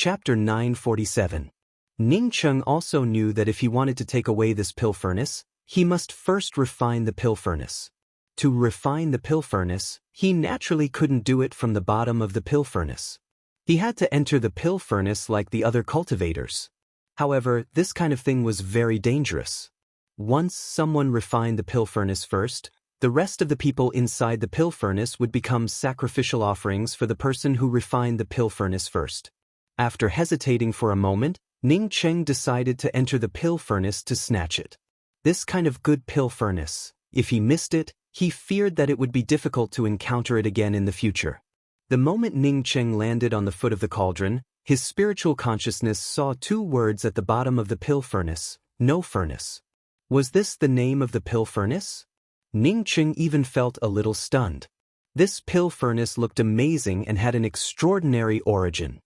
Chapter 947. Ning Cheng also knew that if he wanted to take away this pill furnace, he must first refine the pill furnace. To refine the pill furnace, he naturally couldn't do it from the bottom of the pill furnace. He had to enter the pill furnace like the other cultivators. However, this kind of thing was very dangerous. Once someone refined the pill furnace first, the rest of the people inside the pill furnace would become sacrificial offerings for the person who refined the pill furnace first. After hesitating for a moment, Ning Cheng decided to enter the pill furnace to snatch it. This kind of good pill furnace, if he missed it, he feared that it would be difficult to encounter it again in the future. The moment Ning Cheng landed on the foot of the cauldron, his spiritual consciousness saw two words at the bottom of the pill furnace: no furnace. Was this the name of the pill furnace? Ning Cheng even felt a little stunned. This pill furnace looked amazing and had an extraordinary origin.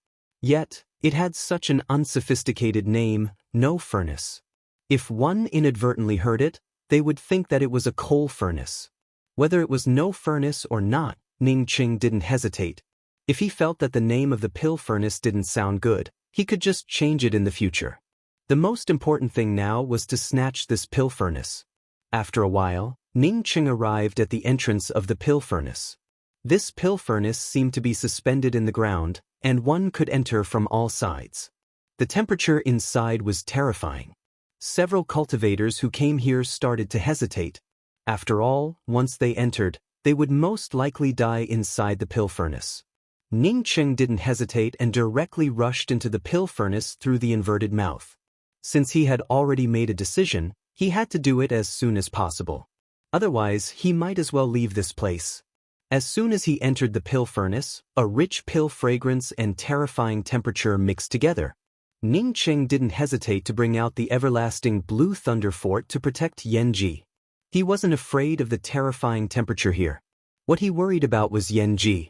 Yet, it had such an unsophisticated name, no furnace. If one inadvertently heard it, they would think that it was a coal furnace. Whether it was no furnace or not, Ning Cheng didn't hesitate. If he felt that the name of the pill furnace didn't sound good, he could just change it in the future. The most important thing now was to snatch this pill furnace. After a while, Ning Cheng arrived at the entrance of the pill furnace. This pill furnace seemed to be suspended in the ground, and one could enter from all sides. The temperature inside was terrifying. Several cultivators who came here started to hesitate. After all, once they entered, they would most likely die inside the pill furnace. Ning Cheng didn't hesitate and directly rushed into the pill furnace through the inverted mouth. Since he had already made a decision, he had to do it as soon as possible. Otherwise, he might as well leave this place. As soon as he entered the pill furnace, a rich pill fragrance and terrifying temperature mixed together. Ning Cheng didn't hesitate to bring out the everlasting blue thunder fort to protect Yanji. He wasn't afraid of the terrifying temperature here. What he worried about was Yanji.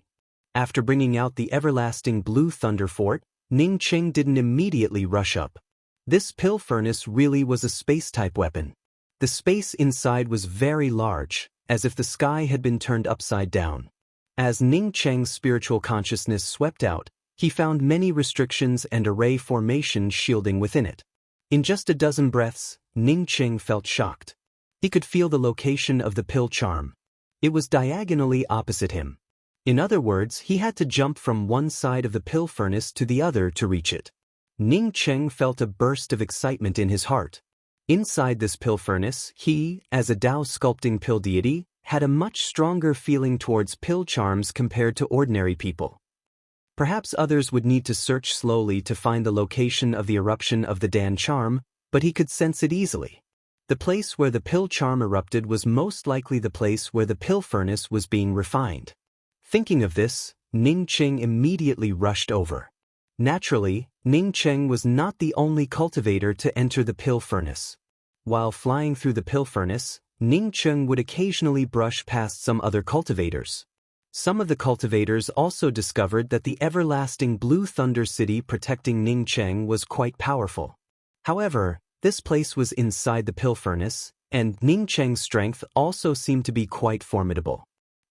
After bringing out the everlasting blue thunder fort, Ning Cheng didn't immediately rush up. This pill furnace really was a space-type weapon. The space inside was very large, as if the sky had been turned upside down. As Ning Cheng's spiritual consciousness swept out, he found many restrictions and array formations shielding within it. In just a dozen breaths, Ning Cheng felt shocked. He could feel the location of the pill charm. It was diagonally opposite him. In other words, he had to jump from one side of the pill furnace to the other to reach it. Ning Cheng felt a burst of excitement in his heart. Inside this pill furnace, he, as a Tao sculpting pill deity, had a much stronger feeling towards pill charms compared to ordinary people. Perhaps others would need to search slowly to find the location of the eruption of the Dan charm, but he could sense it easily. The place where the pill charm erupted was most likely the place where the pill furnace was being refined. Thinking of this, Ning Cheng immediately rushed over. Naturally, Ning Cheng was not the only cultivator to enter the pill furnace. While flying through the pill furnace, Ning Cheng would occasionally brush past some other cultivators. Some of the cultivators also discovered that the everlasting Blue Thunder City protecting Ning Cheng was quite powerful. However, this place was inside the pill furnace, and Ning Cheng's strength also seemed to be quite formidable.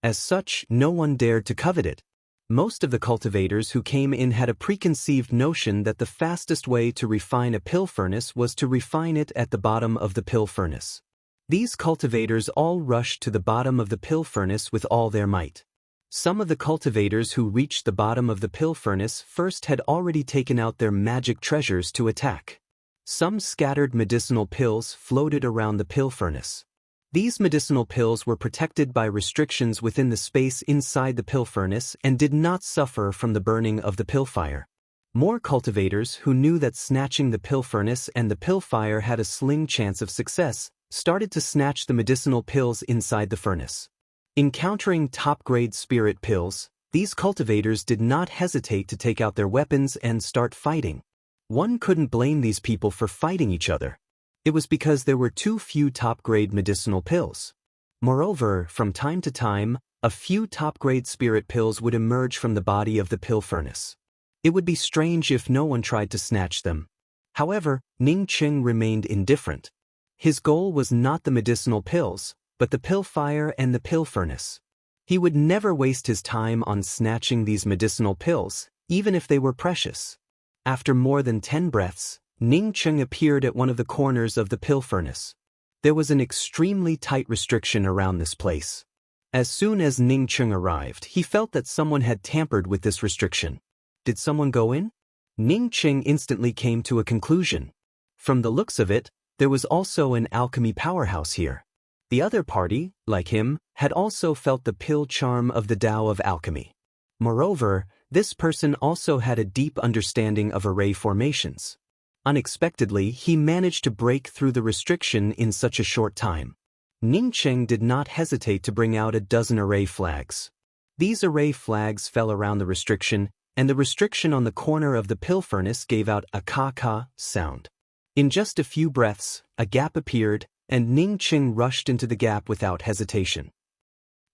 As such, no one dared to covet it. Most of the cultivators who came in had a preconceived notion that the fastest way to refine a pill furnace was to refine it at the bottom of the pill furnace. These cultivators all rushed to the bottom of the pill furnace with all their might. Some of the cultivators who reached the bottom of the pill furnace first had already taken out their magic treasures to attack. Some scattered medicinal pills floated around the pill furnace. These medicinal pills were protected by restrictions within the space inside the pill furnace and did not suffer from the burning of the pill fire. More cultivators who knew that snatching the pill furnace and the pill fire had a slim chance of success started to snatch the medicinal pills inside the furnace. Encountering top-grade spirit pills, these cultivators did not hesitate to take out their weapons and start fighting. One couldn't blame these people for fighting each other. It was because there were too few top-grade medicinal pills. Moreover, from time to time, a few top-grade spirit pills would emerge from the body of the pill furnace. It would be strange if no one tried to snatch them. However, Ning Cheng remained indifferent. His goal was not the medicinal pills, but the pill fire and the pill furnace. He would never waste his time on snatching these medicinal pills, even if they were precious. After more than 10 breaths, Ning Cheng appeared at one of the corners of the pill furnace. There was an extremely tight restriction around this place. As soon as Ning Cheng arrived, he felt that someone had tampered with this restriction. Did someone go in? Ning Cheng instantly came to a conclusion. From the looks of it, there was also an alchemy powerhouse here. The other party, like him, had also felt the pill charm of the Tao of alchemy. Moreover, this person also had a deep understanding of array formations. Unexpectedly, he managed to break through the restriction in such a short time. Ning Cheng did not hesitate to bring out a dozen array flags. These array flags fell around the restriction, and the restriction on the corner of the pill furnace gave out a ka-ka sound. In just a few breaths, a gap appeared, and Ning Cheng rushed into the gap without hesitation.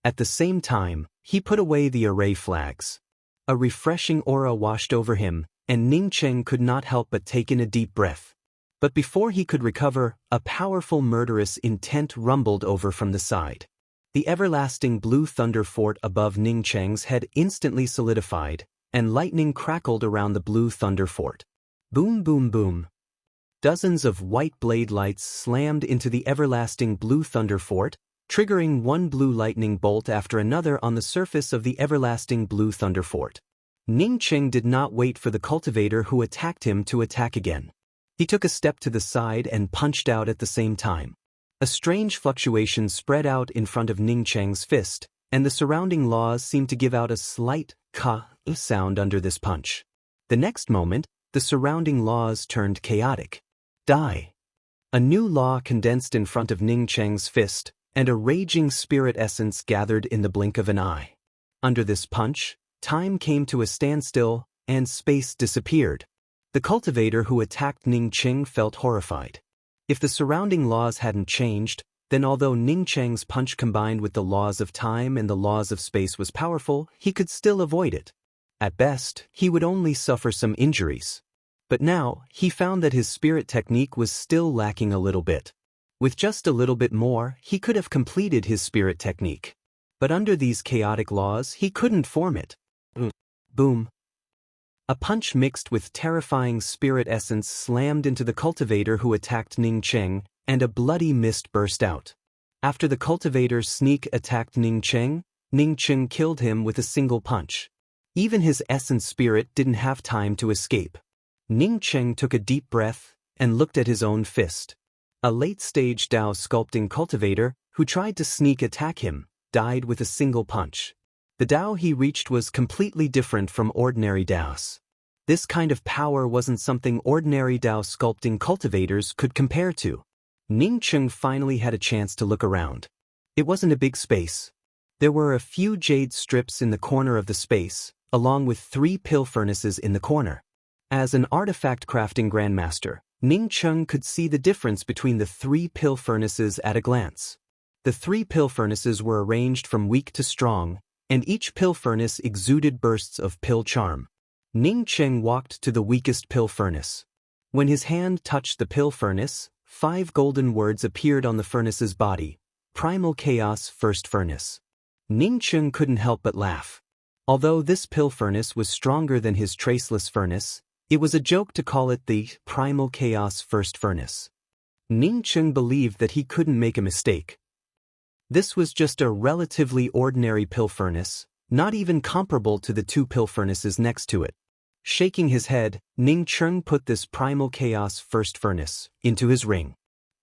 At the same time, he put away the array flags. A refreshing aura washed over him, and Ning Cheng could not help but take in a deep breath. But before he could recover, a powerful murderous intent rumbled over from the side. The everlasting blue thunder fort above Ning Cheng's head instantly solidified, and lightning crackled around the blue thunder fort. Boom, boom, boom. Dozens of white blade lights slammed into the everlasting blue thunder fort, triggering one blue lightning bolt after another on the surface of the everlasting blue thunder fort. Ning Cheng did not wait for the cultivator who attacked him to attack again. He took a step to the side and punched out at the same time. A strange fluctuation spread out in front of Ning Cheng's fist, and the surrounding laws seemed to give out a slight ka sound under this punch. The next moment, the surrounding laws turned chaotic. Die. A new law condensed in front of Ning Cheng's fist, and a raging spirit essence gathered in the blink of an eye. Under this punch, time came to a standstill, and space disappeared. The cultivator who attacked Ning Cheng felt horrified. If the surrounding laws hadn't changed, then although Ning Cheng's punch combined with the laws of time and the laws of space was powerful, he could still avoid it. At best, he would only suffer some injuries. But now, he found that his spirit technique was still lacking a little bit. With just a little bit more, he could have completed his spirit technique. But under these chaotic laws, he couldn't form it. Boom. A punch mixed with terrifying spirit essence slammed into the cultivator who attacked Ning Cheng, and a bloody mist burst out. After the cultivator's sneak attacked Ning Cheng killed him with a single punch. Even his essence spirit didn't have time to escape. Ning Cheng took a deep breath and looked at his own fist. A late-stage Tao sculpting cultivator, who tried to sneak attack him, died with a single punch. The Tao he reached was completely different from ordinary Taos. This kind of power wasn't something ordinary Tao sculpting cultivators could compare to. Ning Cheng finally had a chance to look around. It wasn't a big space. There were a few jade strips in the corner of the space, along with 3 pill furnaces in the corner. As an artifact crafting grandmaster, Ning Cheng could see the difference between the 3 pill furnaces at a glance. The 3 pill furnaces were arranged from weak to strong, and each pill furnace exuded bursts of pill charm. Ning Cheng walked to the weakest pill furnace. When his hand touched the pill furnace, 5 golden words appeared on the furnace's body: Primal Chaos First Furnace. Ning Cheng couldn't help but laugh. Although this pill furnace was stronger than his traceless furnace, it was a joke to call it the Primal Chaos First Furnace. Ning Cheng believed that he couldn't make a mistake. This was just a relatively ordinary pill furnace, not even comparable to the 2 pill furnaces next to it. Shaking his head, Ning Cheng put this Primal Chaos First Furnace into his ring.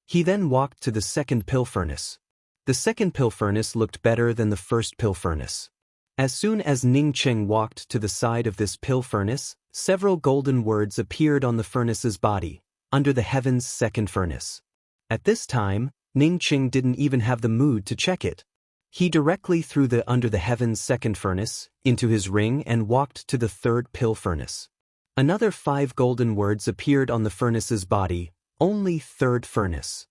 He then walked to the 2nd pill furnace. The 2nd pill furnace looked better than the 1st pill furnace. As soon as Ning Cheng walked to the side of this pill furnace, several golden words appeared on the furnace's body, under the heaven's 2nd furnace. At this time, Ning Cheng didn't even have the mood to check it. He directly threw the under the heaven's 2nd furnace into his ring and walked to the 3rd pill furnace. Another 5 golden words appeared on the furnace's body, only 3rd furnace.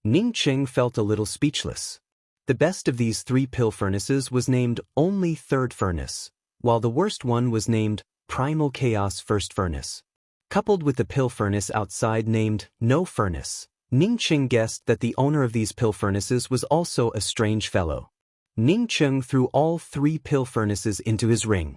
Ning Cheng felt a little speechless. The best of these 3 pill furnaces was named only 3rd furnace, while the worst one was named Primal Chaos First Furnace. Coupled with the pill furnace outside named No Furnace, Ning Cheng guessed that the owner of these pill furnaces was also a strange fellow. Ning Cheng threw all 3 pill furnaces into his ring.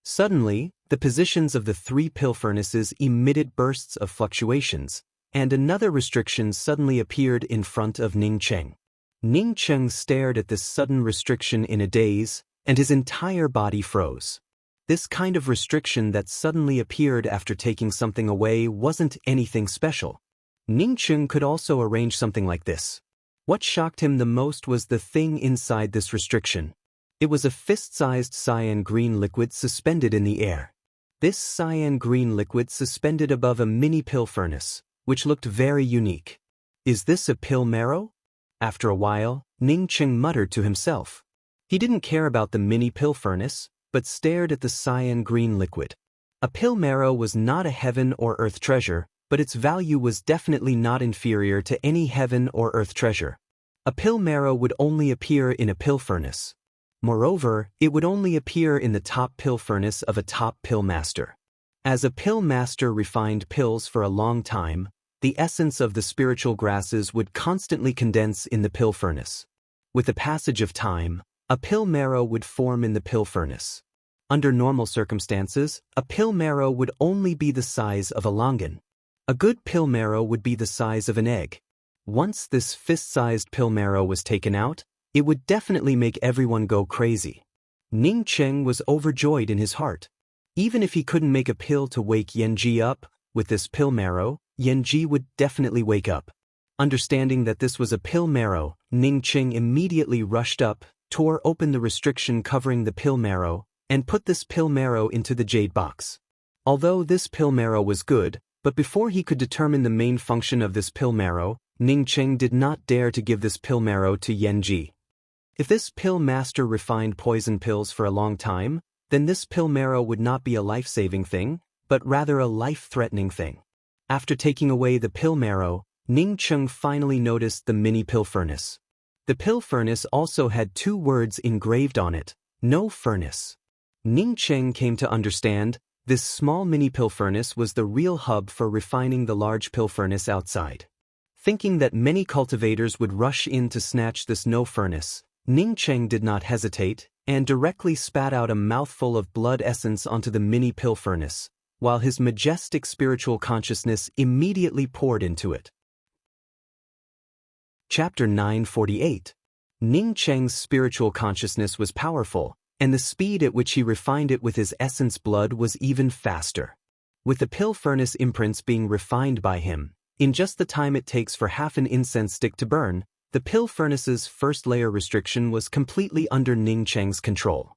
Suddenly, the positions of the three pill furnaces emitted bursts of fluctuations, and another restriction suddenly appeared in front of Ning Cheng. Ning Cheng stared at this sudden restriction in a daze, and his entire body froze. This kind of restriction that suddenly appeared after taking something away wasn't anything special. Ning Cheng could also arrange something like this. What shocked him the most was the thing inside this restriction. It was a fist-sized cyan green liquid suspended in the air. This cyan green liquid suspended above a mini pill furnace, which looked very unique. Is this a pill marrow? After a while, Ning Cheng muttered to himself. He didn't care about the mini pill furnace, but stared at the cyan green liquid. A pill marrow was not a heaven or earth treasure, but its value was definitely not inferior to any heaven or earth treasure. A pill marrow would only appear in a pill furnace. Moreover, it would only appear in the top pill furnace of a top pill master. As a pill master refined pills for a long time, the essence of the spiritual grasses would constantly condense in the pill furnace. With the passage of time, a pill marrow would form in the pill furnace. Under normal circumstances, a pill marrow would only be the size of a longan. A good pill marrow would be the size of an egg. Once this fist-sized pill marrow was taken out, it would definitely make everyone go crazy. Ning Cheng was overjoyed in his heart. Even if he couldn't make a pill to wake Yanji up, with this pill marrow, Yanji would definitely wake up. Understanding that this was a pill marrow, Ning Cheng immediately rushed up, tore open the restriction covering the pill marrow, and put this pill marrow into the jade box. Although this pill marrow was good, but before he could determine the main function of this pill marrow, Ning Cheng did not dare to give this pill marrow to Yanji. If this pill master refined poison pills for a long time, then this pill marrow would not be a life-saving thing, but rather a life-threatening thing. After taking away the pill marrow, Ning Cheng finally noticed the mini pill furnace. The pill furnace also had two words engraved on it: no furnace. Ning Cheng came to understand this small mini pill furnace was the real hub for refining the large pill furnace outside. Thinking that many cultivators would rush in to snatch this no furnace, Ning Cheng did not hesitate, and directly spat out a mouthful of blood essence onto the mini pill furnace, while his majestic spiritual consciousness immediately poured into it. Chapter 948. Ning Cheng's spiritual consciousness was powerful, and the speed at which he refined it with his essence blood was even faster. With the pill furnace imprints being refined by him, in just the time it takes for half an incense stick to burn, the pill furnace's first layer restriction was completely under Ning Cheng's control.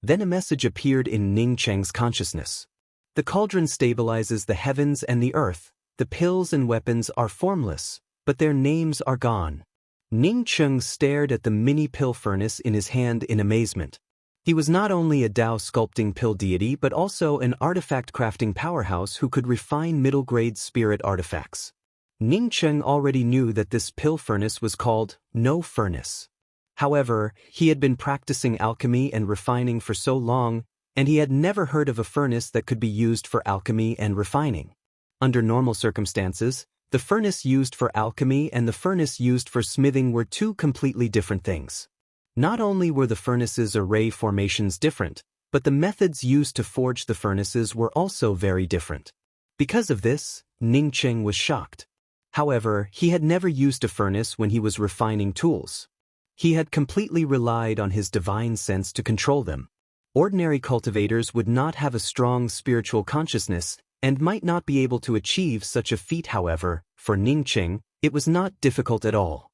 Then a message appeared in Ning Cheng's consciousness. The cauldron stabilizes the heavens and the earth. The pills and weapons are formless, but their names are gone. Ning Cheng stared at the mini pill furnace in his hand in amazement. He was not only a Tao sculpting pill deity but also an artifact crafting powerhouse who could refine middle-grade spirit artifacts. Ning Cheng already knew that this pill furnace was called no furnace. However, he had been practicing alchemy and refining for so long, and he had never heard of a furnace that could be used for alchemy and refining. Under normal circumstances, the furnace used for alchemy and the furnace used for smithing were two completely different things. Not only were the furnace's array formations different, but the methods used to forge the furnaces were also very different. Because of this, Ning Cheng was shocked. However, he had never used a furnace when he was refining tools. He had completely relied on his divine sense to control them. Ordinary cultivators would not have a strong spiritual consciousness and might not be able to achieve such a feat. However, for Ning Cheng, it was not difficult at all.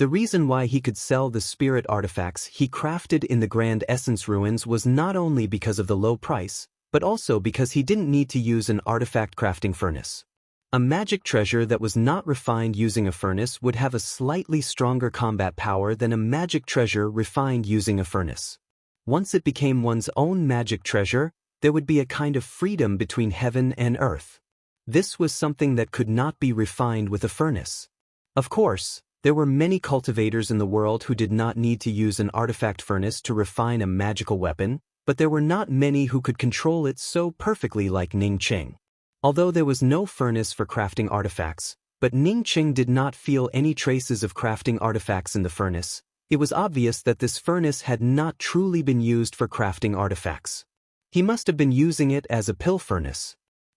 The reason why he could sell the spirit artifacts he crafted in the Grand Essence Ruins was not only because of the low price, but also because he didn't need to use an artifact crafting furnace. A magic treasure that was not refined using a furnace would have a slightly stronger combat power than a magic treasure refined using a furnace. Once it became one's own magic treasure, there would be a kind of freedom between heaven and earth. This was something that could not be refined with a furnace. Of course, there were many cultivators in the world who did not need to use an artifact furnace to refine a magical weapon, but there were not many who could control it so perfectly like Ning Cheng. Although there was no furnace for crafting artifacts, but Ning Cheng did not feel any traces of crafting artifacts in the furnace. It was obvious that this furnace had not truly been used for crafting artifacts. He must have been using it as a pill furnace.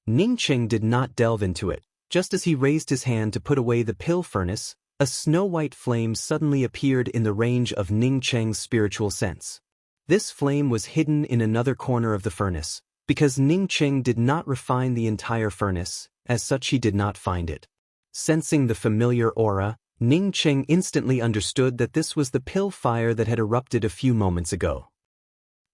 Ningcheng did not delve into it. Just as he raised his hand to put away the pill furnace, a snow-white flame suddenly appeared in the range of Ningcheng's spiritual sense. This flame was hidden in another corner of the furnace, because Ningcheng did not refine the entire furnace, as such he did not find it. Sensing the familiar aura, Ningcheng instantly understood that this was the pill fire that had erupted a few moments ago.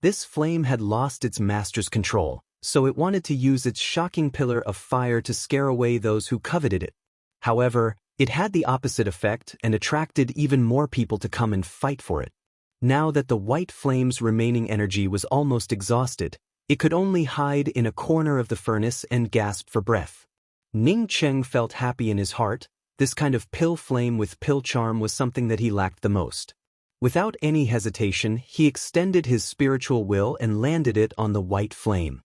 This flame had lost its master's control, so it wanted to use its shocking pillar of fire to scare away those who coveted it. However, it had the opposite effect and attracted even more people to come and fight for it. Now that the white flame's remaining energy was almost exhausted, it could only hide in a corner of the furnace and gasp for breath. Ningcheng felt happy in his heart. This kind of pill flame with pill charm was something that he lacked the most. Without any hesitation, he extended his spiritual will and landed it on the white flame.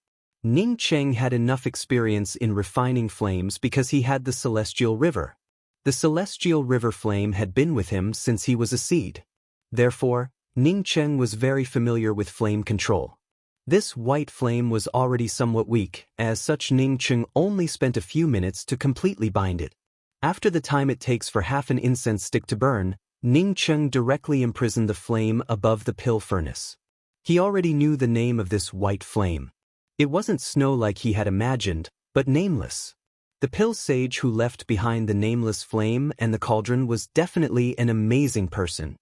Ningcheng had enough experience in refining flames because he had the celestial river. The celestial river flame had been with him since he was a seed. Therefore, Ningcheng was very familiar with flame control. This white flame was already somewhat weak, as such Ningcheng only spent a few minutes to completely bind it. After the time it takes for half an incense stick to burn, Ningcheng directly imprisoned the flame above the pill furnace. He already knew the name of this white flame. It wasn't snow like he had imagined, but nameless. The pill sage who left behind the nameless flame and the cauldron was definitely an amazing person.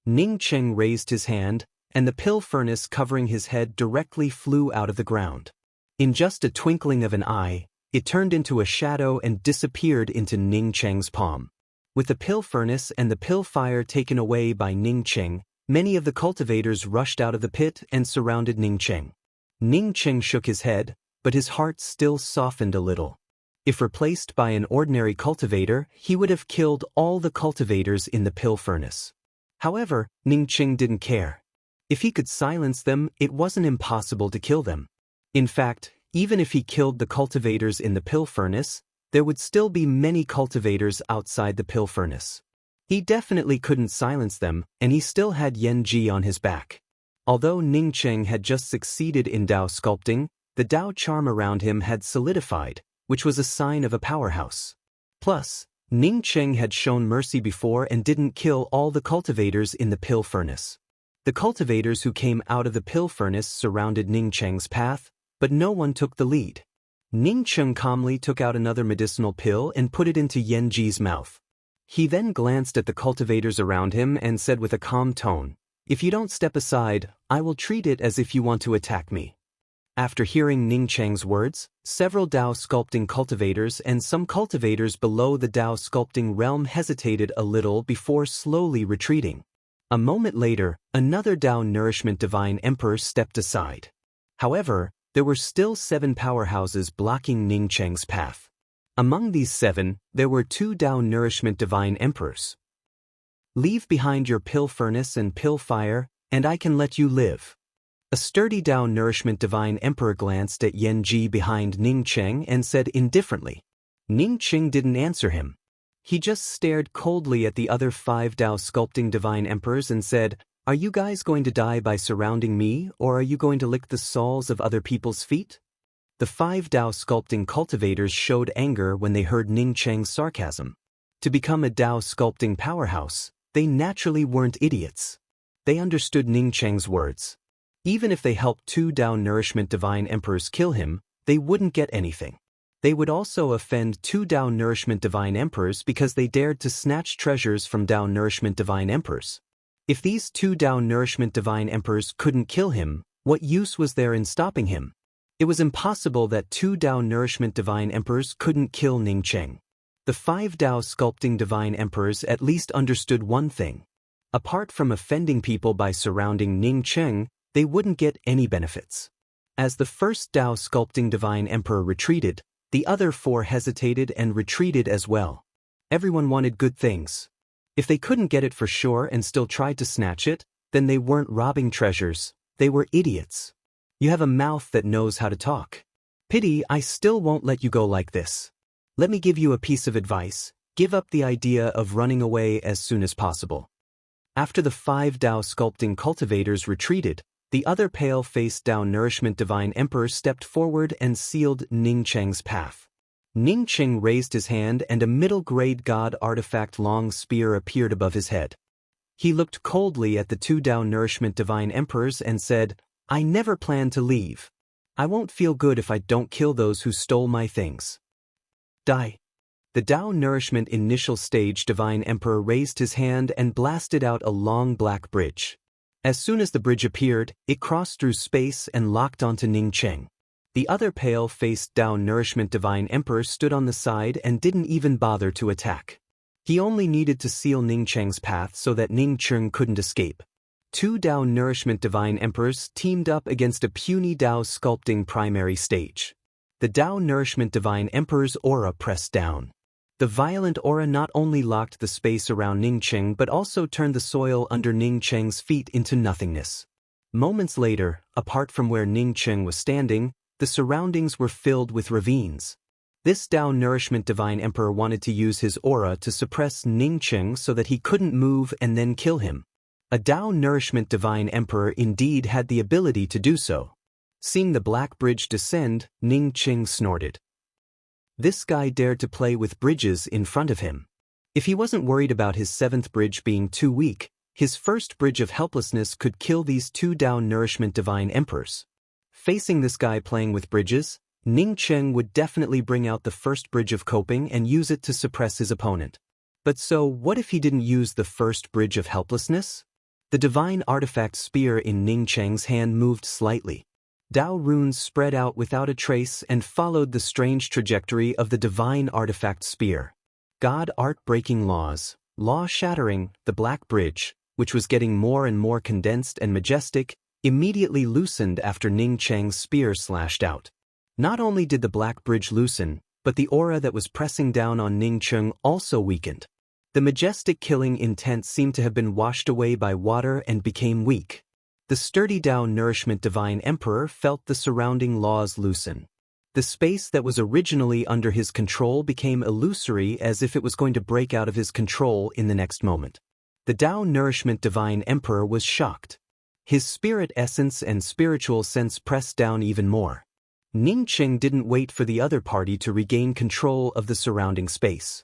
Ningcheng raised his hand, and the pill furnace covering his head directly flew out of the ground. In just a twinkling of an eye, it turned into a shadow and disappeared into Ningcheng's palm. With the pill furnace and the pill fire taken away by Ningcheng, many of the cultivators rushed out of the pit and surrounded Ningcheng. Ningcheng shook his head, but his heart still softened a little. If replaced by an ordinary cultivator, he would have killed all the cultivators in the pill furnace. However, Ningcheng didn't care. If he could silence them, it wasn't impossible to kill them. In fact, even if he killed the cultivators in the pill furnace, there would still be many cultivators outside the pill furnace. He definitely couldn't silence them, and he still had Yan Ji on his back. Although Ningcheng had just succeeded in Dao sculpting, the Dao charm around him had solidified, which was a sign of a powerhouse. Plus, Ningcheng had shown mercy before and didn't kill all the cultivators in the pill furnace. The cultivators who came out of the pill furnace surrounded Ningcheng's path, but no one took the lead. Ningcheng calmly took out another medicinal pill and put it into Yan Ji's mouth. He then glanced at the cultivators around him and said with a calm tone, "If you don't step aside, I will treat it as if you want to attack me." After hearing Ningcheng's words, several Dao sculpting cultivators and some cultivators below the Dao sculpting realm hesitated a little before slowly retreating. A moment later, another Dao Nourishment Divine Emperor stepped aside. However, there were still 7 powerhouses blocking Ningcheng's path. Among these 7, there were 2 Dao Nourishment Divine Emperors. "Leave behind your pill furnace and pill fire, and I can let you live." A sturdy Dao Nourishment Divine Emperor glanced at Yan Ji behind Ningcheng and said indifferently. Ningcheng didn't answer him. He just stared coldly at the other 5 Dao Sculpting Divine Emperors and said, "Are you guys going to die by surrounding me, or are you going to lick the soles of other people's feet?" The 5 Dao Sculpting cultivators showed anger when they heard Ningcheng's sarcasm. To become a Dao Sculpting powerhouse, they naturally weren't idiots. They understood Ningcheng's words. Even if they helped 2 Dao Nourishment Divine Emperors kill him, they wouldn't get anything. They would also offend 2 Dao Nourishment Divine Emperors because they dared to snatch treasures from Dao Nourishment Divine Emperors. If these 2 Dao Nourishment Divine Emperors couldn't kill him, what use was there in stopping him? It was impossible that 2 Dao Nourishment Divine Emperors couldn't kill Ningcheng. The 5 Dao Sculpting Divine Emperors at least understood one thing. Apart from offending people by surrounding Ningcheng, they wouldn't get any benefits. As the first Dao Sculpting Divine Emperor retreated, the other 4 hesitated and retreated as well. Everyone wanted good things. If they couldn't get it for sure and still tried to snatch it, then they weren't robbing treasures, they were idiots. You have a mouth that knows how to talk. Pity I still won't let you go like this. Let me give you a piece of advice: give up the idea of running away as soon as possible. After the 5 Dao Sculpting cultivators retreated, The other pale-faced Tao Nourishment Divine Emperor stepped forward and sealed Ning Cheng's path. Ning Cheng raised his hand and a middle-grade god artifact long spear appeared above his head. He looked coldly at the two Tao Nourishment Divine Emperors and said, "I never plan to leave. I won't feel good if I don't kill those who stole my things. Die." The Tao Nourishment Initial Stage Divine Emperor raised his hand and blasted out a long black bridge. As soon as the bridge appeared, it crossed through space and locked onto Ning Cheng. The other pale-faced Tao Nourishment Divine Emperor stood on the side and didn't even bother to attack. He only needed to seal Ning Cheng's path so that Ning Cheng couldn't escape. Two Tao Nourishment Divine Emperors teamed up against a puny Tao Sculpting Primary Stage. The Tao Nourishment Divine Emperor's aura pressed down. The violent aura not only locked the space around Ning Cheng but also turned the soil under Ning Cheng's feet into nothingness. Moments later, apart from where Ning Cheng was standing, the surroundings were filled with ravines. This Tao Nourishment Divine Emperor wanted to use his aura to suppress Ning Cheng so that he couldn't move and then kill him. A Tao Nourishment Divine Emperor indeed had the ability to do so. Seeing the black bridge descend, Ning Cheng snorted. This guy dared to play with bridges in front of him. If he wasn't worried about his seventh bridge being too weak, his first bridge of helplessness could kill these two Tao Nourishment Divine Emperors. Facing this guy playing with bridges, Ning Cheng would definitely bring out the first bridge of coping and use it to suppress his opponent. But so, what if he didn't use the first bridge of helplessness? The divine artifact spear in Ning Cheng's hand moved slightly. Tao runes spread out without a trace and followed the strange trajectory of the divine artifact spear. God art-breaking laws, law-shattering, the black bridge, which was getting more and more condensed and majestic, immediately loosened after Ning Cheng's spear slashed out. Not only did the black bridge loosen, but the aura that was pressing down on Ning Cheng also weakened. The majestic killing intent seemed to have been washed away by water and became weak. The sturdy Tao Nourishment Divine Emperor felt the surrounding laws loosen. The space that was originally under his control became illusory, as if it was going to break out of his control in the next moment. The Tao Nourishment Divine Emperor was shocked. His spirit essence and spiritual sense pressed down even more. Ning Cheng didn't wait for the other party to regain control of the surrounding space.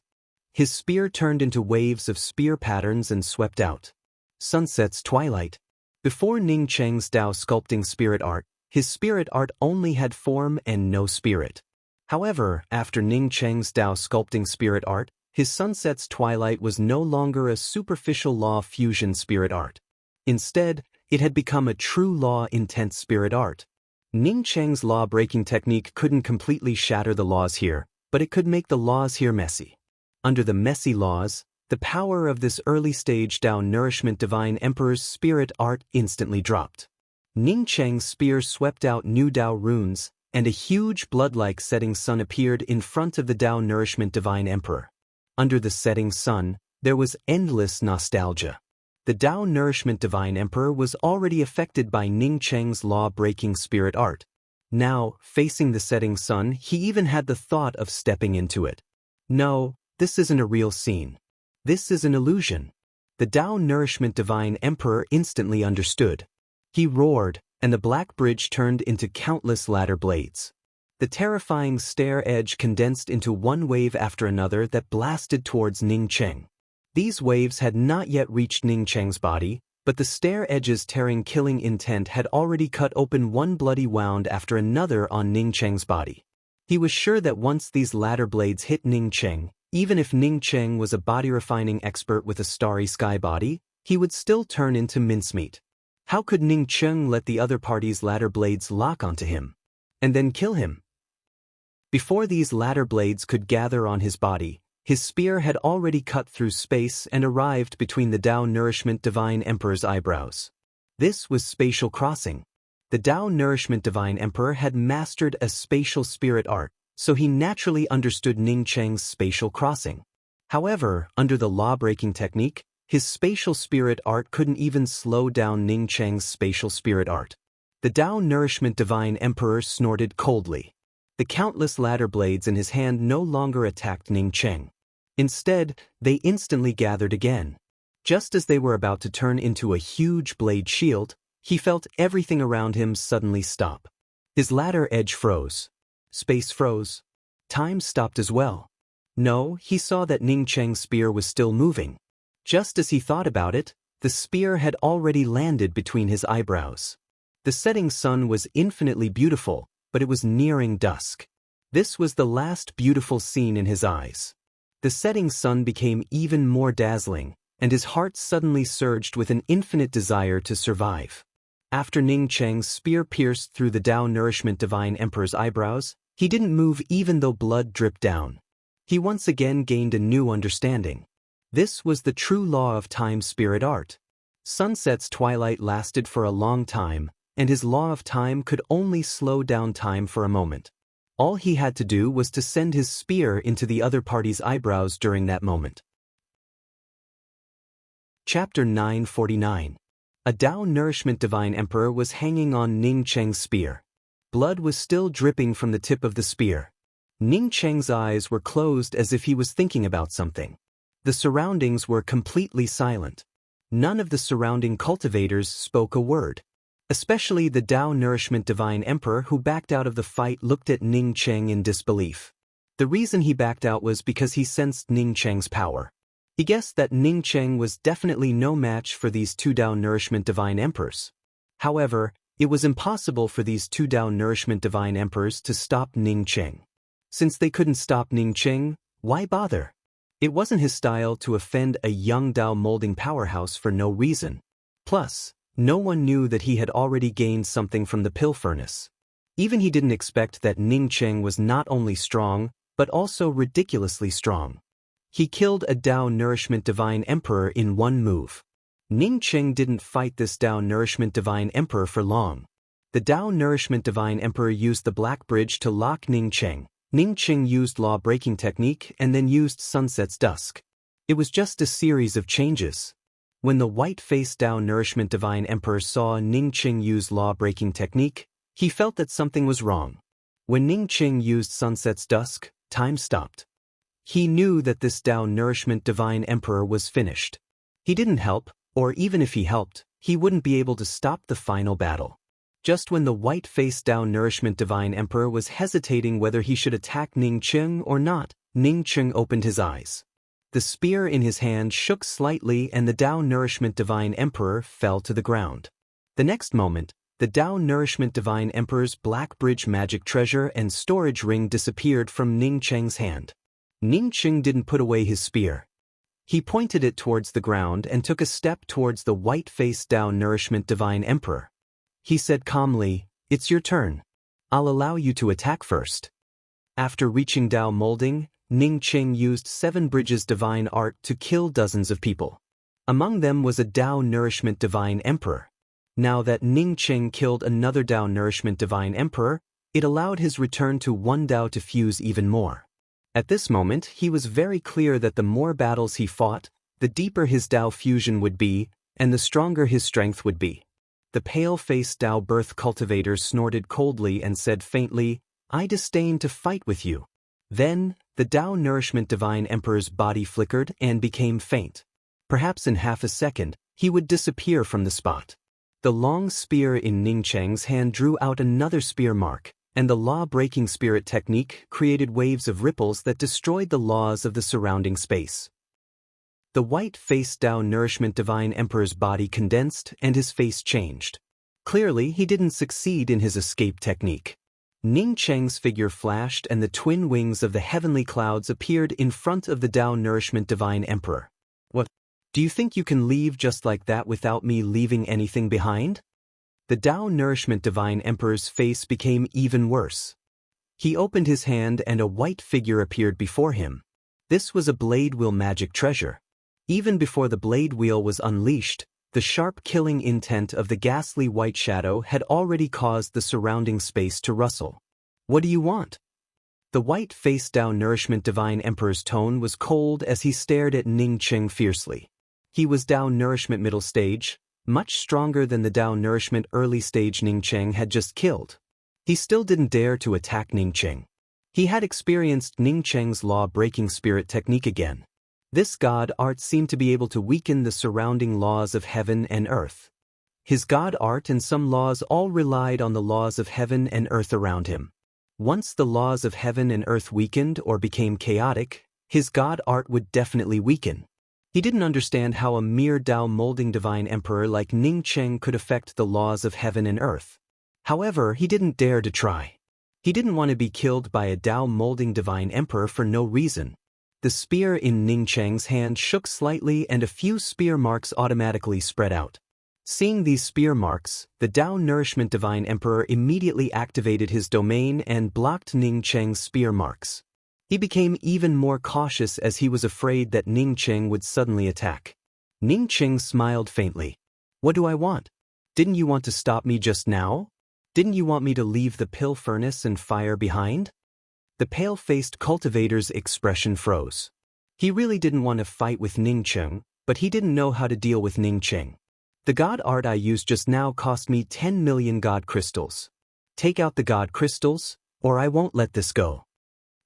His spear turned into waves of spear patterns and swept out. Sunset's twilight. Before Ning Cheng's Tao Sculpting Spirit Art, his spirit art only had form and no spirit. However, after Ning Cheng's Tao Sculpting Spirit Art, his Sunset's Twilight was no longer a superficial law fusion spirit art. Instead, it had become a true law intense spirit art. Ning Cheng's law-breaking technique couldn't completely shatter the laws here, but it could make the laws here messy. Under the messy laws, the power of this early-stage Tao Nourishment Divine Emperor's spirit art instantly dropped. Ning Cheng's spear swept out new Tao runes, and a huge blood-like setting sun appeared in front of the Tao Nourishment Divine Emperor. Under the setting sun, there was endless nostalgia. The Tao Nourishment Divine Emperor was already affected by Ning Cheng's law-breaking spirit art. Now, facing the setting sun, he even had the thought of stepping into it. No, this isn't a real scene. This is an illusion. The Tao Nourishment Divine Emperor instantly understood. He roared, and the black bridge turned into countless ladder blades. The terrifying stair edge condensed into one wave after another that blasted towards Ning Cheng. These waves had not yet reached Ning Cheng's body, but the stair edge's tearing killing intent had already cut open one bloody wound after another on Ning Cheng's body. He was sure that once these ladder blades hit Ning Cheng, even if Ning Cheng was a body-refining expert with a starry sky body, he would still turn into mincemeat. How could Ning Cheng let the other party's ladder blades lock onto him? And then kill him? Before these ladder blades could gather on his body, his spear had already cut through space and arrived between the Tao Nourishment Divine Emperor's eyebrows. This was spatial crossing. The Tao Nourishment Divine Emperor had mastered a spatial spirit art, so he naturally understood Ning Cheng's spatial crossing. However, under the law-breaking technique, his spatial spirit art couldn't even slow down Ning Cheng's spatial spirit art. The Tao Nourishment Divine Emperor snorted coldly. The countless ladder blades in his hand no longer attacked Ning Cheng. Instead, they instantly gathered again. Just as they were about to turn into a huge blade shield, he felt everything around him suddenly stop. His ladder edge froze. Space froze. Time stopped as well. No, he saw that Ning Cheng's spear was still moving. Just as he thought about it, the spear had already landed between his eyebrows. The setting sun was infinitely beautiful, but it was nearing dusk. This was the last beautiful scene in his eyes. The setting sun became even more dazzling, and his heart suddenly surged with an infinite desire to survive. After Ning Cheng's spear pierced through the Tao Nourishment Divine Emperor's eyebrows, he didn't move even though blood dripped down. He once again gained a new understanding. This was the true law of time spirit art. Sunset's twilight lasted for a long time, and his law of time could only slow down time for a moment. All he had to do was to send his spear into the other party's eyebrows during that moment. Chapter 949. A Tao Nourishment Divine Emperor was hanging on Ning Cheng's spear. Blood was still dripping from the tip of the spear. Ning Cheng's eyes were closed as if he was thinking about something. The surroundings were completely silent. None of the surrounding cultivators spoke a word. Especially the Tao Nourishment Divine Emperor who backed out of the fight looked at Ning Cheng in disbelief. The reason he backed out was because he sensed Ning Cheng's power. He guessed that Ning Cheng was definitely no match for these two Tao Nourishment Divine Emperors. However, it was impossible for these two Tao Nourishment Divine Emperors to stop Ning Cheng. Since they couldn't stop Ning Cheng, why bother? It wasn't his style to offend a young Tao molding powerhouse for no reason. Plus, no one knew that he had already gained something from the pill furnace. Even he didn't expect that Ning Cheng was not only strong, but also ridiculously strong. He killed a Tao Nourishment Divine Emperor in one move. Ning Cheng didn't fight this Tao Nourishment Divine Emperor for long. The Tao Nourishment Divine Emperor used the Black Bridge to lock Ning Cheng. Ning Cheng used law-breaking technique and then used Sunset's Dusk. It was just a series of changes. When the white-faced Tao Nourishment Divine Emperor saw Ning Cheng use law-breaking technique, he felt that something was wrong. When Ning Cheng used Sunset's Dusk, time stopped. He knew that this Tao Nourishment Divine Emperor was finished. He didn't help, or even if he helped, he wouldn't be able to stop the final battle. Just when the white-faced Tao Nourishment Divine Emperor was hesitating whether he should attack Ning Cheng or not, Ning Cheng opened his eyes. The spear in his hand shook slightly and the Tao Nourishment Divine Emperor fell to the ground. The next moment, the Tao Nourishment Divine Emperor's Black Bridge magic treasure and storage ring disappeared from Ning Cheng's hand. Ning Cheng didn't put away his spear. He pointed it towards the ground and took a step towards the white-faced Tao Nourishment Divine Emperor. He said calmly, "It's your turn. I'll allow you to attack first." After reaching Tao molding, Ning Cheng used 7 bridges divine art to kill dozens of people. Among them was a Tao Nourishment Divine Emperor. Now that Ning Cheng killed another Tao Nourishment Divine Emperor, it allowed his return to one Tao to fuse even more. At this moment, he was very clear that the more battles he fought, the deeper his Tao fusion would be, and the stronger his strength would be. The pale-faced Tao birth cultivator snorted coldly and said faintly, "I disdain to fight with you." Then, the Tao Nourishment Divine Emperor's body flickered and became faint. Perhaps in half a second, he would disappear from the spot. The long spear in Ning Cheng's hand drew out another spear mark, and the law-breaking spirit technique created waves of ripples that destroyed the laws of the surrounding space. The white-faced Tao Nourishment Divine Emperor's body condensed and his face changed. Clearly, he didn't succeed in his escape technique. Ning Cheng's figure flashed and the twin wings of the heavenly clouds appeared in front of the Tao Nourishment Divine Emperor. "What? Do you think you can leave just like that without me leaving anything behind?" The Tao Nourishment Divine Emperor's face became even worse. He opened his hand and a white figure appeared before him. This was a blade wheel magic treasure. Even before the blade wheel was unleashed, the sharp killing intent of the ghastly white shadow had already caused the surrounding space to rustle. "What do you want?" The white-faced Tao Nourishment Divine Emperor's tone was cold as he stared at Ning Cheng fiercely. He was Tao Nourishment middle stage, much stronger than the Tao Nourishment early stage Ning Cheng had just killed. He still didn't dare to attack Ning Cheng. He had experienced Ning Cheng's law-breaking spirit technique again. This god art seemed to be able to weaken the surrounding laws of heaven and earth. his god art and some laws all relied on the laws of heaven and earth around him. Once the laws of heaven and earth weakened or became chaotic, his god art would definitely weaken. He didn't understand how a mere Tao-molding divine emperor like Ning Cheng could affect the laws of heaven and earth. However, he didn't dare to try. He didn't want to be killed by a Tao-molding divine emperor for no reason. The spear in Ning Cheng's hand shook slightly and a few spear marks automatically spread out. Seeing these spear marks, the Tao Nourishment Divine Emperor immediately activated his domain and blocked Ning Cheng's spear marks. He became even more cautious as he was afraid that Ning Cheng would suddenly attack. Ning Cheng smiled faintly. "What do I want? Didn't you want to stop me just now? Didn't you want me to leave the pill furnace and fire behind?" The pale-faced cultivator's expression froze. He really didn't want to fight with Ning Cheng, but he didn't know how to deal with Ning Cheng. "The god art I used just now cost me 10 million god crystals. Take out the god crystals, or I won't let this go."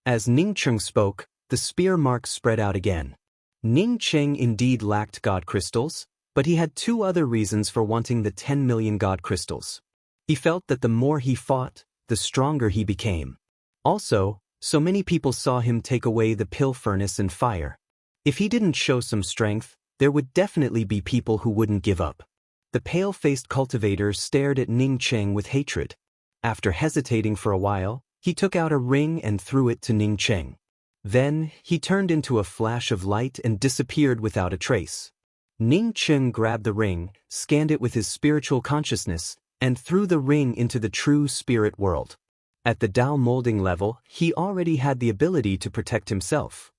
As Ning Cheng spoke, the spear marks spread out again. Ning Cheng indeed lacked god crystals, but he had two other reasons for wanting the 10 million god crystals. He felt that the more he fought, the stronger he became. Also, so many people saw him take away the pill furnace and fire. If he didn't show some strength, there would definitely be people who wouldn't give up. The pale-faced cultivator stared at Ning Cheng with hatred. After hesitating for a while, he took out a ring and threw it to Ning Cheng. Then, he turned into a flash of light and disappeared without a trace. Ning Cheng grabbed the ring, scanned it with his spiritual consciousness, and threw the ring into the true spirit world. At the Tao molding level, he already had the ability to protect himself.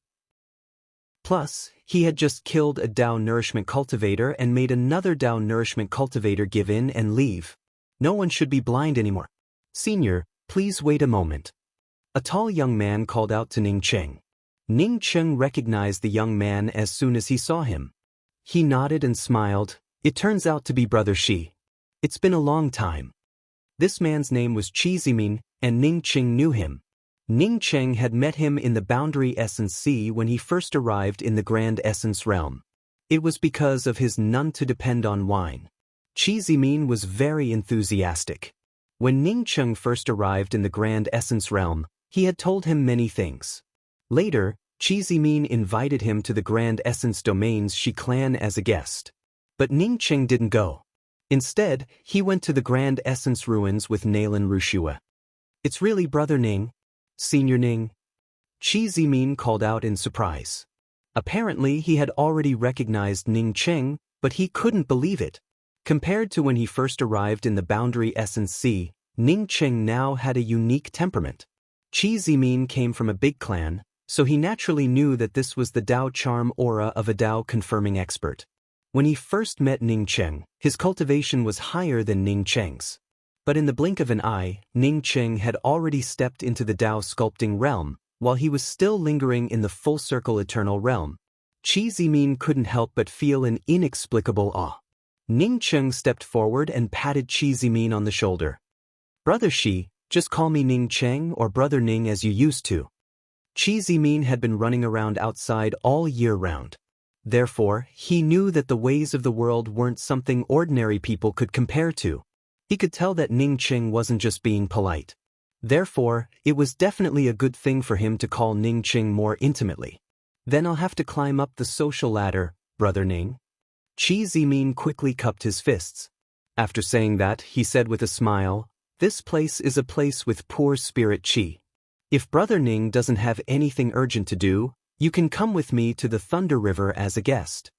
Plus, he had just killed a Tao nourishment cultivator and made another Tao nourishment cultivator give in and leave. No one should be blind anymore. "Senior, please wait a moment." A tall young man called out to Ning Cheng. Ning Cheng recognized the young man as soon as he saw him. He nodded and smiled. "It turns out to be Brother Shi. It's been a long time." This man's name was Qi Zimin, and Ning Cheng knew him. Ning Cheng had met him in the Boundary Essence Sea when he first arrived in the Grand Essence Realm. It was because of his none to depend on wine. Qi Zimin was very enthusiastic. When Ning Cheng first arrived in the Grand Essence Realm, he had told him many things. Later, Qi Zimin invited him to the Grand Essence Domain's Shi clan as a guest. But Ning Cheng didn't go. Instead, he went to the Grand Essence Ruins with Nalan Rushua. "It's really Brother Ning? Senior Ning?" Qi Zimin called out in surprise. Apparently, he had already recognized Ning Cheng, but he couldn't believe it. Compared to when he first arrived in the Boundary Essence Sea, Ning Cheng now had a unique temperament. Qi Zimin came from a big clan, so he naturally knew that this was the Tao charm aura of a Tao confirming expert. When he first met Ning Cheng, his cultivation was higher than Ning Cheng's. But in the blink of an eye, Ning Cheng had already stepped into the Tao sculpting realm, while he was still lingering in the full circle eternal realm. Qi Zimin couldn't help but feel an inexplicable awe. Ning Cheng stepped forward and patted Qi Zimin on the shoulder. "Brother Shi, just call me Ning Cheng or Brother Ning as you used to." Qi Zimin had been running around outside all year round. Therefore, he knew that the ways of the world weren't something ordinary people could compare to. He could tell that Ning Cheng wasn't just being polite. Therefore, it was definitely a good thing for him to call Ning Cheng more intimately. "Then I'll have to climb up the social ladder, Brother Ning." Qi Zimin quickly cupped his fists. After saying that, he said with a smile, "This place is a place with poor spirit Qi. If Brother Ning doesn't have anything urgent to do, you can come with me to the Thunder River as a guest."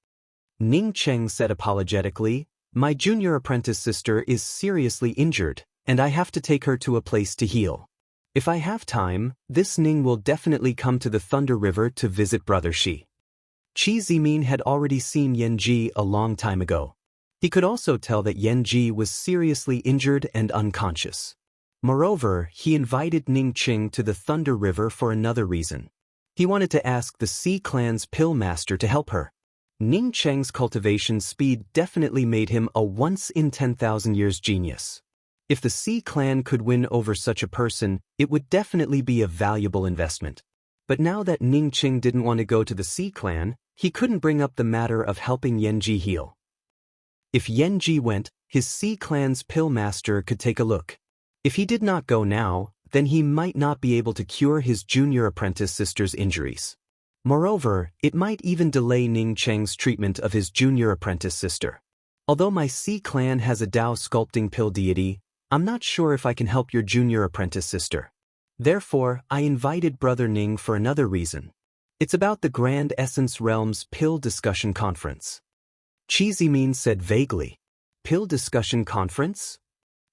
Ning Cheng said apologetically, "My junior apprentice sister is seriously injured, and I have to take her to a place to heal. If I have time, this Ning will definitely come to the Thunder River to visit Brother Shi." Qi Zimin had already seen Yan Ji a long time ago. He could also tell that Yan Ji was seriously injured and unconscious. Moreover, he invited Ning Cheng to the Thunder River for another reason. He wanted to ask the Sea Clan's Pill Master to help her. Ning Cheng's cultivation speed definitely made him a once-in-10,000 years genius. If the Sea Clan could win over such a person, it would definitely be a valuable investment. But now that Ning Cheng didn't want to go to the Sea Clan, he couldn't bring up the matter of helping Yan Ji heal. If Yan Ji went, his Sea Clan's pill master could take a look. If he did not go now, then he might not be able to cure his junior apprentice sister's injuries. Moreover, it might even delay Ning Cheng's treatment of his junior apprentice sister. Although my Sea Clan has a Tao sculpting pill deity, I'm not sure if I can help your junior apprentice sister. Therefore, I invited Brother Ning for another reason. It's about the Grand Essence Realm's Pill Discussion Conference. Qi Zimin said vaguely. Pill Discussion Conference?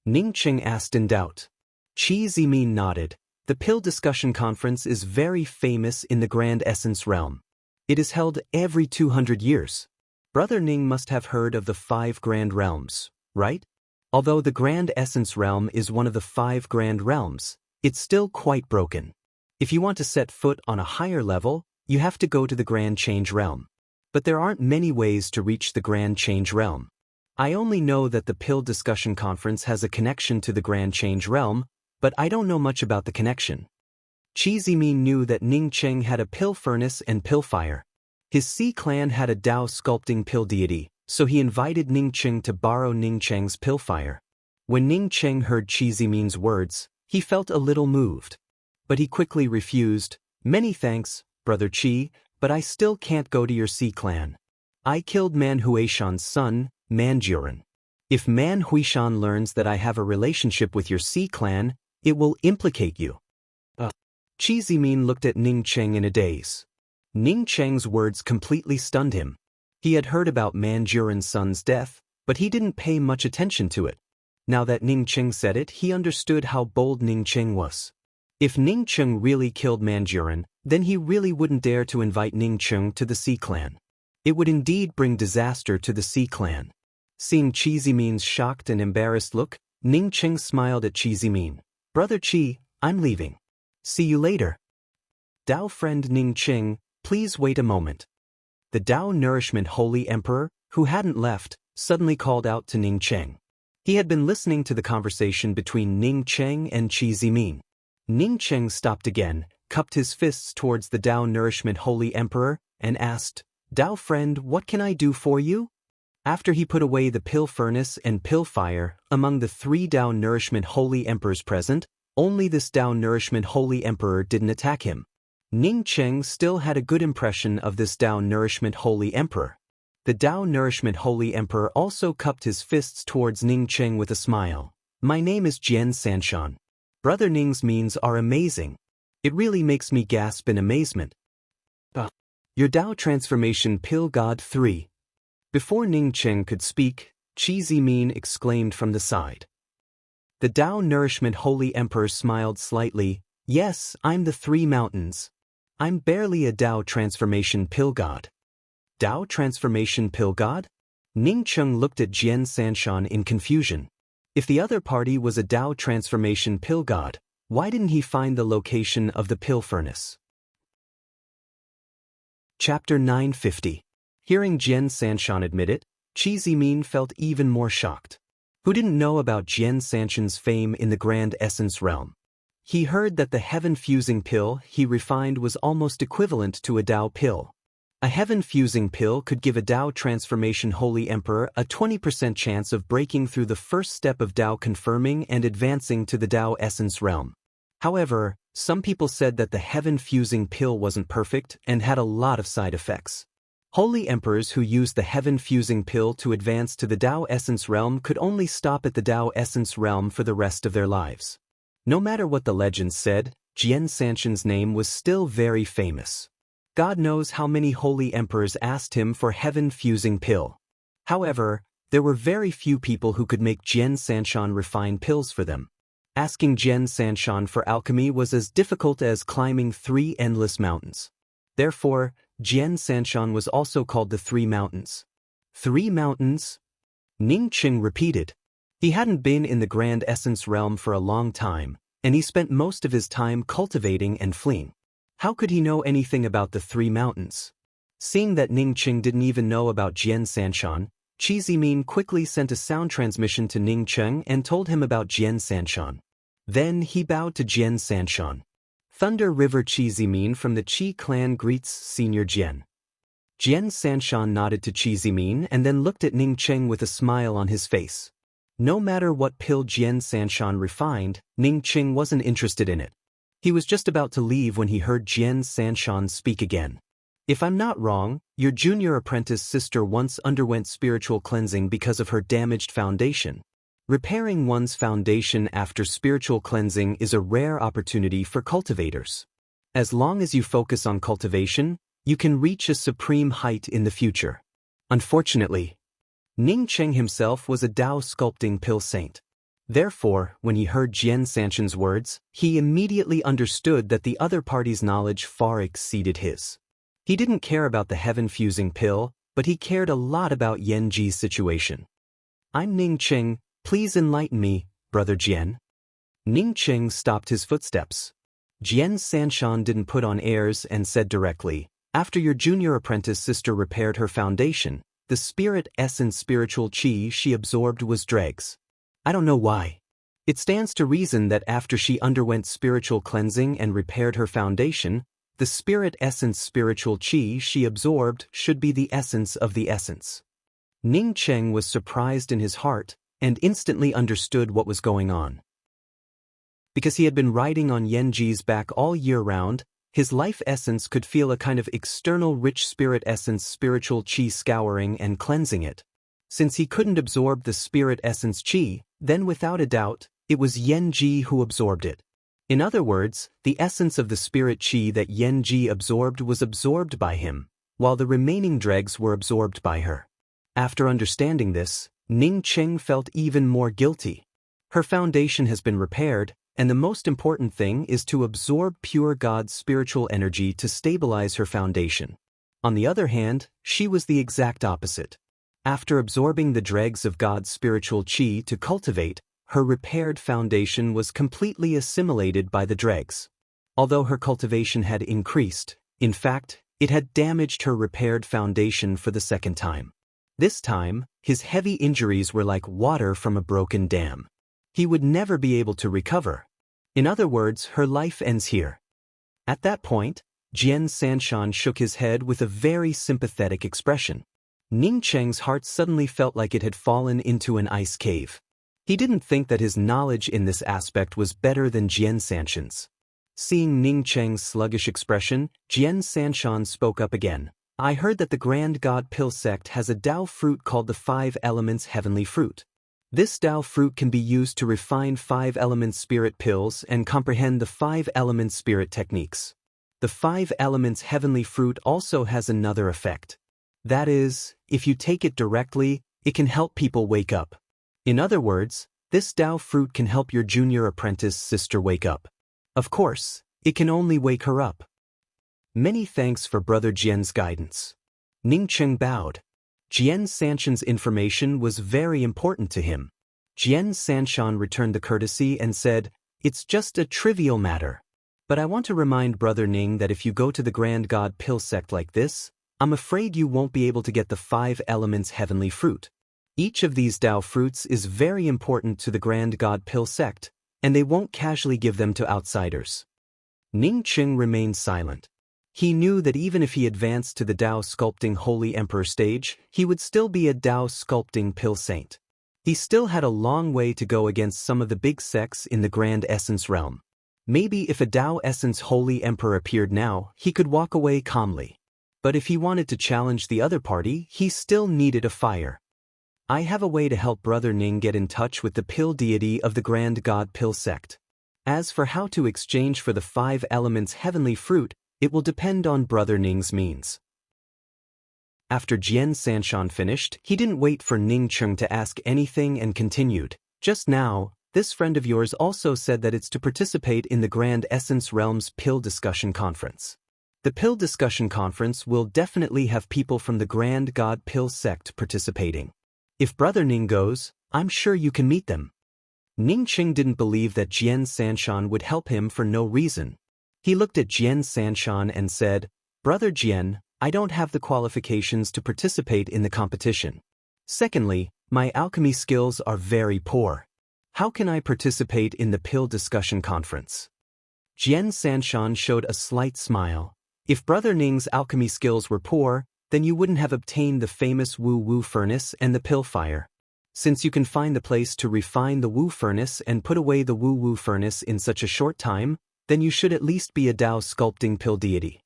Ning Cheng asked in doubt. Qi Zimin nodded. The Pill Discussion Conference is very famous in the Grand Essence Realm. It is held every 200 years. Brother Ning must have heard of the 5 Grand Realms, right? Although the Grand Essence Realm is one of the 5 Grand Realms, it's still quite broken. If you want to set foot on a higher level, you have to go to the Grand Change Realm. But there aren't many ways to reach the Grand Change Realm. I only know that the Pill Discussion Conference has a connection to the Grand Change Realm, but I don't know much about the connection. Qi Zimin knew that Ning Cheng had a pill furnace and pill fire. His Sea Clan had a Tao sculpting pill deity, so he invited Ning Cheng to borrow Ning Cheng's pill fire. When Ning Cheng heard Qi Zimin's words, he felt a little moved. But he quickly refused. Many thanks, Brother Qi, but I still can't go to your Sea Clan. I killed Man Huishan's son, Manjuran. If Man Huishan learns that I have a relationship with your Sea Clan, it will implicate you. Qi Zimin looked at Ning Cheng in a daze. Ning Cheng's words completely stunned him. He had heard about Manjuran's son's death, but he didn't pay much attention to it. Now that Ning Cheng said it, he understood how bold Ning Cheng was. If Ning Cheng really killed Manjuran, then he really wouldn't dare to invite Ning Cheng to the Sea Clan. It would indeed bring disaster to the Sea Clan. Seeing Qi Zimin's shocked and embarrassed look, Ning Cheng smiled at Qi Zimin. Brother Qi, I'm leaving. See you later. Tao friend Ning Cheng, please wait a moment. The Tao Nourishment Holy Emperor, who hadn't left, suddenly called out to Ning Cheng. He had been listening to the conversation between Ning Cheng and Qi Zimin. Ning Cheng stopped again, cupped his fists towards the Tao Nourishment Holy Emperor, and asked, Tao friend, what can I do for you? After he put away the pill furnace and pill fire, among the 3 Tao Nourishment Holy Emperors present, only this Tao Nourishment Holy Emperor didn't attack him. Ning Cheng still had a good impression of this Tao Nourishment Holy Emperor. The Tao Nourishment Holy Emperor also cupped his fists towards Ning Cheng with a smile. My name is Jian Sanshan. Brother Ning's means are amazing. It really makes me gasp in amazement. Your Tao Transformation Pill God 3. Before Ning Cheng could speak, Qi Zimin exclaimed from the side. The Tao Nourishment Holy Emperor smiled slightly. Yes, I'm the 3 mountains. I'm barely a Tao Transformation Pill God. Tao Transformation Pill God? Ning Cheng looked at Jian Sanshan in confusion. If the other party was a Tao Transformation Pill God, why didn't he find the location of the pill furnace? Chapter 950. Hearing Jian Sanshan admit it, Qi Zimin felt even more shocked. Who didn't know about Jian Sanshan's fame in the Grand Essence Realm? He heard that the heaven-fusing pill he refined was almost equivalent to a Tao pill. A heaven-fusing pill could give a Tao Transformation Holy Emperor a 20% chance of breaking through the first step of Tao confirming and advancing to the Tao Essence Realm. However, some people said that the heaven-fusing pill wasn't perfect and had a lot of side effects. Holy Emperors who used the heaven-fusing pill to advance to the Tao Essence Realm could only stop at the Tao Essence Realm for the rest of their lives. No matter what the legends said, Jian Sanshan's name was still very famous. God knows how many Holy Emperors asked him for heaven-fusing pill. However, there were very few people who could make Jian Sanshan refine pills for them. Asking Jian Sanshan for alchemy was as difficult as climbing 3 endless mountains. Therefore, Jian Sanshan was also called the 3 Mountains. 3 mountains? Ning Cheng repeated. He hadn't been in the Grand Essence Realm for a long time, and he spent most of his time cultivating and fleeing. How could he know anything about the 3 mountains? Seeing that Ning Cheng didn't even know about Jian Sanshan, Qi Zimin quickly sent a sound transmission to Ning Cheng and told him about Jian Sanshan. Then he bowed to Jian Sanshan. Thunder River Qi Zimin from the Qi clan greets Senior Jian. Jian Sanshan nodded to Qi Zimin and then looked at Ning Cheng with a smile on his face. No matter what pill Jian Sanshan refined, Ning Qing wasn't interested in it. He was just about to leave when he heard Jian Sanshan speak again. If I'm not wrong, your junior apprentice sister once underwent spiritual cleansing because of her damaged foundation. Repairing one's foundation after spiritual cleansing is a rare opportunity for cultivators. As long as you focus on cultivation, you can reach a supreme height in the future. Unfortunately, Ning Cheng himself was a Tao sculpting pill saint. Therefore, when he heard Jian Sanshan's words, he immediately understood that the other party's knowledge far exceeded his. He didn't care about the heaven-fusing pill, but he cared a lot about Yan Ji's situation. I'm Ning Cheng, please enlighten me, Brother Jian. Ning Cheng stopped his footsteps. Jian Sanshan didn't put on airs and said directly, after your junior apprentice sister repaired her foundation, the spirit essence spiritual chi she absorbed was dregs. I don't know why. It stands to reason that after she underwent spiritual cleansing and repaired her foundation, the spirit essence spiritual chi she absorbed should be the essence of the essence. Ning Cheng was surprised in his heart and instantly understood what was going on. Because he had been riding on Yan Ji's back all year round, his life essence could feel a kind of external rich spirit essence spiritual chi scouring and cleansing it. Since he couldn't absorb the spirit essence chi, then without a doubt, it was Yan Ji who absorbed it. In other words, the essence of the spirit chi that Yan Ji absorbed was absorbed by him, while the remaining dregs were absorbed by her. After understanding this, Ning Cheng felt even more guilty. Her foundation has been repaired, and the most important thing is to absorb pure God's spiritual energy to stabilize her foundation. On the other hand, she was the exact opposite. After absorbing the dregs of God's spiritual chi to cultivate, her repaired foundation was completely assimilated by the dregs. Although her cultivation had increased, in fact, it had damaged her repaired foundation for the second time. This time, his heavy injuries were like water from a broken dam. He would never be able to recover. In other words, her life ends here. At that point, Jian Sanshan shook his head with a very sympathetic expression. Ning Cheng's heart suddenly felt like it had fallen into an ice cave. He didn't think that his knowledge in this aspect was better than Jian Sanshan's. Seeing Ning Cheng's sluggish expression, Jian Sanshan spoke up again. I heard that the Grand God Pill sect has a Tao fruit called the 5 Elements Heavenly Fruit. This Tao fruit can be used to refine 5 Elements Spirit pills and comprehend the 5 Elements Spirit techniques. The 5 Elements Heavenly Fruit also has another effect. That is, if you take it directly, it can help people wake up. In other words, this Tao fruit can help your junior apprentice sister wake up. Of course, it can only wake her up. Many thanks for Brother Jian's guidance. Ning Cheng bowed. Jian Sanshan's information was very important to him. Jian Sanshan returned the courtesy and said, it's just a trivial matter. But I want to remind Brother Ning that if you go to the Grand God Pill sect like this, I'm afraid you won't be able to get the 5 Elements Heavenly Fruit. Each of these Tao fruits is very important to the Grand God Pill sect, and they won't casually give them to outsiders. Ning Cheng remained silent. He knew that even if he advanced to the Tao sculpting Holy Emperor stage, he would still be a Tao sculpting pill saint. He still had a long way to go against some of the big sects in the Grand Essence realm. Maybe if a Tao Essence Holy Emperor appeared now, he could walk away calmly. But if he wanted to challenge the other party, he still needed a fire. I have a way to help Brother Ning get in touch with the pill deity of the Grand God Pill sect. As for how to exchange for the 5 Elements Heavenly Fruit, it will depend on Brother Ning's means. After Jian Sanshan finished, he didn't wait for Ning Cheng to ask anything and continued. Just now, this friend of yours also said that it's to participate in the Grand Essence Realm's Pill Discussion Conference. The Pill Discussion Conference will definitely have people from the Grand God Pill sect participating. If Brother Ning goes, I'm sure you can meet them. Ning Cheng didn't believe that Jian Sanshan would help him for no reason. He looked at Jian Sanshan and said, Brother Jian, I don't have the qualifications to participate in the competition. Secondly, my alchemy skills are very poor. How can I participate in the Pill Discussion Conference? Jian Sanshan showed a slight smile. If Brother Ning's alchemy skills were poor, then you wouldn't have obtained the famous Wu Wu furnace and the pill fire. Since you can find the place to refine the Wu furnace and put away the Wu furnace in such a short time, then you should at least be a Tao sculpting pill deity.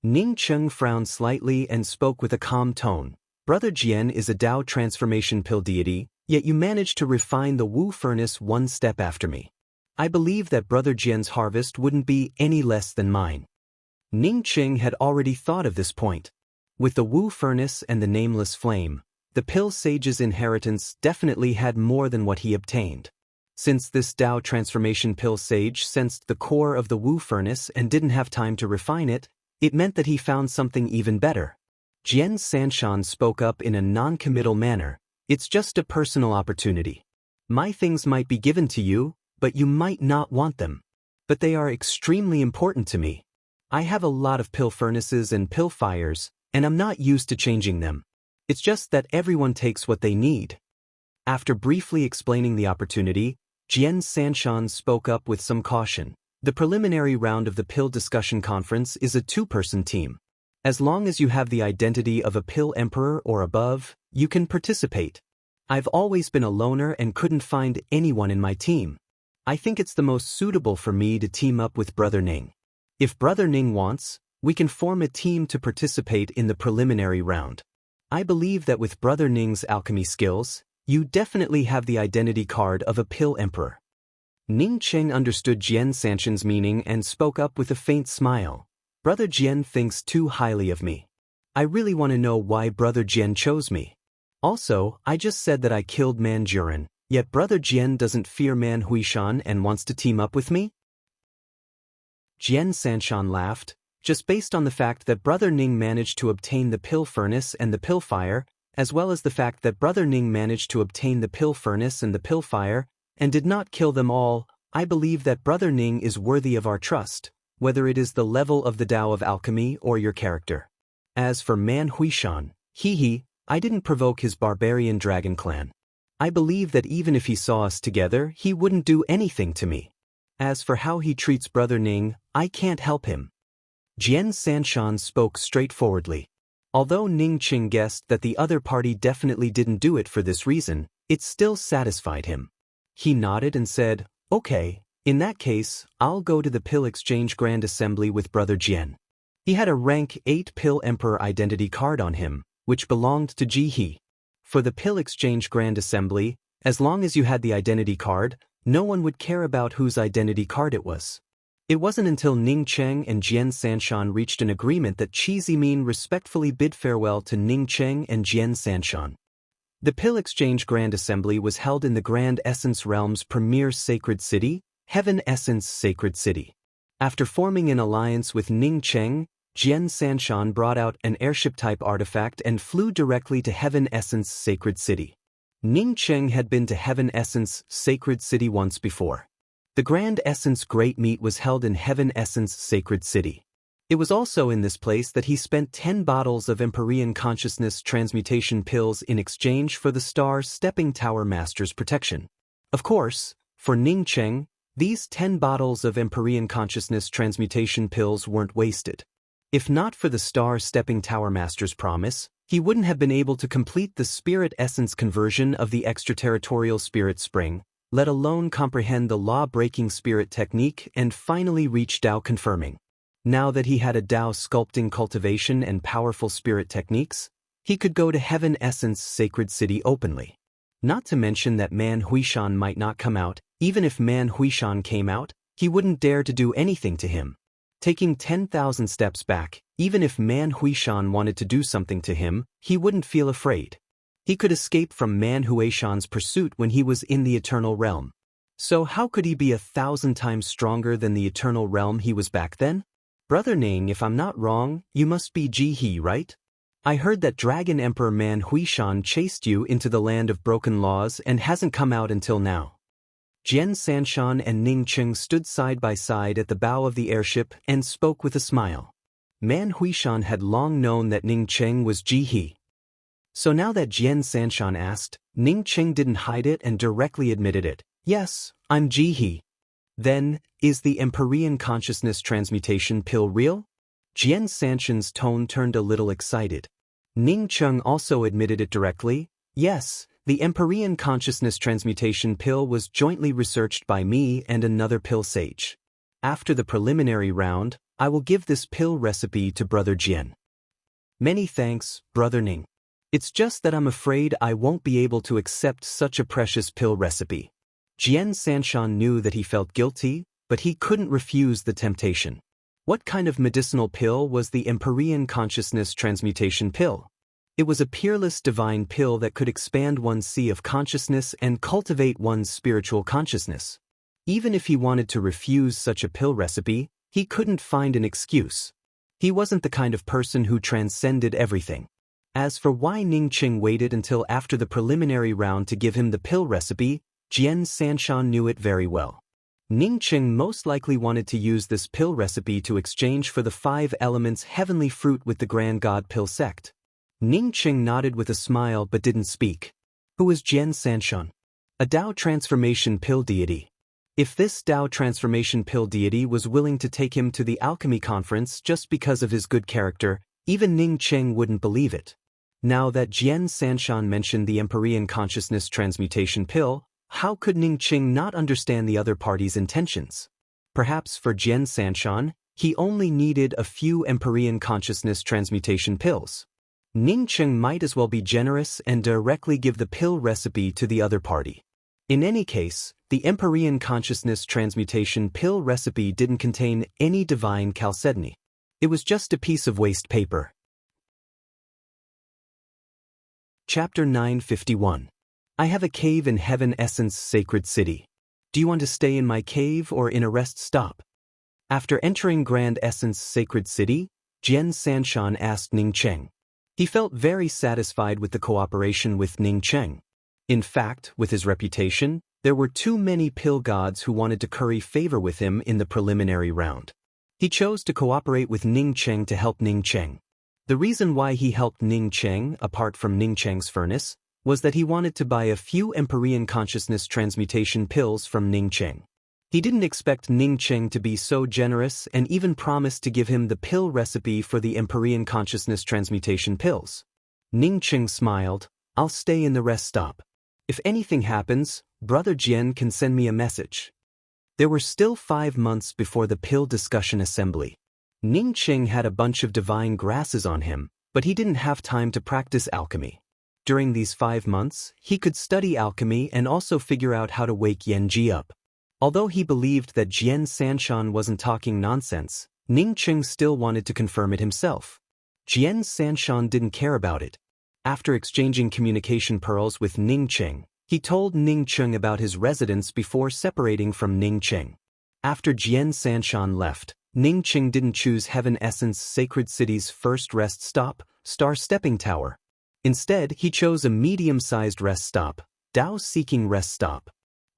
Ning Cheng frowned slightly and spoke with a calm tone. Brother Jian is a Tao transformation pill deity, yet you managed to refine the Wu furnace one step after me. I believe that Brother Jian's harvest wouldn't be any less than mine. Ning Cheng had already thought of this point. With the Wu furnace and the nameless flame, the pill sage's inheritance definitely had more than what he obtained. Since this Tao transformation pill sage sensed the core of the Wu furnace and didn't have time to refine it, it meant that he found something even better. Jian Sanshan spoke up in a non-committal manner. It's just a personal opportunity. My things might be given to you, but you might not want them. But they are extremely important to me. I have a lot of pill furnaces and pill fires, and I'm not used to changing them. It's just that everyone takes what they need. After briefly explaining the opportunity, Jian Sanshan spoke up with some caution. The preliminary round of the pill discussion conference is a two-person team. As long as you have the identity of a pill emperor or above, you can participate. I've always been a loner and couldn't find anyone in my team. I think it's the most suitable for me to team up with Brother Ning. If Brother Ning wants, we can form a team to participate in the preliminary round. I believe that with Brother Ning's alchemy skills, you definitely have the identity card of a pill emperor. Ning Cheng understood Jian Sanshan's meaning and spoke up with a faint smile. Brother Jian thinks too highly of me. I really want to know why Brother Jian chose me. Also, I just said that I killed Manjuran, yet Brother Jian doesn't fear Man Huishan and wants to team up with me? Jian Sanshan laughed, just based on the fact that Brother Ning managed to obtain the pill furnace and the pill fire, as well as the fact that Brother Ning managed to obtain the pill furnace and the pill fire, and did not kill them all. I believe that Brother Ning is worthy of our trust, whether it is the level of the Tao of alchemy or your character. As for Man Huishan, I didn't provoke his barbarian dragon clan. I believe that even if he saw us together, he wouldn't do anything to me. As for how he treats Brother Ning, I can't help him. Jian Sanshan spoke straightforwardly. Although Ning Cheng guessed that the other party definitely didn't do it for this reason, it still satisfied him. He nodded and said, "Okay, in that case, I'll go to the Pill Exchange Grand Assembly with Brother Jian." He had a rank 8 Pill Emperor identity card on him, which belonged to Ji He. For the Pill Exchange Grand Assembly, as long as you had the identity card, no one would care about whose identity card it was. It wasn't until Ning Cheng and Jian Sanshan reached an agreement that Qi Zimin respectfully bid farewell to Ning Cheng and Jian Sanshan. The Pill Exchange Grand Assembly was held in the Grand Essence Realm's premier sacred city, Heaven Essence Sacred City. After forming an alliance with Ning Cheng, Jian Sanshan brought out an airship-type artifact and flew directly to Heaven Essence Sacred City. Ning Cheng had been to Heaven Essence Sacred City once before. The Grand Essence Great Meet was held in Heaven Essence Sacred City. It was also in this place that he spent 10 bottles of Empyrean Consciousness Transmutation Pills in exchange for the Star Stepping Tower Master's protection. Of course, for Ning Cheng, these 10 bottles of Empyrean Consciousness Transmutation Pills weren't wasted. If not for the Star Stepping Tower Master's promise, he wouldn't have been able to complete the Spirit Essence conversion of the extraterritorial Spirit Spring, let alone comprehend the law-breaking spirit technique and finally reach Tao confirming. Now that he had a Tao sculpting cultivation and powerful spirit techniques, he could go to Heaven Essence Sacred City openly. Not to mention that Man Huishan might not come out. Even if Man Huishan came out, he wouldn't dare to do anything to him. Taking 10,000 steps back, even if Man Huishan wanted to do something to him, he wouldn't feel afraid. He could escape from Man Huishan's pursuit when he was in the Eternal Realm. So how could he be 1,000 times stronger than the Eternal Realm he was back then? Brother Ning, if I'm not wrong, you must be Ji He, right? I heard that Dragon Emperor Man Huishan chased you into the land of broken laws and hasn't come out until now. Jian Sanshan and Ning Cheng stood side by side at the bow of the airship and spoke with a smile. Man Huishan had long known that Ning Cheng was Ji He. So now that Jian Sanshan asked, Ning Cheng didn't hide it and directly admitted it. Yes, I'm Ji He. Then, is the Empyrean Consciousness Transmutation Pill real? Jian Sanshan's tone turned a little excited. Ning Cheng also admitted it directly. Yes, The Empyrean Consciousness Transmutation Pill was jointly researched by me and another pill sage. After the preliminary round, I will give this pill recipe to Brother Jian. Many thanks, Brother Ning. It's just that I'm afraid I won't be able to accept such a precious pill recipe. Jian Sanshan knew that he felt guilty, but he couldn't refuse the temptation. What kind of medicinal pill was the Empyrean Consciousness Transmutation Pill? It was a peerless divine pill that could expand one's sea of consciousness and cultivate one's spiritual consciousness. Even if he wanted to refuse such a pill recipe, he couldn't find an excuse. He wasn't the kind of person who transcended everything. As for why Ning Qing waited until after the preliminary round to give him the pill recipe, Jian Sanshan knew it very well. Ning Qing most likely wanted to use this pill recipe to exchange for the 5 elements heavenly fruit with the Grand God Pill sect. Ning Qing nodded with a smile but didn't speak. Who was Jian Sanshan? A Dao transformation pill deity. If this Dao transformation pill deity was willing to take him to the alchemy conference just because of his good character, even Ning Qing wouldn't believe it. Now that Jian Sanshan mentioned the Empyrean Consciousness Transmutation Pill, how could Ning Qing not understand the other party's intentions? Perhaps for Jian Sanshan, he only needed a few Empyrean Consciousness Transmutation Pills. Ning Qing might as well be generous and directly give the pill recipe to the other party. In any case, the Empyrean Consciousness Transmutation Pill recipe didn't contain any divine chalcedony. It was just a piece of waste paper. Chapter 951. I have a cave in Heaven Essence Sacred City. Do you want to stay in my cave or in a rest stop? After entering Grand Essence Sacred City, Jian Sanshan asked Ning Qing. He felt very satisfied with the cooperation with Ning Qing. In fact, with his reputation, there were too many pill gods who wanted to curry favor with him in the preliminary round. He chose to cooperate with Ning Qing to help Ning Qing. The reason why he helped Ning Qing, apart from Ning Qing's furnace, was that he wanted to buy a few Empyrean Consciousness Transmutation Pills from Ning Qing. He didn't expect Ning Qing to be so generous and even promised to give him the pill recipe for the Empyrean Consciousness Transmutation Pills. Ning Qing smiled. I'll stay in the rest stop. If anything happens, Brother Jian can send me a message. There were still 5 months before the pill discussion assembly. Ning Qing had a bunch of divine grasses on him, but he didn't have time to practice alchemy. During these 5 months, he could study alchemy and also figure out how to wake Yanji up. Although he believed that Jian Sanshan wasn't talking nonsense, Ning Qing still wanted to confirm it himself. Jian Sanshan didn't care about it. After exchanging communication pearls with Ning Qing, he told Ning Qing about his residence before separating from Ning Qing. After Jian Sanshan left, Ning Qing didn't choose Heaven Essence Sacred City's first rest stop, Star Stepping Tower. Instead, he chose a medium-sized rest stop, Dao Seeking Rest Stop.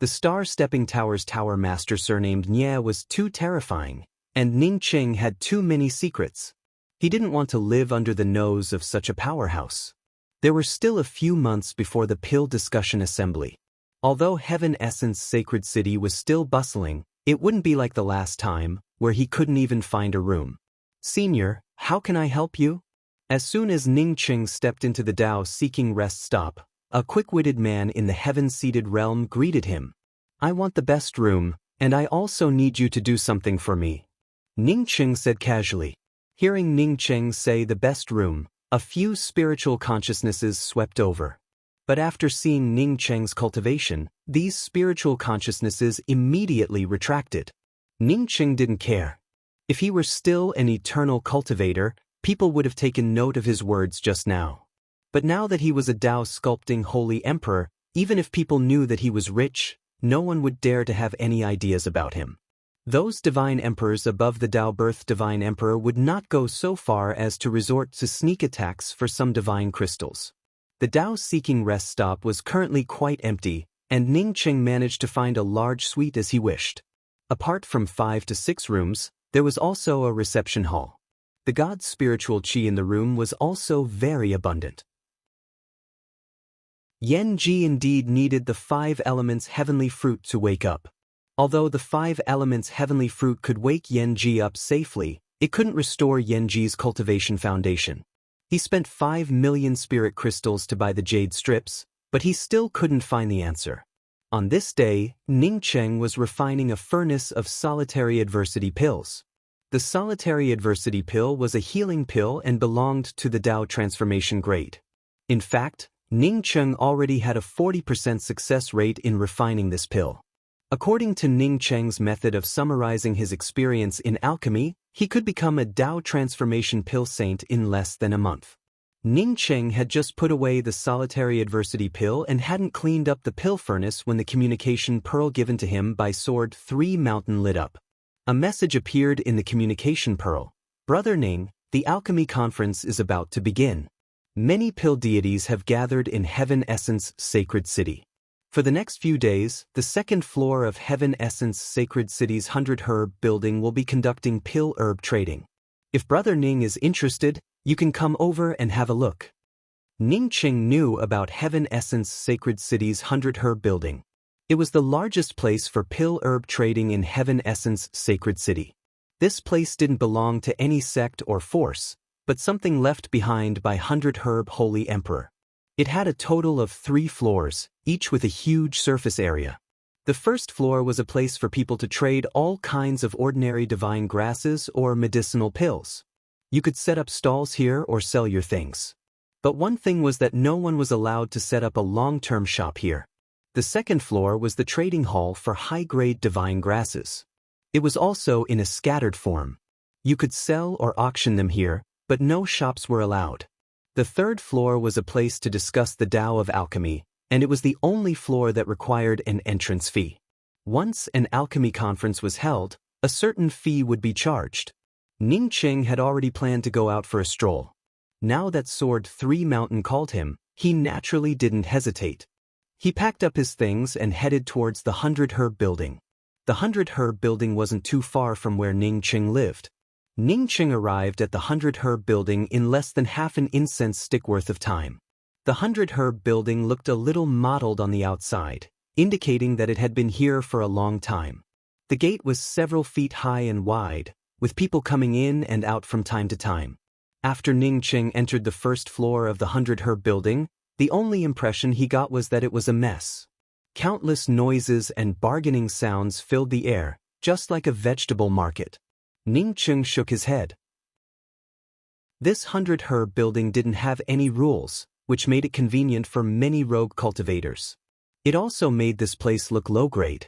The Star Stepping Tower's tower master surnamed Nye was too terrifying, and Ning Qing had too many secrets. He didn't want to live under the nose of such a powerhouse. There were still a few months before the pill discussion assembly. Although Heaven Essence Sacred City was still bustling, it wouldn't be like the last time, where he couldn't even find a room. Senior, how can I help you? As soon as Ning Qing stepped into the Dao Seeking Rest Stop, a quick-witted man in the heaven-seated realm greeted him. I want the best room, and I also need you to do something for me. Ning Qing said casually. Hearing Ning Qing say the best room, a few spiritual consciousnesses swept over. But after seeing Ning Qing's cultivation, these spiritual consciousnesses immediately retracted. Ning Qing didn't care. If he were still an eternal cultivator, people would have taken note of his words just now. But now that he was a Dao sculpting holy emperor, even if people knew that he was rich, no one would dare to have any ideas about him. Those divine emperors above the Dao birth divine emperor would not go so far as to resort to sneak attacks for some divine crystals. The Dao Seeking Rest Stop was currently quite empty, and Ning Qing managed to find a large suite as he wished. Apart from 5 to 6 rooms, there was also a reception hall. The god's spiritual qi in the room was also very abundant. Yanji indeed needed the 5 elements heavenly fruit to wake up. Although the 5 elements heavenly fruit could wake Yanji up safely, it couldn't restore Yanji's cultivation foundation. He spent 5 million spirit crystals to buy the jade strips, but he still couldn't find the answer. On this day, Ning Cheng was refining a furnace of solitary adversity pills. The solitary adversity pill was a healing pill and belonged to the Tao transformation grade. In fact, Ning Cheng already had a 40% success rate in refining this pill. According to Ning Cheng's method of summarizing his experience in alchemy, he could become a Tao transformation pill saint in less than a month. Ning Cheng had just put away the solitary adversity pill and hadn't cleaned up the pill furnace when the communication pearl given to him by Sword 3 Mountain lit up. A message appeared in the communication pearl. Brother Ning, the alchemy conference is about to begin. Many pill deities have gathered in Heaven Essence Sacred City. For the next few days, the second floor of Heaven Essence Sacred City's 100 Herb building will be conducting pill herb trading. If Brother Ning is interested, you can come over and have a look. Ning Cheng knew about Heaven Essence Sacred City's 100 Herb building. It was the largest place for pill herb trading in Heaven Essence Sacred City. This place didn't belong to any sect or force, but something left behind by 100 Herb Holy Emperor. It had a total of 3 floors, each with a huge surface area. The first floor was a place for people to trade all kinds of ordinary divine grasses or medicinal pills. You could set up stalls here or sell your things. But one thing was that no one was allowed to set up a long-term shop here. The second floor was the trading hall for high-grade divine grasses. It was also in a scattered form. You could sell or auction them here, but no shops were allowed. The third floor was a place to discuss the Tao of alchemy, and it was the only floor that required an entrance fee. Once an alchemy conference was held, a certain fee would be charged. Ning Cheng had already planned to go out for a stroll. Now that Sword 3 Mountain called him, he naturally didn't hesitate. He packed up his things and headed towards the 100 Herb building. The 100 Herb building wasn't too far from where Ning Cheng lived. Ning Cheng arrived at the 100 Herb building in less than half an incense stick worth of time. The 100 Herb building looked a little mottled on the outside, indicating that it had been here for a long time. The gate was several feet high and wide, with people coming in and out from time to time. After Ning Cheng entered the first floor of the 100 Herb building, the only impression he got was that it was a mess. Countless noises and bargaining sounds filled the air, just like a vegetable market. Ning Cheng shook his head. This 100 Herb building didn't have any rules, which made it convenient for many rogue cultivators. It also made this place look low-grade.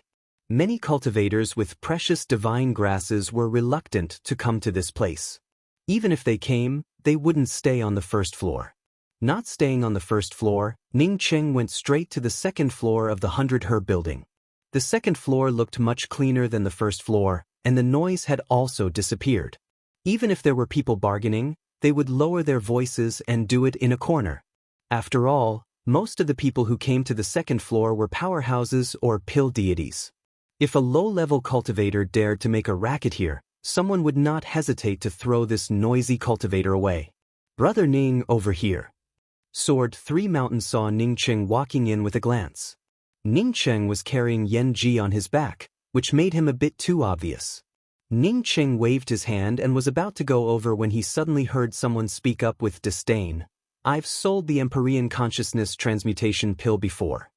Many cultivators with precious divine grasses were reluctant to come to this place. Even if they came, they wouldn't stay on the first floor. Not staying on the first floor, Ning Cheng went straight to the second floor of the 100 Herb building. The second floor looked much cleaner than the first floor, and the noise had also disappeared. Even if there were people bargaining, they would lower their voices and do it in a corner. After all, most of the people who came to the second floor were powerhouses or pill deities. If a low-level cultivator dared to make a racket here, someone would not hesitate to throw this noisy cultivator away. Brother Ning, over here. Sword 3 Mountain saw Ning Cheng walking in with a glance. Ning Cheng was carrying Yen Ji on his back, which made him a bit too obvious. Ning Cheng waved his hand and was about to go over when he suddenly heard someone speak up with disdain. I've sold the Empyrean Consciousness Transmutation Pill before.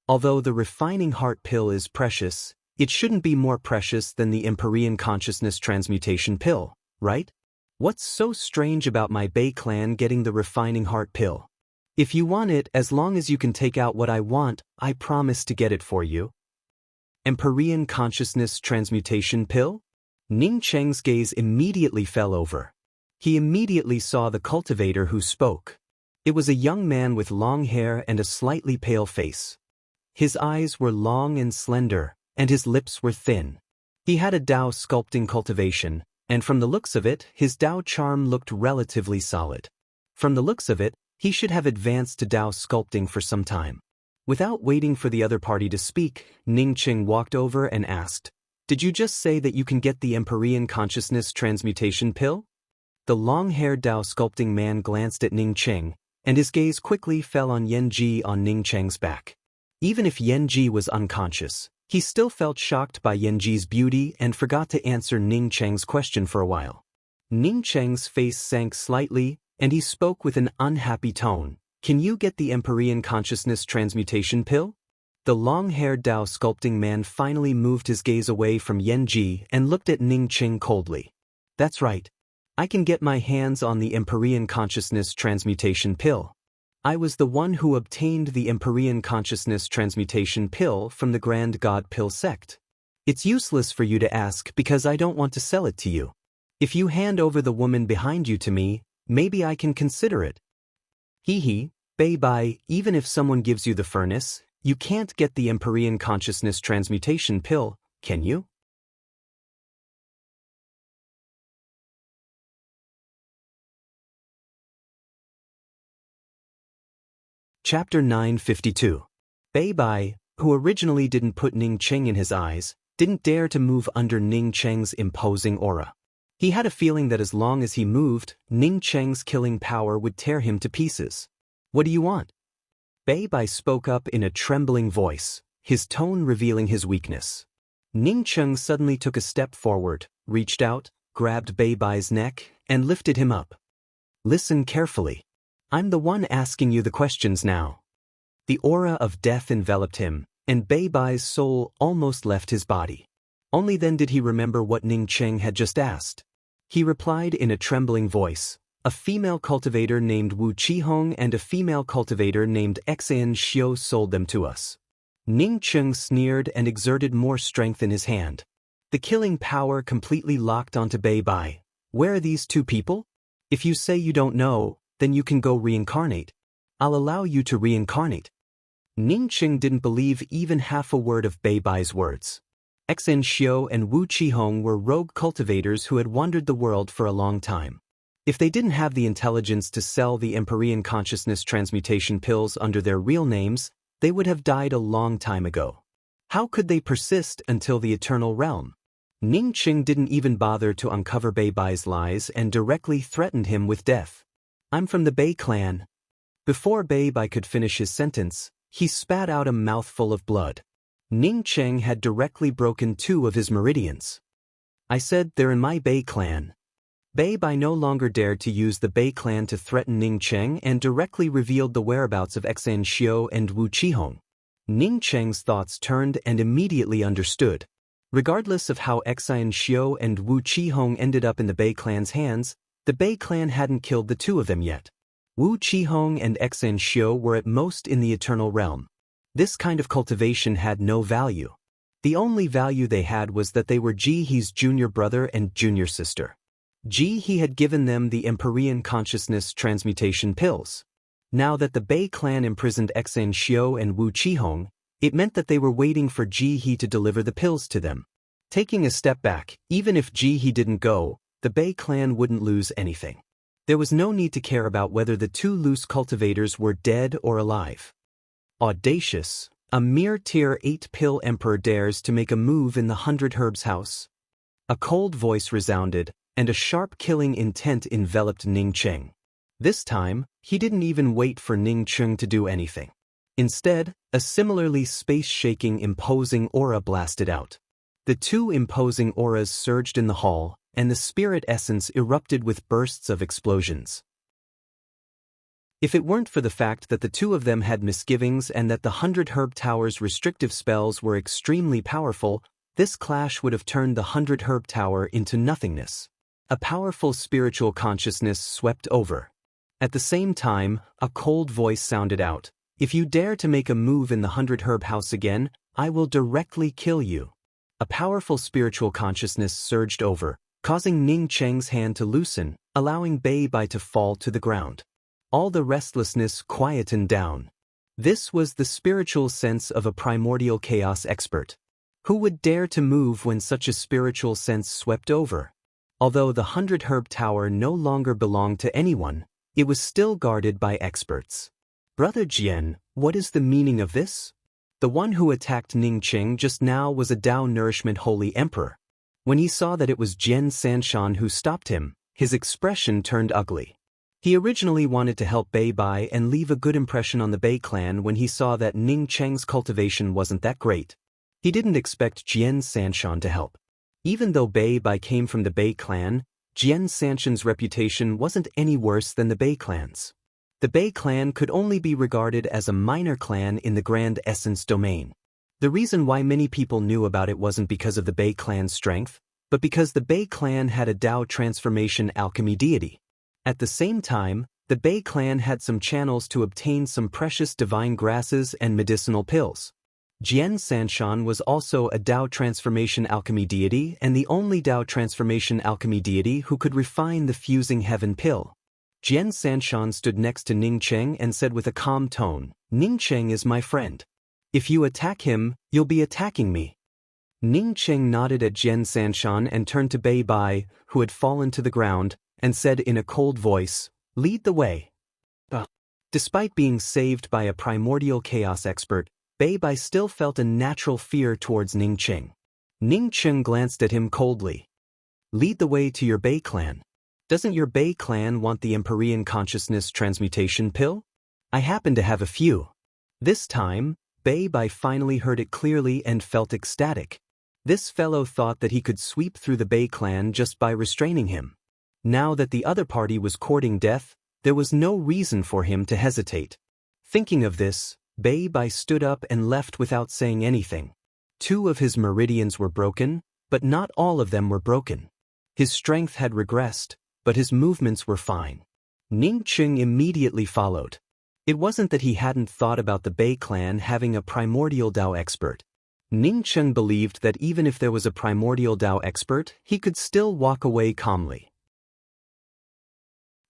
Although the Refining Heart Pill is precious, it shouldn't be more precious than the Empyrean Consciousness Transmutation Pill, right? What's so strange about my Bei clan getting the Refining Heart Pill? If you want it, as long as you can take out what I want, I promise to get it for you. Empyrean Consciousness Transmutation Pill? Ning Cheng's gaze immediately fell over. He immediately saw the cultivator who spoke. It was a young man with long hair and a slightly pale face. His eyes were long and slender, and his lips were thin. He had a Tao sculpting cultivation, and from the looks of it, his Tao charm looked relatively solid. From the looks of it, he should have advanced to Tao sculpting for some time. Without waiting for the other party to speak, Ning Cheng walked over and asked, "Did you just say that you can get the Empyrean Consciousness Transmutation Pill?" The long-haired Tao sculpting man glanced at Ning Cheng, and his gaze quickly fell on Yen Ji on Ning Cheng's back. Even if Yen Ji was unconscious, he still felt shocked by Yen Ji's beauty and forgot to answer Ning Cheng's question for a while. Ning Cheng's face sank slightly, and he spoke with an unhappy tone. can you get the Empyrean Consciousness Transmutation Pill? The long-haired Tao sculpting man finally moved his gaze away from Yan Ji and looked at Ning Qing coldly. That's right. I can get my hands on the Empyrean Consciousness Transmutation Pill. I was the one who obtained the Empyrean Consciousness Transmutation Pill from the Grand God Pill sect. It's useless for you to ask because I don't want to sell it to you. If you hand over the woman behind you to me, maybe I can consider it. Hee, Bei Bai, even if someone gives you the furnace, you can't get the Empyrean Consciousness Transmutation Pill, can you? Chapter 952. Bei Bai, who originally didn't put Ning Qing in his eyes, didn't dare to move under Ning Cheng's imposing aura. He had a feeling that as long as he moved, Ning Cheng's killing power would tear him to pieces. What do you want? Bei Bai spoke up in a trembling voice, his tone revealing his weakness. Ning Cheng suddenly took a step forward, reached out, grabbed Bei Bai's neck, and lifted him up. Listen carefully. I'm the one asking you the questions now. The aura of death enveloped him, and Bei Bai's soul almost left his body. Only then did he remember what Ning Cheng had just asked. He replied in a trembling voice, a female cultivator named Wu Qihong and a female cultivator named Xan Xiu sold them to us. Ning Cheng sneered and exerted more strength in his hand. The killing power completely locked onto Bei Bai. Where are these two people? If you say you don't know, then you can go reincarnate. I'll allow you to reincarnate. Ning Cheng didn't believe even half a word of Bei Bai's words. Xan Xiu and Wu Qihong were rogue cultivators who had wandered the world for a long time. If they didn't have the intelligence to sell the Empyrean Consciousness Transmutation Pills under their real names, they would have died a long time ago. How could they persist until the Eternal Realm? Ning Cheng didn't even bother to uncover Bei Bai's lies and directly threatened him with death. I'm from the Bei clan. Before Bei Bai could finish his sentence, he spat out a mouthful of blood. Ning Cheng had directly broken 2 of his meridians. I said they're in my Bei clan. Bei Bai no longer dared to use the Bei clan to threaten Ning Cheng and directly revealed the whereabouts of Xan Xiu and Wu Qihong. Ning Cheng's thoughts turned and immediately understood. Regardless of how Xan Xiu and Wu Qihong ended up in the Bei clan's hands, the Bei clan hadn't killed the 2 of them yet. Wu Qihong and Xan Xiu were at most in the Eternal Realm. This kind of cultivation had no value. The only value they had was that they were Ji He's junior brother and junior sister. Ji He had given them the Empyrean Consciousness Transmutation Pills. Now that the Bei clan imprisoned Xan Xiu and Wu Qihong, it meant that they were waiting for Ji He to deliver the pills to them. Taking a step back, even if Ji He didn't go, the Bei clan wouldn't lose anything. There was no need to care about whether the 2 loose cultivators were dead or alive. Audacious, a mere tier 8 pill emperor dares to make a move in the 100 Herbs house. A cold voice resounded, and a sharp killing intent enveloped Ning Cheng. This time, he didn't even wait for Ning Cheng to do anything. Instead, a similarly space-shaking imposing aura blasted out. The 2 imposing auras surged in the hall, and the spirit essence erupted with bursts of explosions. If it weren't for the fact that the 2 of them had misgivings and that the 100 Herb Tower's restrictive spells were extremely powerful, this clash would have turned the 100 Herb Tower into nothingness. A powerful spiritual consciousness swept over. At the same time, a cold voice sounded out. If you dare to make a move in the 100 Herb house again, I will directly kill you. A powerful spiritual consciousness surged over, causing Ning Cheng's hand to loosen, allowing Bei Bai to fall to the ground. All the restlessness quietened down. This was the spiritual sense of a primordial chaos expert. Who would dare to move when such a spiritual sense swept over? Although the 100 Herb Tower no longer belonged to anyone, it was still guarded by experts. Brother Jian, what is the meaning of this? The one who attacked Ning Cheng just now was a Tao Nourishment Holy Emperor. When he saw that it was Jian Sanshan who stopped him, his expression turned ugly. He originally wanted to help Bei Bai and leave a good impression on the Bei clan when he saw that Ning Cheng's cultivation wasn't that great. He didn't expect Jian Sanshan to help. Even though Bei Bai came from the Bei clan, Jian Sanshan's reputation wasn't any worse than the Bei clan's. The Bei clan could only be regarded as a minor clan in the Grand Essence domain. The reason why many people knew about it wasn't because of the Bei clan's strength, but because the Bei clan had a Dao transformation alchemy deity. At the same time, the Bei clan had some channels to obtain some precious divine grasses and medicinal pills. Jian Sanshan was also a Dao transformation alchemy deity and the only Dao transformation alchemy deity who could refine the fusing heaven pill. Jian Sanshan stood next to Ning Cheng and said with a calm tone, "Ning Cheng is my friend. If you attack him, you'll be attacking me." Ning Cheng nodded at Jian Sanshan and turned to Bei Bai, who had fallen to the ground, and said in a cold voice, "Lead the way." Despite being saved by a primordial chaos expert, Bei Bai still felt a natural fear towards Ning Cheng. Ning Cheng glanced at him coldly. "Lead the way to your Bei clan. Doesn't your Bei clan want the Empyrean consciousness transmutation pill? I happen to have a few." This time, Bei Bai finally heard it clearly and felt ecstatic. This fellow thought that he could sweep through the Bei clan just by restraining him. Now that the other party was courting death, there was no reason for him to hesitate. Thinking of this, Bei Bai stood up and left without saying anything. 2 of his meridians were broken, but not all of them were broken. His strength had regressed, but his movements were fine. Ning Cheng immediately followed. It wasn't that he hadn't thought about the Bei clan having a primordial Dao expert. Ning Cheng believed that even if there was a primordial Dao expert, he could still walk away calmly.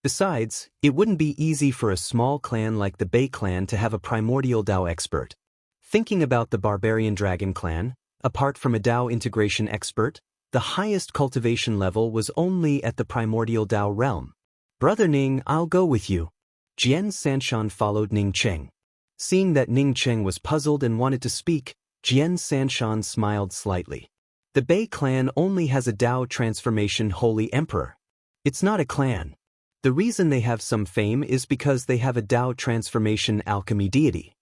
Besides, it wouldn't be easy for a small clan like the Bei clan to have a primordial Dao expert. Thinking about the Barbarian Dragon clan, apart from a Dao integration expert, the highest cultivation level was only at the primordial Dao realm. "Brother Ning, I'll go with you." Jian Sanshan followed Ning Cheng. Seeing that Ning Cheng was puzzled and wanted to speak, Jian Sanshan smiled slightly. "The Bei clan only has a Dao transformation holy emperor. It's not a clan. The reason they have some fame is because they have a Dao transformation alchemy deity."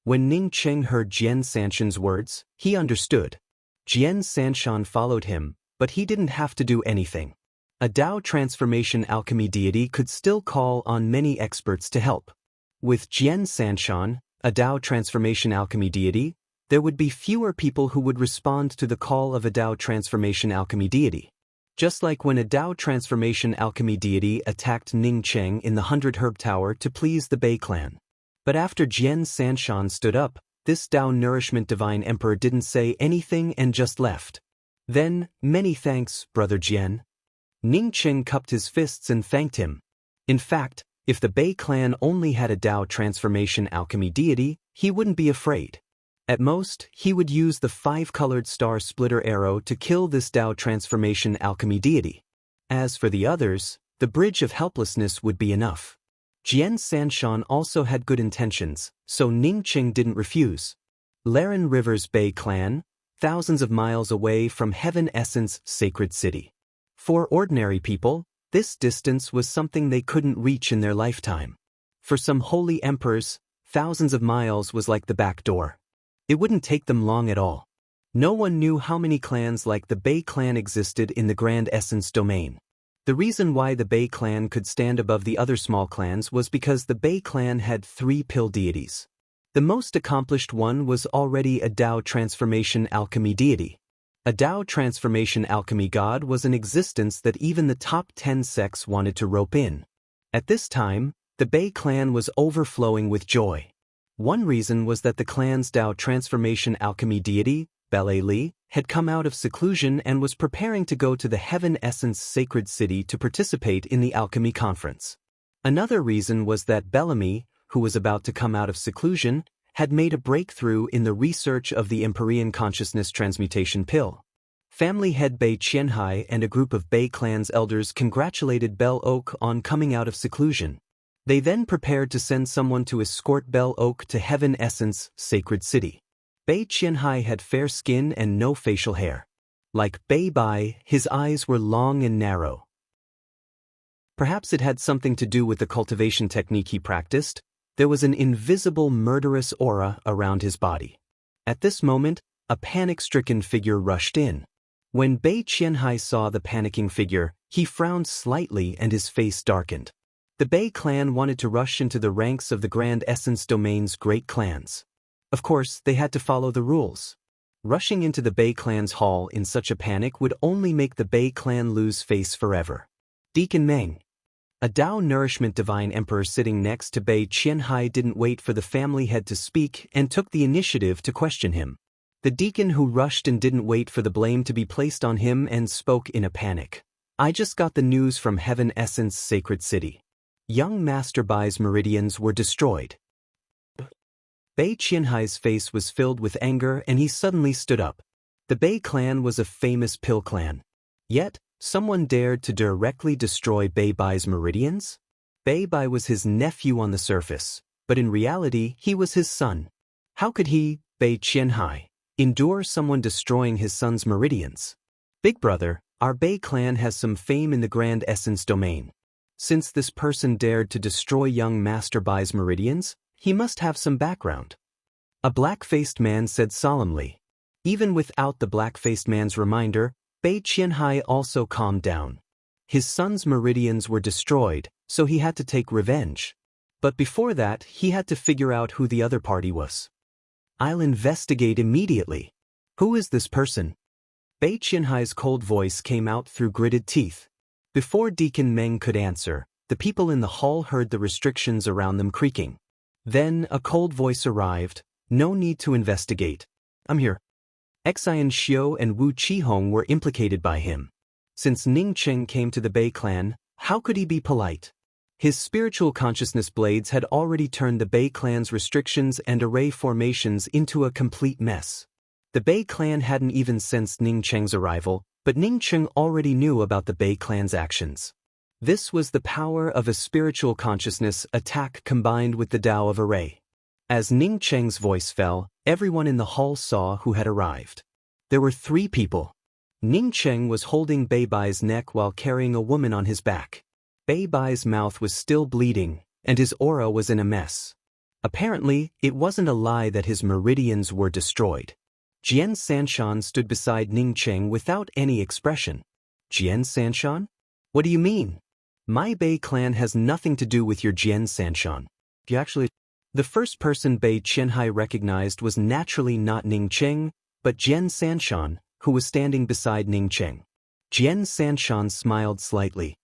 When Ning Cheng heard Jian Sanshan's words, he understood. Jian Sanshan followed him, but he didn't have to do anything. A Dao transformation alchemy deity could still call on many experts to help. With Jian Sanshan, a Dao transformation alchemy deity, there would be fewer people who would respond to the call of a Dao transformation alchemy deity. Just like when a Dao transformation alchemy deity attacked Ning Cheng in the 100 Herb Tower to please the Bei clan. But after Jian Sanshan stood up, this Dao Nourishment Divine Emperor didn't say anything and just left. Then, "Many thanks, Brother Jian." Ning Cheng cupped his fists and thanked him. In fact, if the Bei clan only had a Dao transformation alchemy deity, he wouldn't be afraid. At most, he would use the 5-colored star splitter arrow to kill this Dao transformation alchemy deity. As for the others, the bridge of helplessness would be enough. Jian Sanshan also had good intentions, so Ning Cheng didn't refuse. Laren River's Bei clan, thousands of miles away from Heaven Essence Sacred City. For ordinary people, this distance was something they couldn't reach in their lifetime. For some holy emperors, thousands of miles was like the back door. It wouldn't take them long at all. No one knew how many clans like the Bei clan existed in the Grand Essence domain. The reason why the Bei clan could stand above the other small clans was because the Bei clan had 3 pill deities. The most accomplished one was already a Dao transformation alchemy deity. A Dao transformation alchemy god was an existence that even the top 10 sects wanted to rope in. At this time, the Bei clan was overflowing with joy. One reason was that the clan's Dao transformation alchemy deity, Bellamy, had come out of seclusion and was preparing to go to the Heaven Essence Sacred City to participate in the alchemy conference. Another reason was that Bellamy, who was about to come out of seclusion, had made a breakthrough in the research of the Empyrean consciousness transmutation pill. Family head Bei Qianhai and a group of Bei clan's elders congratulated Bell Oak on coming out of seclusion. They then prepared to send someone to escort Bell Oak to Heaven Essence Sacred City. Bei Qianhai had fair skin and no facial hair. Like Bei Bai, his eyes were long and narrow. Perhaps it had something to do with the cultivation technique he practiced. There was an invisible murderous aura around his body. At this moment, a panic-stricken figure rushed in. When Bei Qianhai saw the panicking figure, he frowned slightly and his face darkened. The Bei clan wanted to rush into the ranks of the Grand Essence Domain's great clans. Of course, they had to follow the rules. Rushing into the Bei clan's hall in such a panic would only make the Bei clan lose face forever. Deacon Meng, a Dao Nourishment Divine Emperor sitting next to Bei Qianhai, didn't wait for the family head to speak and took the initiative to question him. The deacon who rushed and didn't wait for the blame to be placed on him and spoke in a panic. I just got the news from Heaven Essence Sacred City. Young Master Bai's meridians were destroyed. Bei Qianhai's face was filled with anger and he suddenly stood up. The Bei clan was a famous pill clan. Yet, someone dared to directly destroy Bei Bai's meridians? Bei Bai was his nephew on the surface, but in reality he was his son. How could he, Bei Qianhai, endure someone destroying his son's meridians? Big brother, our Bei clan has some fame in the Grand Essence Domain. Since this person dared to destroy young Master Bai's meridians, he must have some background. A black-faced man said solemnly. Even without the black-faced man's reminder, Bei Qianhai also calmed down. His son's meridians were destroyed, so he had to take revenge. But before that, he had to figure out who the other party was. I'll investigate immediately. Who is this person? Bei Qianhai's cold voice came out through gritted teeth. Before Deacon Meng could answer, the people in the hall heard the restrictions around them creaking. Then a cold voice arrived. No need to investigate. I'm here. Xian Xiu and Wu Qihong were implicated by him. Since Ning Cheng came to the Bei clan, how could he be polite? His spiritual consciousness blades had already turned the Bei clan's restrictions and array formations into a complete mess. The Bei clan hadn't even sensed Ning Cheng's arrival, but Ning Cheng already knew about the Bei clan's actions. This was the power of a spiritual consciousness attack combined with the Tao of array. As Ning Cheng's voice fell, everyone in the hall saw who had arrived. There were 3 people. Ning Cheng was holding Bei Bai's neck while carrying a woman on his back. Bei Bai's mouth was still bleeding, and his aura was in a mess. Apparently, it wasn't a lie that his meridians were destroyed. Jian Sanshan stood beside Ning Cheng without any expression. Jian Sanshan? What do you mean? My Bei clan has nothing to do with your Jian Sanshan. The first person Bei Qianhai recognized was naturally not Ning Cheng, but Jian Sanshan, who was standing beside Ning Cheng. Jian Sanshan smiled slightly.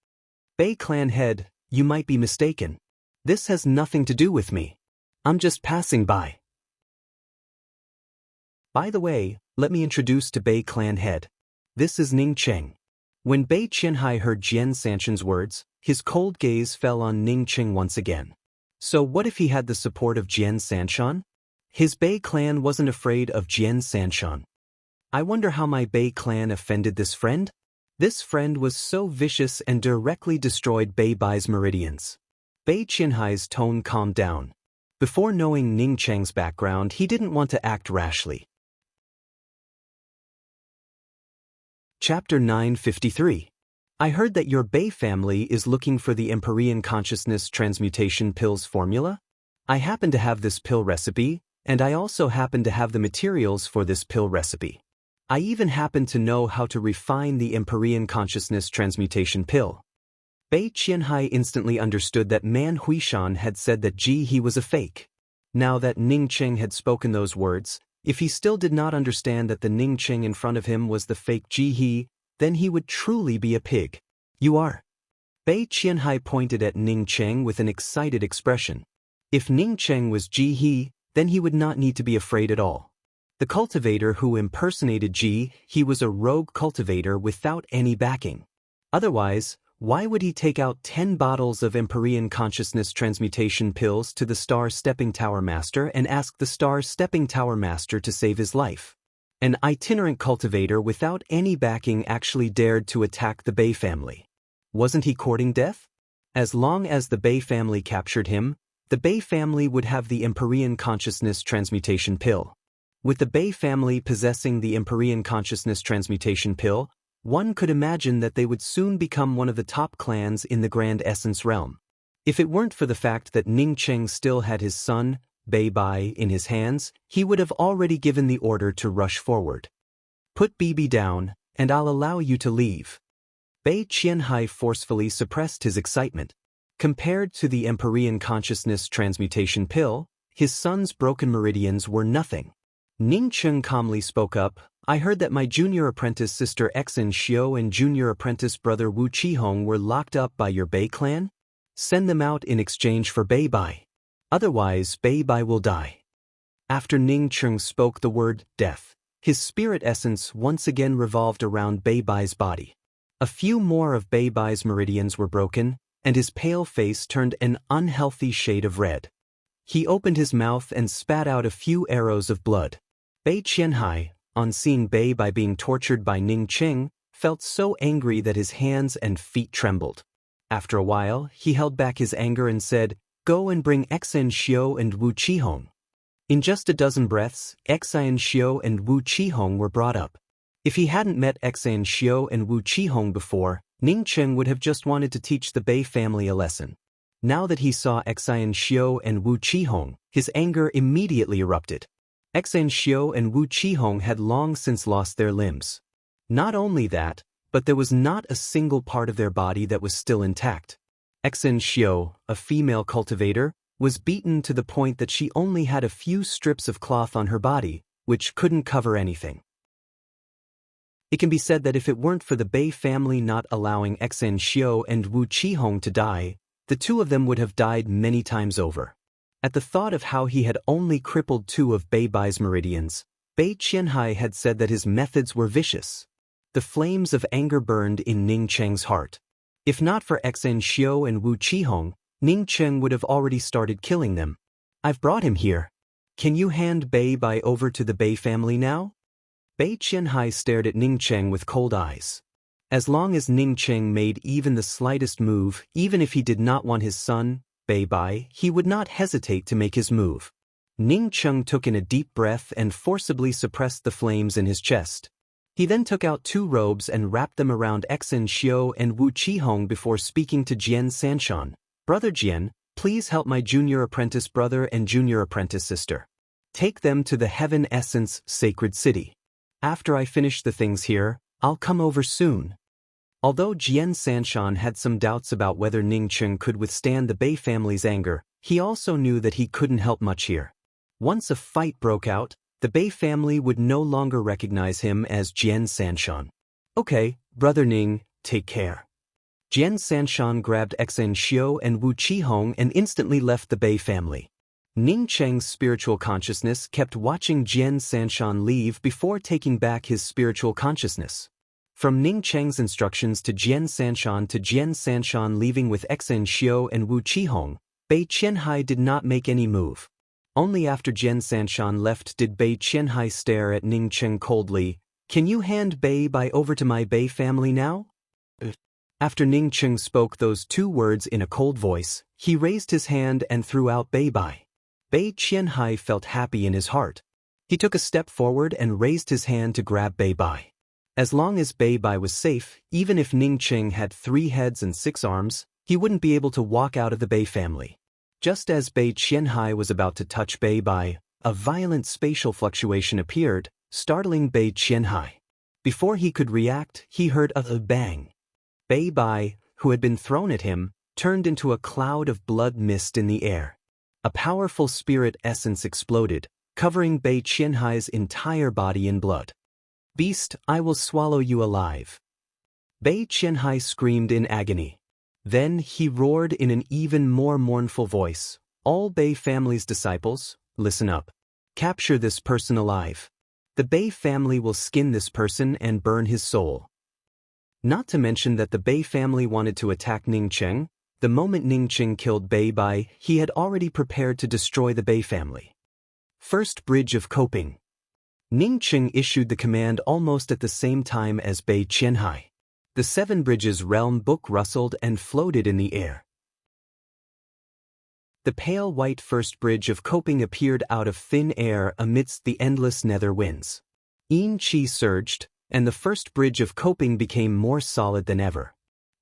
Bei clan head, you might be mistaken. This has nothing to do with me. I'm just passing by. By the way, let me introduce to Bei clan head. This is Ning Cheng. When Bei Qianhai heard Jian Sanshan's words, his cold gaze fell on Ning Cheng once again. So what if he had the support of Jian Sanshan? His Bei clan wasn't afraid of Jian Sanshan. I wonder how my Bei clan offended this friend? This friend was so vicious and directly destroyed Bei Bai's meridians. Bei Qianhai's tone calmed down. Before knowing Ning Cheng's background, he didn't want to act rashly. Chapter 953. I heard that your Bei family is looking for the Empyrean Consciousness Transmutation Pill's formula. I happen to have this pill recipe, and I also happen to have the materials for this pill recipe. I even happen to know how to refine the Empyrean Consciousness Transmutation Pill. Bei Qianhai instantly understood that Man Huishan had said that he was a fake. Now that Ning Cheng had spoken those words, if he still did not understand that the Ning Cheng in front of him was the fake he, then he would truly be a pig. You are. Bei Qianhai pointed at Ning Cheng with an excited expression. If Ning Cheng was he, then he would not need to be afraid at all. The cultivator who impersonated he was a rogue cultivator without any backing. Otherwise, why would he take out 10 bottles of Empyrean Consciousness Transmutation Pills to the Star Stepping Tower Master and ask the Star Stepping Tower Master to save his life? An itinerant cultivator without any backing actually dared to attack the Bei family. Wasn't he courting death? As long as the Bei family captured him, the Bei family would have the Empyrean Consciousness Transmutation Pill. With the Bei family possessing the Empyrean Consciousness Transmutation Pill, one could imagine that they would soon become one of the top clans in the Grand Essence realm. If it weren't for the fact that Ning Cheng still had his son, Bei Bai, in his hands, he would have already given the order to rush forward. Put BB down, and I'll allow you to leave. Bei Qianhai forcefully suppressed his excitement. Compared to the Empyrean consciousness transmutation pill, his son's broken meridians were nothing. Ning Cheng calmly spoke up, I heard that my junior apprentice sister Xin Xiao and junior apprentice brother Wu Qihong were locked up by your Bei clan? Send them out in exchange for Bei Bai. Otherwise, Bei Bai will die. After Ning Cheng spoke the word death, his spirit essence once again revolved around Bei Bai's body. A few more of Bei Bai's meridians were broken, and his pale face turned an unhealthy shade of red. He opened his mouth and spat out a few arrows of blood. Bei Qianhai, on seeing Bei Bai being tortured by Ning Cheng, felt so angry that his hands and feet trembled. After a while, he held back his anger and said, Go and bring Xin Xiao and Wu Qihong. In just a dozen breaths, Xin Xiao and Wu Qihong were brought up. If he hadn't met Xin Xiao and Wu Qihong before, Ning Cheng would have just wanted to teach the Bei family a lesson. Now that he saw Xin Xiao and Wu Qihong, his anger immediately erupted. Xin Xiao and Wu Qihong had long since lost their limbs. Not only that, but there was not a single part of their body that was still intact. Xin Xiao, a female cultivator, was beaten to the point that she only had a few strips of cloth on her body, which couldn't cover anything. It can be said that if it weren't for the Bei family not allowing Xin Xiao and Wu Qihong to die, the two of them would have died many times over. At the thought of how he had only crippled 2 of Bei Bai's meridians, Bei Qianhai had said that his methods were vicious. The flames of anger burned in Ning Cheng's heart. If not for Xin Xiao and Wu Qihong, Ning Cheng would have already started killing them. I've brought him here. Can you hand Bei Bai over to the Bei family now? Bei Qianhai stared at Ning Cheng with cold eyes. As long as Ning Cheng made even the slightest move, even if he did not want his son, Bei Bai, he would not hesitate to make his move. Ning Cheng took in a deep breath and forcibly suppressed the flames in his chest. He then took out 2 robes and wrapped them around Xin Xiao and Wu Qihong before speaking to Jian Sanshan. Brother Jian, please help my junior apprentice brother and junior apprentice sister. Take them to the Heaven Essence Sacred City. After I finish the things here, I'll come over soon. Although Jian Sanshan had some doubts about whether Ning Cheng could withstand the Bei family's anger, he also knew that he couldn't help much here. Once a fight broke out, the Bei family would no longer recognize him as Jian Sanshan. Okay, Brother Ning, take care. Jian Sanshan grabbed Xin Xiao and Wu Qihong and instantly left the Bei family. Ning Cheng's spiritual consciousness kept watching Jian Sanshan leave before taking back his spiritual consciousness. From Ning Cheng's instructions to Jian Sanshan leaving with Xin Xiao and Wu Qihong, Bei Qianhai did not make any move. Only after Jian Sanshan left did Bei Qianhai stare at Ning Cheng coldly. Can you hand Bei Bai over to my Bei family now? After Ning Cheng spoke those 2 words in a cold voice, he raised his hand and threw out Bei Bai. Bei Qianhai felt happy in his heart. He took a step forward and raised his hand to grab Bei Bai. As long as Bei Bai was safe, even if Ning Cheng had 3 heads and 6 arms, he wouldn't be able to walk out of the Bei family. Just as Bei Qianhai was about to touch Bei Bai, a violent spatial fluctuation appeared, startling Bei Qianhai. Before he could react, he heard a bang. Bei Bai, who had been thrown at him, turned into a cloud of blood mist in the air. A powerful spirit essence exploded, covering Bei Qianhai's entire body in blood. Beast, I will swallow you alive. Bei Qianhai screamed in agony. Then he roared in an even more mournful voice, All Bei family's disciples, listen up. Capture this person alive. The Bei family will skin this person and burn his soul. Not to mention that the Bei family wanted to attack Ning Cheng. The moment Ning Cheng killed Bei Bai, he had already prepared to destroy the Bei family. First Bridge of Coping. Ning Cheng issued the command almost at the same time as Bei Qianhai. The 7 Bridges realm book rustled and floated in the air. The pale white first bridge of coping appeared out of thin air amidst the endless nether winds. Yin Qi surged, and the first bridge of coping became more solid than ever.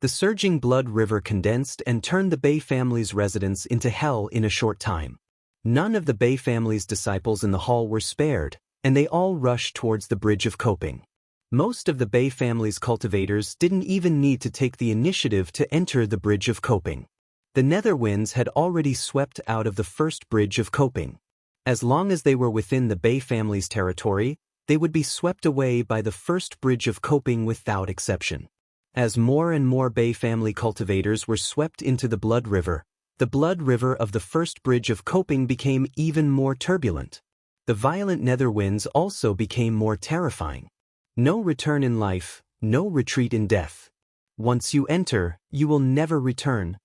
The surging blood river condensed and turned the Bei family's residence into hell in a short time. None of the Bei family's disciples in the hall were spared, and they all rushed towards the bridge of coping. Most of the Bei family's cultivators didn't even need to take the initiative to enter the bridge of coping. The nether winds had already swept out of the first bridge of coping. As long as they were within the Bay family's territory, they would be swept away by the first bridge of coping without exception. As more and more Bay family cultivators were swept into the Blood River, the Blood River of the first bridge of coping became even more turbulent. The violent nether winds also became more terrifying. No return in life, no retreat in death. Once you enter, you will never return.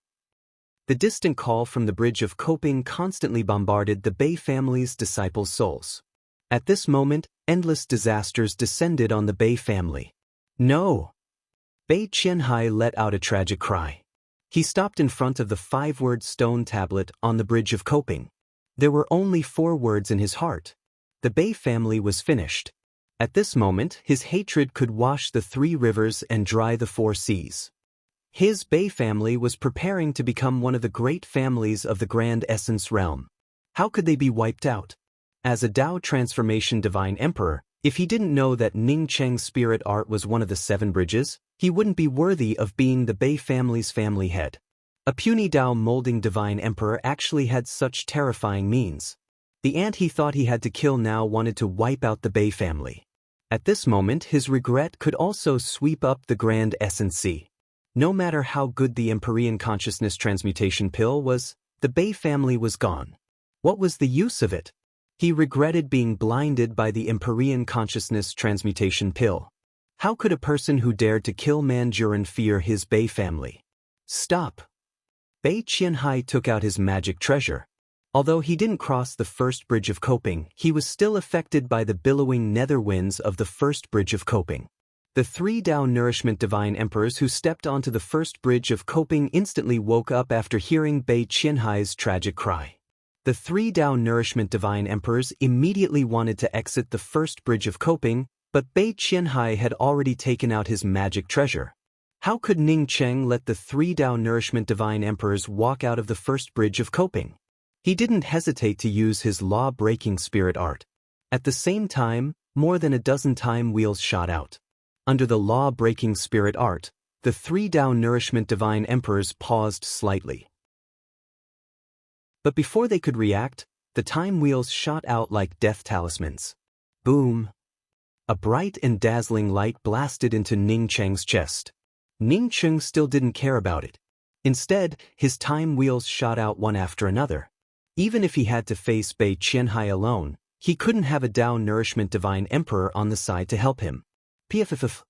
The distant call from the bridge of coping constantly bombarded the Bay family's disciples' souls. At this moment, endless disasters descended on the Bay family. No! Bei Qianhai let out a tragic cry. He stopped in front of the 5-word stone tablet on the bridge of coping. There were only 4 words in his heart. The Bei family was finished. At this moment, his hatred could wash the 3 rivers and dry the 4 seas. His Bei family was preparing to become one of the great families of the Grand Essence realm. How could they be wiped out? As a Tao Transformation Divine Emperor, if he didn't know that Ning Cheng's spirit art was one of the 7 bridges, he wouldn't be worthy of being the Bei family's family head. A puny Tao molding Divine Emperor actually had such terrifying means. The ant he thought he had to kill now wanted to wipe out the Bei family. At this moment, his regret could also sweep up the Grand Essence Sea. No matter how good the Empyrean Consciousness Transmutation Pill was, the Bei family was gone. What was the use of it? He regretted being blinded by the Empyrean Consciousness Transmutation Pill. How could a person who dared to kill Mandarin fear his Bei family? Stop! Bei Qianhai took out his magic treasure. Although he didn't cross the first bridge of coping, he was still affected by the billowing nether winds of the first bridge of coping. The 3 Tao Nourishment Divine Emperors who stepped onto the first bridge of coping instantly woke up after hearing Bei Qianhai's tragic cry. The 3 Tao Nourishment Divine Emperors immediately wanted to exit the first bridge of coping, but Bei Qianhai had already taken out his magic treasure. How could Ning Cheng let the 3 Tao Nourishment Divine Emperors walk out of the first bridge of coping? He didn't hesitate to use his law-breaking spirit art. At the same time, more than a dozen time wheels shot out. Under the law-breaking spirit art, the 3 Tao Nourishment Divine Emperors paused slightly. But before they could react, the time wheels shot out like death talismans. Boom! A bright and dazzling light blasted into Ning Cheng's chest. Ning Cheng still didn't care about it. Instead, his time wheels shot out one after another. Even if he had to face Bei Qianhai alone, he couldn't have a Tao Nourishment Divine Emperor on the side to help him. Pff.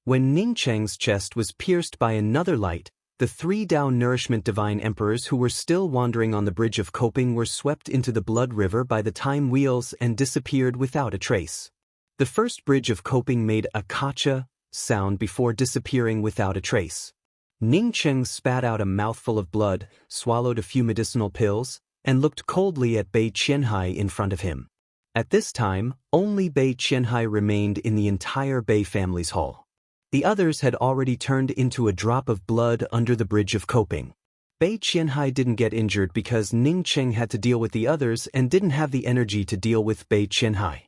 When Ning Cheng's chest was pierced by another light, the 3 Tao Nourishment Divine Emperors who were still wandering on the bridge of coping were swept into the Blood River by the time wheels and disappeared without a trace. The first bridge of coping made a kacha sound before disappearing without a trace. Ning Cheng spat out a mouthful of blood, swallowed a few medicinal pills, and looked coldly at Bei Qianhai in front of him. At this time, only Bei Qianhai remained in the entire Bei family's hall. The others had already turned into a drop of blood under the bridge of coping. Bei Qianhai didn't get injured because Ning Cheng had to deal with the others and didn't have the energy to deal with Bei Qianhai.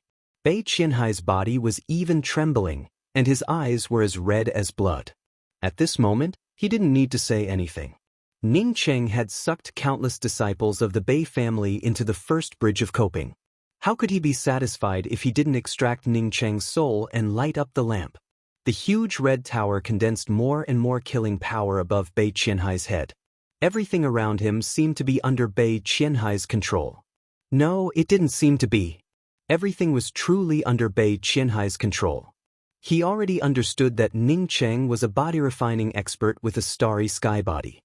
Bei Qianhai's body was even trembling, and his eyes were as red as blood. At this moment, he didn't need to say anything. Ning Cheng had sucked countless disciples of the Bei family into the first bridge of coping. How could he be satisfied if he didn't extract Ning Cheng's soul and light up the lamp? The huge red tower condensed more and more killing power above Bei Qianhai's head. Everything around him seemed to be under Bei Qianhai's control. No, it didn't seem to be. Everything was truly under Bei Qianhai's control. He already understood that Ning Cheng was a body-refining expert with a starry sky body.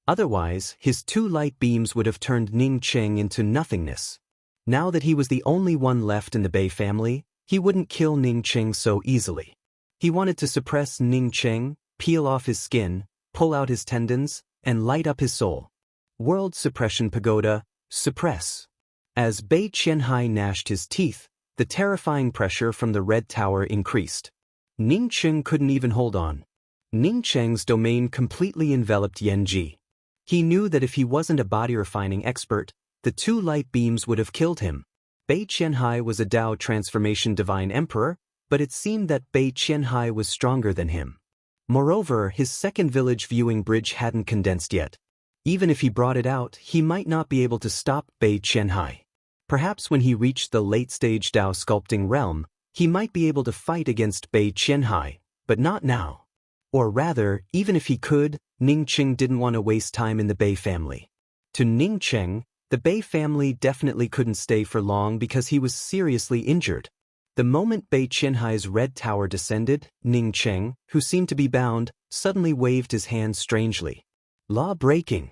Otherwise, his 2 light beams would have turned Ning Cheng into nothingness. Now that he was the only one left in the Bei family, he wouldn't kill Ning Cheng so easily. He wanted to suppress Ning Cheng, peel off his skin, pull out his tendons, and light up his soul. World Suppression Pagoda, suppress. As Bei Qianhai gnashed his teeth, the terrifying pressure from the red tower increased. Ning Cheng couldn't even hold on. Ning Cheng's domain completely enveloped Yan Ji. He knew that if he wasn't a body-refining expert, the 2 light beams would have killed him. Bei Qianhai was a Tao Transformation Divine Emperor, but it seemed that Bei Qianhai was stronger than him. Moreover, his second village viewing bridge hadn't condensed yet. Even if he brought it out, he might not be able to stop Bei Qianhai. Perhaps when he reached the late-stage Dao sculpting realm, he might be able to fight against Bei Qianhai, but not now. Or rather, even if he could, Ning Qing didn't want to waste time in the Bei family. To Ning Qing, the Bei family definitely couldn't stay for long because he was seriously injured. The moment Bei Qianhai's red tower descended, Ning Qing, who seemed to be bound, suddenly waved his hand strangely. Law-breaking.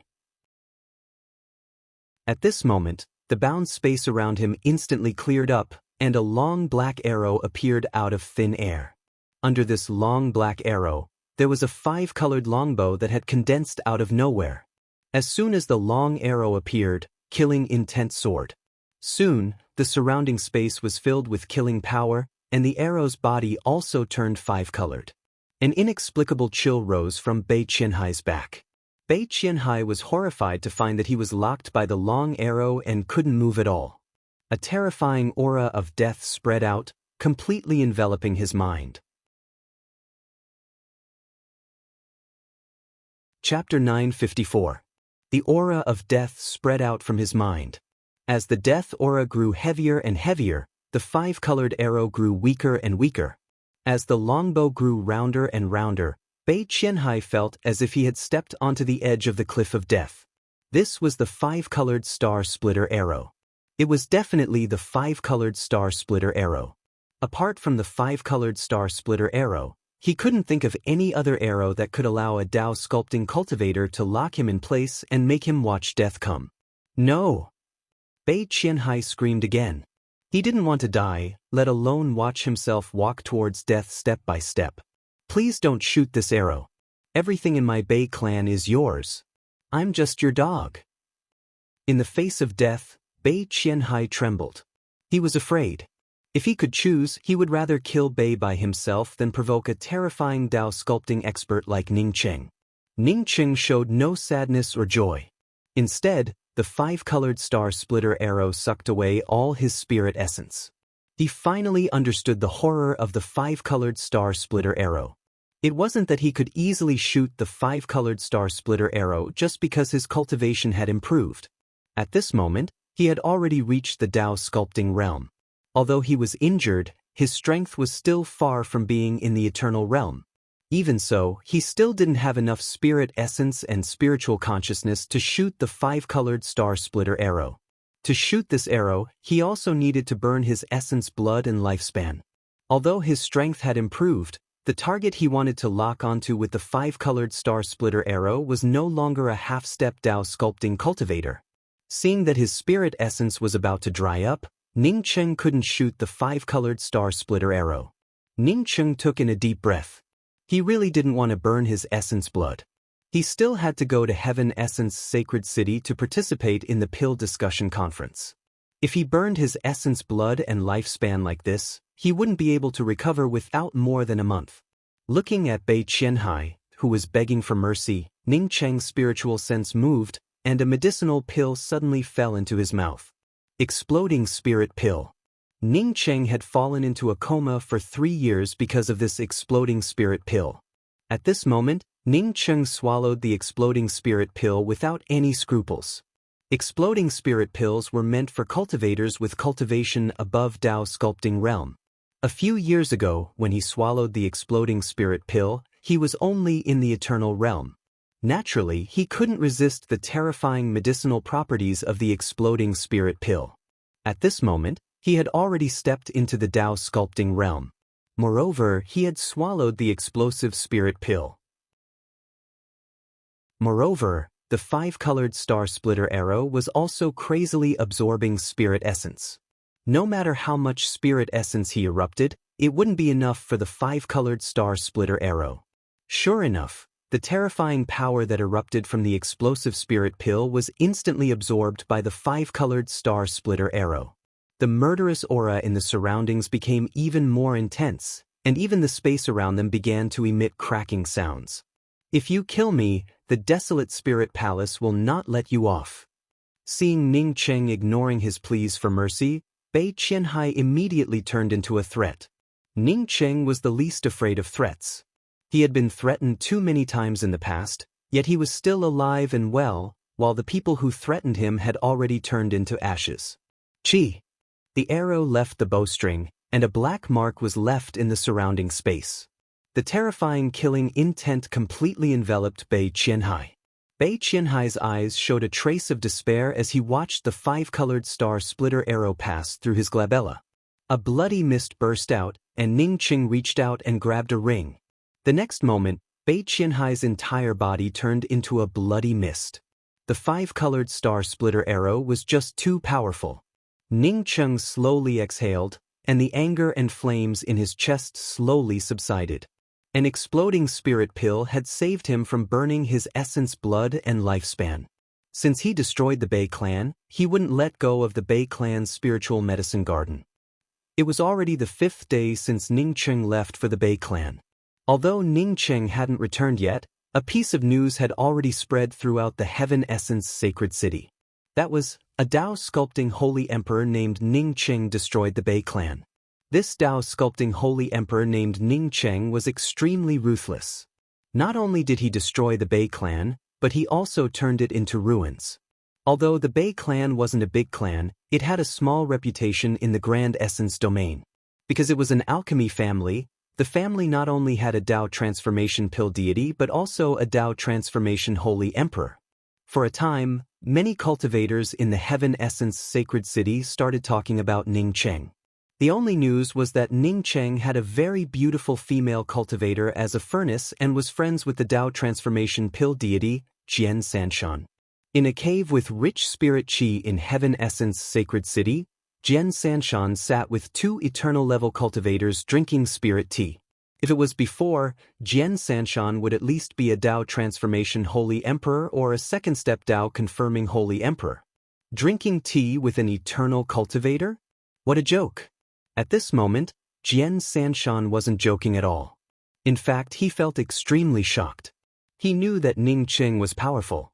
At this moment, the bound space around him instantly cleared up, and a long black arrow appeared out of thin air. Under this long black arrow, there was a 5-colored longbow that had condensed out of nowhere. As soon as the long arrow appeared, killing intent soared. Soon, the surrounding space was filled with killing power, and the arrow's body also turned 5-colored. An inexplicable chill rose from Bei Qianhai's back. Bei Qianhai was horrified to find that he was locked by the long arrow and couldn't move at all. A terrifying aura of death spread out, completely enveloping his mind. Chapter 954. The aura of death spread out from his mind. As the death aura grew heavier and heavier, the 5-colored arrow grew weaker and weaker. As the longbow grew rounder and rounder, Bei Qianhai felt as if he had stepped onto the edge of the cliff of death. This was the 5-colored star splitter arrow. It was definitely the 5-colored star splitter arrow. Apart from the 5-colored star splitter arrow, he couldn't think of any other arrow that could allow a Dao sculpting cultivator to lock him in place and make him watch death come. No! Bei Qianhai screamed again. He didn't want to die, let alone watch himself walk towards death step by step. Please don't shoot this arrow. Everything in my Bei clan is yours. I'm just your dog. In the face of death, Bei Qianhai trembled. He was afraid. If he could choose, he would rather kill Bei by himself than provoke a terrifying Dao sculpting expert like Ning Qing. Ning Qing showed no sadness or joy. Instead, the 5-colored star splitter arrow sucked away all his spirit essence. He finally understood the horror of the 5-colored star splitter arrow. It wasn't that he could easily shoot the 5-colored star splitter arrow just because his cultivation had improved. At this moment, he had already reached the Dao sculpting realm. Although he was injured, his strength was still far from being in the eternal realm. Even so, he still didn't have enough spirit essence and spiritual consciousness to shoot the 5-colored star splitter arrow. To shoot this arrow, he also needed to burn his essence blood and lifespan. Although his strength had improved, the target he wanted to lock onto with the 5-colored star splitter arrow was no longer a half-step Dao sculpting cultivator. Seeing that his spirit essence was about to dry up, Ning Qing couldn't shoot the 5-colored star splitter arrow. Ning Qing took in a deep breath. He really didn't want to burn his essence blood. He still had to go to Heaven Essence Sacred City to participate in the pill discussion conference. If he burned his essence blood and lifespan like this, he wouldn't be able to recover without more than a month. Looking at Bei Qianhai, who was begging for mercy, Ning Qing's spiritual sense moved, and a medicinal pill suddenly fell into his mouth. Exploding spirit pill. Ning Qing had fallen into a coma for 3 years because of this exploding spirit pill. At this moment, Ning Qing swallowed the exploding spirit pill without any scruples. Exploding spirit pills were meant for cultivators with cultivation above Dao sculpting realm. A few years ago, when he swallowed the exploding spirit pill, he was only in the eternal realm. Naturally, he couldn't resist the terrifying medicinal properties of the exploding spirit pill. At this moment, he had already stepped into the Dao sculpting realm. Moreover, he had swallowed the explosive spirit pill. Moreover, the 5-colored star splitter arrow was also crazily absorbing spirit essence. No matter how much spirit essence he erupted, it wouldn't be enough for the 5-colored star splitter arrow. Sure enough, the terrifying power that erupted from the explosive spirit pill was instantly absorbed by the 5-colored star splitter arrow. The murderous aura in the surroundings became even more intense, and even the space around them began to emit cracking sounds. If you kill me, the desolate spirit palace will not let you off. Seeing Ning Qing ignoring his pleas for mercy, Bei Qianhai immediately turned into a threat. Ning Qing was the least afraid of threats. He had been threatened too many times in the past, yet he was still alive and well, while the people who threatened him had already turned into ashes. Chi! The arrow left the bowstring, and a black mark was left in the surrounding space. The terrifying killing intent completely enveloped Bei Qianhai. Bei Qianhai's eyes showed a trace of despair as he watched the five-colored star-splitter arrow pass through his glabella. A bloody mist burst out, and Ning Qing reached out and grabbed a ring. The next moment, Bei Qianhai's entire body turned into a bloody mist. The five-colored star-splitter arrow was just too powerful. Ning Qing slowly exhaled, and the anger and flames in his chest slowly subsided. An exploding spirit pill had saved him from burning his essence, blood, and lifespan. Since he destroyed the Bei clan, he wouldn't let go of the Bei clan's spiritual medicine garden. It was already the 5th day since Ning Qing left for the Bei clan. Although Ning Qing hadn't returned yet, a piece of news had already spread throughout the Heaven Essence Sacred City. That was, a Dao sculpting holy emperor named Ning Qing destroyed the Bei clan. This Dao sculpting holy emperor named Ning Qing was extremely ruthless. Not only did he destroy the Bei clan, but he also turned it into ruins. Although the Bei clan wasn't a big clan, it had a small reputation in the Grand Essence domain. Because it was an alchemy family, the family not only had a Dao transformation pill deity but also a Dao transformation holy emperor. For a time, many cultivators in the Heaven Essence Sacred City started talking about Ning Qing. The only news was that Ning Qing had a very beautiful female cultivator as a furnace and was friends with the Dao transformation pill deity, Jian Sanshan. In a cave with rich spirit qi in Heaven Essence Sacred City, Jian Sanshan sat with 2 eternal-level cultivators drinking spirit tea. If it was before, Jian Sanshan would at least be a Dao transformation holy emperor or a second-step Dao confirming holy emperor. Drinking tea with an eternal cultivator? What a joke! At this moment, Jian Sanshan wasn't joking at all. In fact, he felt extremely shocked. He knew that Ning Qing was powerful.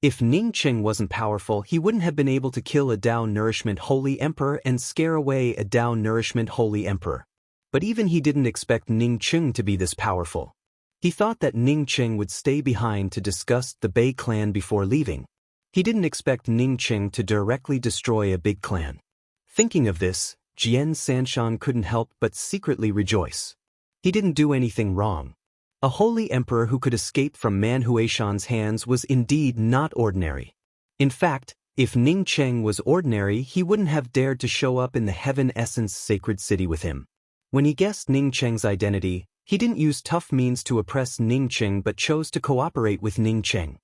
If Ning Qing wasn't powerful, he wouldn't have been able to kill a Dao Nourishment Holy Emperor and scare away a Dao Nourishment Holy Emperor. But even he didn't expect Ning Qing to be this powerful. He thought that Ning Qing would stay behind to discuss the Bei clan before leaving. He didn't expect Ning Qing to directly destroy a big clan. Thinking of this, Jian Sanshan couldn't help but secretly rejoice. He didn't do anything wrong. A holy emperor who could escape from Man Huishan's hands was indeed not ordinary. In fact, if Ning Qing was ordinary, he wouldn't have dared to show up in the Heaven Essence Sacred City with him. When he guessed Ning Qing's identity, he didn't use tough means to oppress Ning Qing but chose to cooperate with Ning Qing.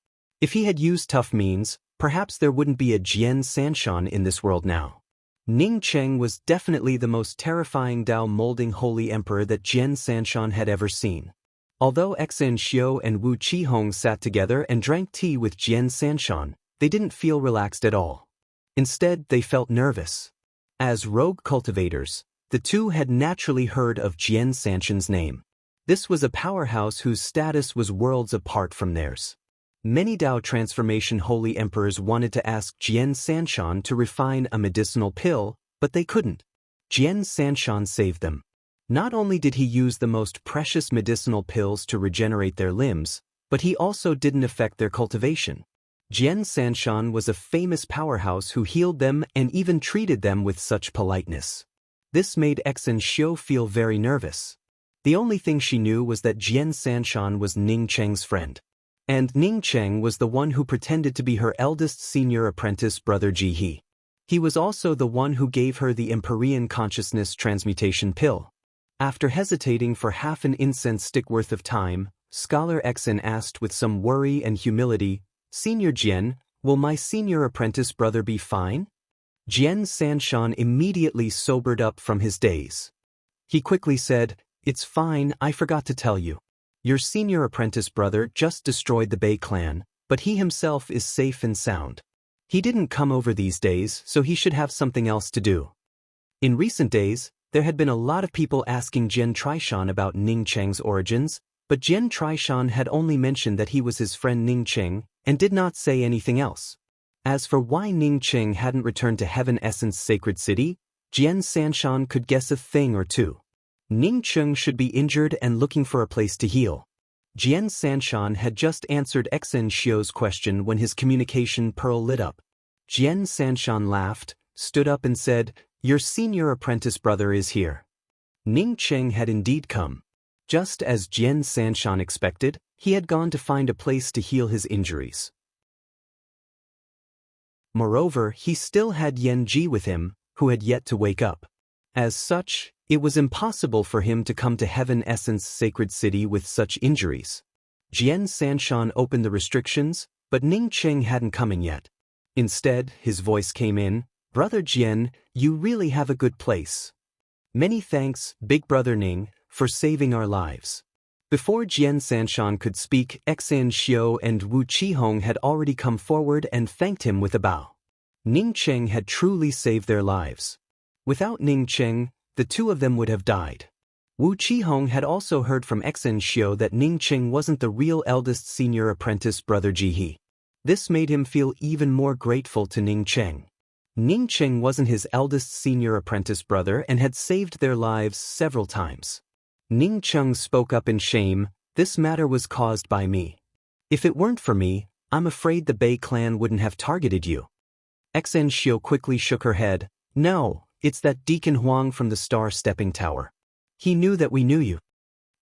If he had used tough means, perhaps there wouldn't be a Jian Sanshan in this world now. Ning Qing was definitely the most terrifying Dao molding holy emperor that Jian Sanshan had ever seen. Although Xen Xiu and Wu Qihong sat together and drank tea with Jian Sanshan, they didn't feel relaxed at all. Instead, they felt nervous. As rogue cultivators, the two had naturally heard of Jian Sanshan's name. This was a powerhouse whose status was worlds apart from theirs. Many Dao transformation holy emperors wanted to ask Jian Sanshan to refine a medicinal pill, but they couldn't. Jian Sanshan saved them. Not only did he use the most precious medicinal pills to regenerate their limbs, but he also didn't affect their cultivation. Jian Sanshan was a famous powerhouse who healed them and even treated them with such politeness. This made Xen Xiu feel very nervous. The only thing she knew was that Jian Sanshan was Ning Qing's friend. And Ning Qing was the one who pretended to be her eldest senior apprentice brother Ji He. He was also the one who gave her the Empyrean Consciousness Transmutation Pill. After hesitating for half an incense stick worth of time, Scholar Xen asked with some worry and humility, "Senior Jian, will my senior apprentice brother be fine?" Jian Sanshan immediately sobered up from his daze. He quickly said, "It's fine, I forgot to tell you. Your senior apprentice brother just destroyed the Bei clan, but he himself is safe and sound. He didn't come over these days, so he should have something else to do." In recent days, there had been a lot of people asking Jian Trishan about Ning Qing's origins, but Jian Trishan had only mentioned that he was his friend Ning Qing, and did not say anything else. As for why Ning Qing hadn't returned to Heaven Essence Sacred City, Jian Sanshan could guess a thing or two. Ning Qing should be injured and looking for a place to heal. Jian Sanshan had just answered Xen Xiu's question when his communication pearl lit up. Jian Sanshan laughed, stood up and said, "Your senior apprentice brother is here." Ning Cheng had indeed come. Just as Jian Sanshan expected, he had gone to find a place to heal his injuries. Moreover, he still had Yan Ji with him, who had yet to wake up. As such, it was impossible for him to come to Heaven Essence Sacred City with such injuries. Jian Sanshan opened the restrictions, but Ning Cheng hadn't come in yet. Instead, his voice came in, "Brother Jian, you really have a good place. Many thanks, Big Brother Ning, for saving our lives." Before Jian Sanshan could speak, Xan Xiu and Wu Qihong had already come forward and thanked him with a bow. Ning Cheng had truly saved their lives. Without Ning Cheng, the two of them would have died. Wu Qihong had also heard from Xan Xiu that Ning Cheng wasn't the real eldest senior apprentice brother Jihe. This made him feel even more grateful to Ning Cheng. Ning Cheng wasn't his eldest senior apprentice brother and had saved their lives several times. Ning Cheng spoke up in shame, "This matter was caused by me. If it weren't for me, I'm afraid the Bei clan wouldn't have targeted you." Xan Xiu quickly shook her head, "No, it's that Deacon Huang from the Star Stepping Tower. He knew that we knew you."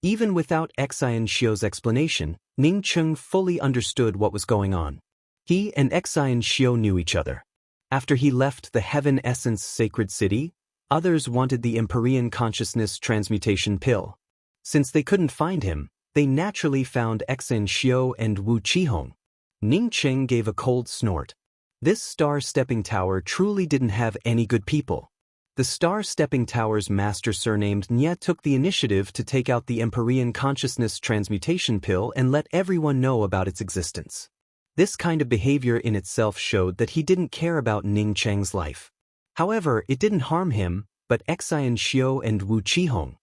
Even without Xan Xiu's explanation, Ning Cheng fully understood what was going on. He and Xan Xiu knew each other. After he left the Heaven Essence Sacred City, others wanted the Empyrean Consciousness Transmutation Pill. Since they couldn't find him, they naturally found Xan Xiu and Wu Qihong. Ning Cheng gave a cold snort. This Star-Stepping Tower truly didn't have any good people. The Star-Stepping Tower's master surnamed Nye took the initiative to take out the Empyrean Consciousness Transmutation Pill and let everyone know about its existence. This kind of behavior in itself showed that he didn't care about Ning Cheng's life. However, it didn't harm him, but Xan Xiu and Wu Qihong.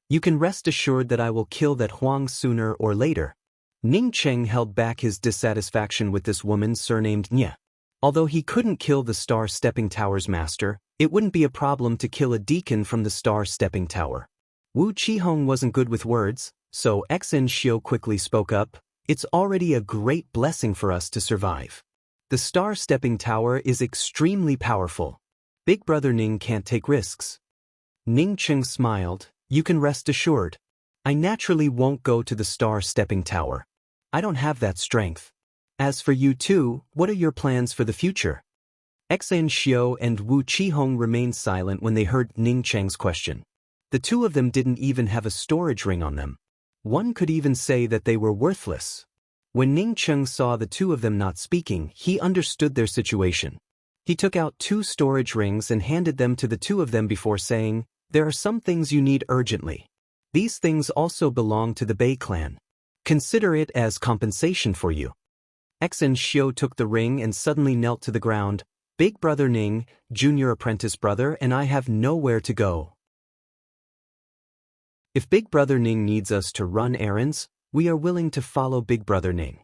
"You can rest assured that I will kill that Huang sooner or later." Ning Cheng held back his dissatisfaction with this woman surnamed Nye. Although he couldn't kill the Star-Stepping Tower's master, it wouldn't be a problem to kill a deacon from the Star-Stepping Tower. Wu Qihong wasn't good with words, so Xan Xiu quickly spoke up, "It's already a great blessing for us to survive. The Star-Stepping Tower is extremely powerful. Big Brother Ning can't take risks." Ning Cheng smiled, "You can rest assured. I naturally won't go to the Star-Stepping Tower. I don't have that strength. As for you two, what are your plans for the future?" Xan Xiu and Wu Qihong remained silent when they heard Ning Cheng's question. The two of them didn't even have a storage ring on them. One could even say that they were worthless. When Ning Cheng saw the two of them not speaking, he understood their situation. He took out 2 storage rings and handed them to the two of them before saying, "There are some things you need urgently. These things also belong to the Bei clan. Consider it as compensation for you." Xan Xiu took the ring and suddenly knelt to the ground. "Big Brother Ning, junior apprentice brother, and I have nowhere to go. If Big Brother Ning needs us to run errands, we are willing to follow Big Brother Ning."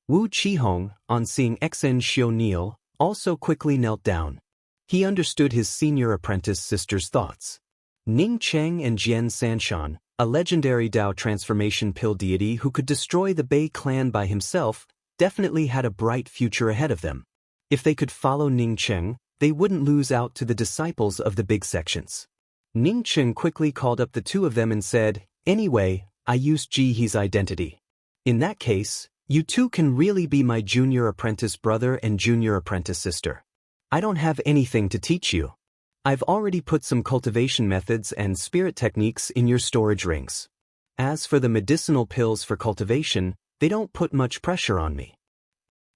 Wu Qihong, on seeing Xan Xiu kneel, also quickly knelt down. He understood his senior apprentice sister's thoughts. Ning Cheng and Jian Sanshan, a legendary Dao transformation pill deity who could destroy the Bei clan by himself, definitely had a bright future ahead of them. If they could follow Ning Cheng, they wouldn't lose out to the disciples of the big sections. Ning Cheng quickly called up the two of them and said, "Anyway, I used Jihe's identity. In that case, you two can really be my junior apprentice brother and junior apprentice sister. I don't have anything to teach you. I've already put some cultivation methods and spirit techniques in your storage rings. As for the medicinal pills for cultivation, they don't put much pressure on me."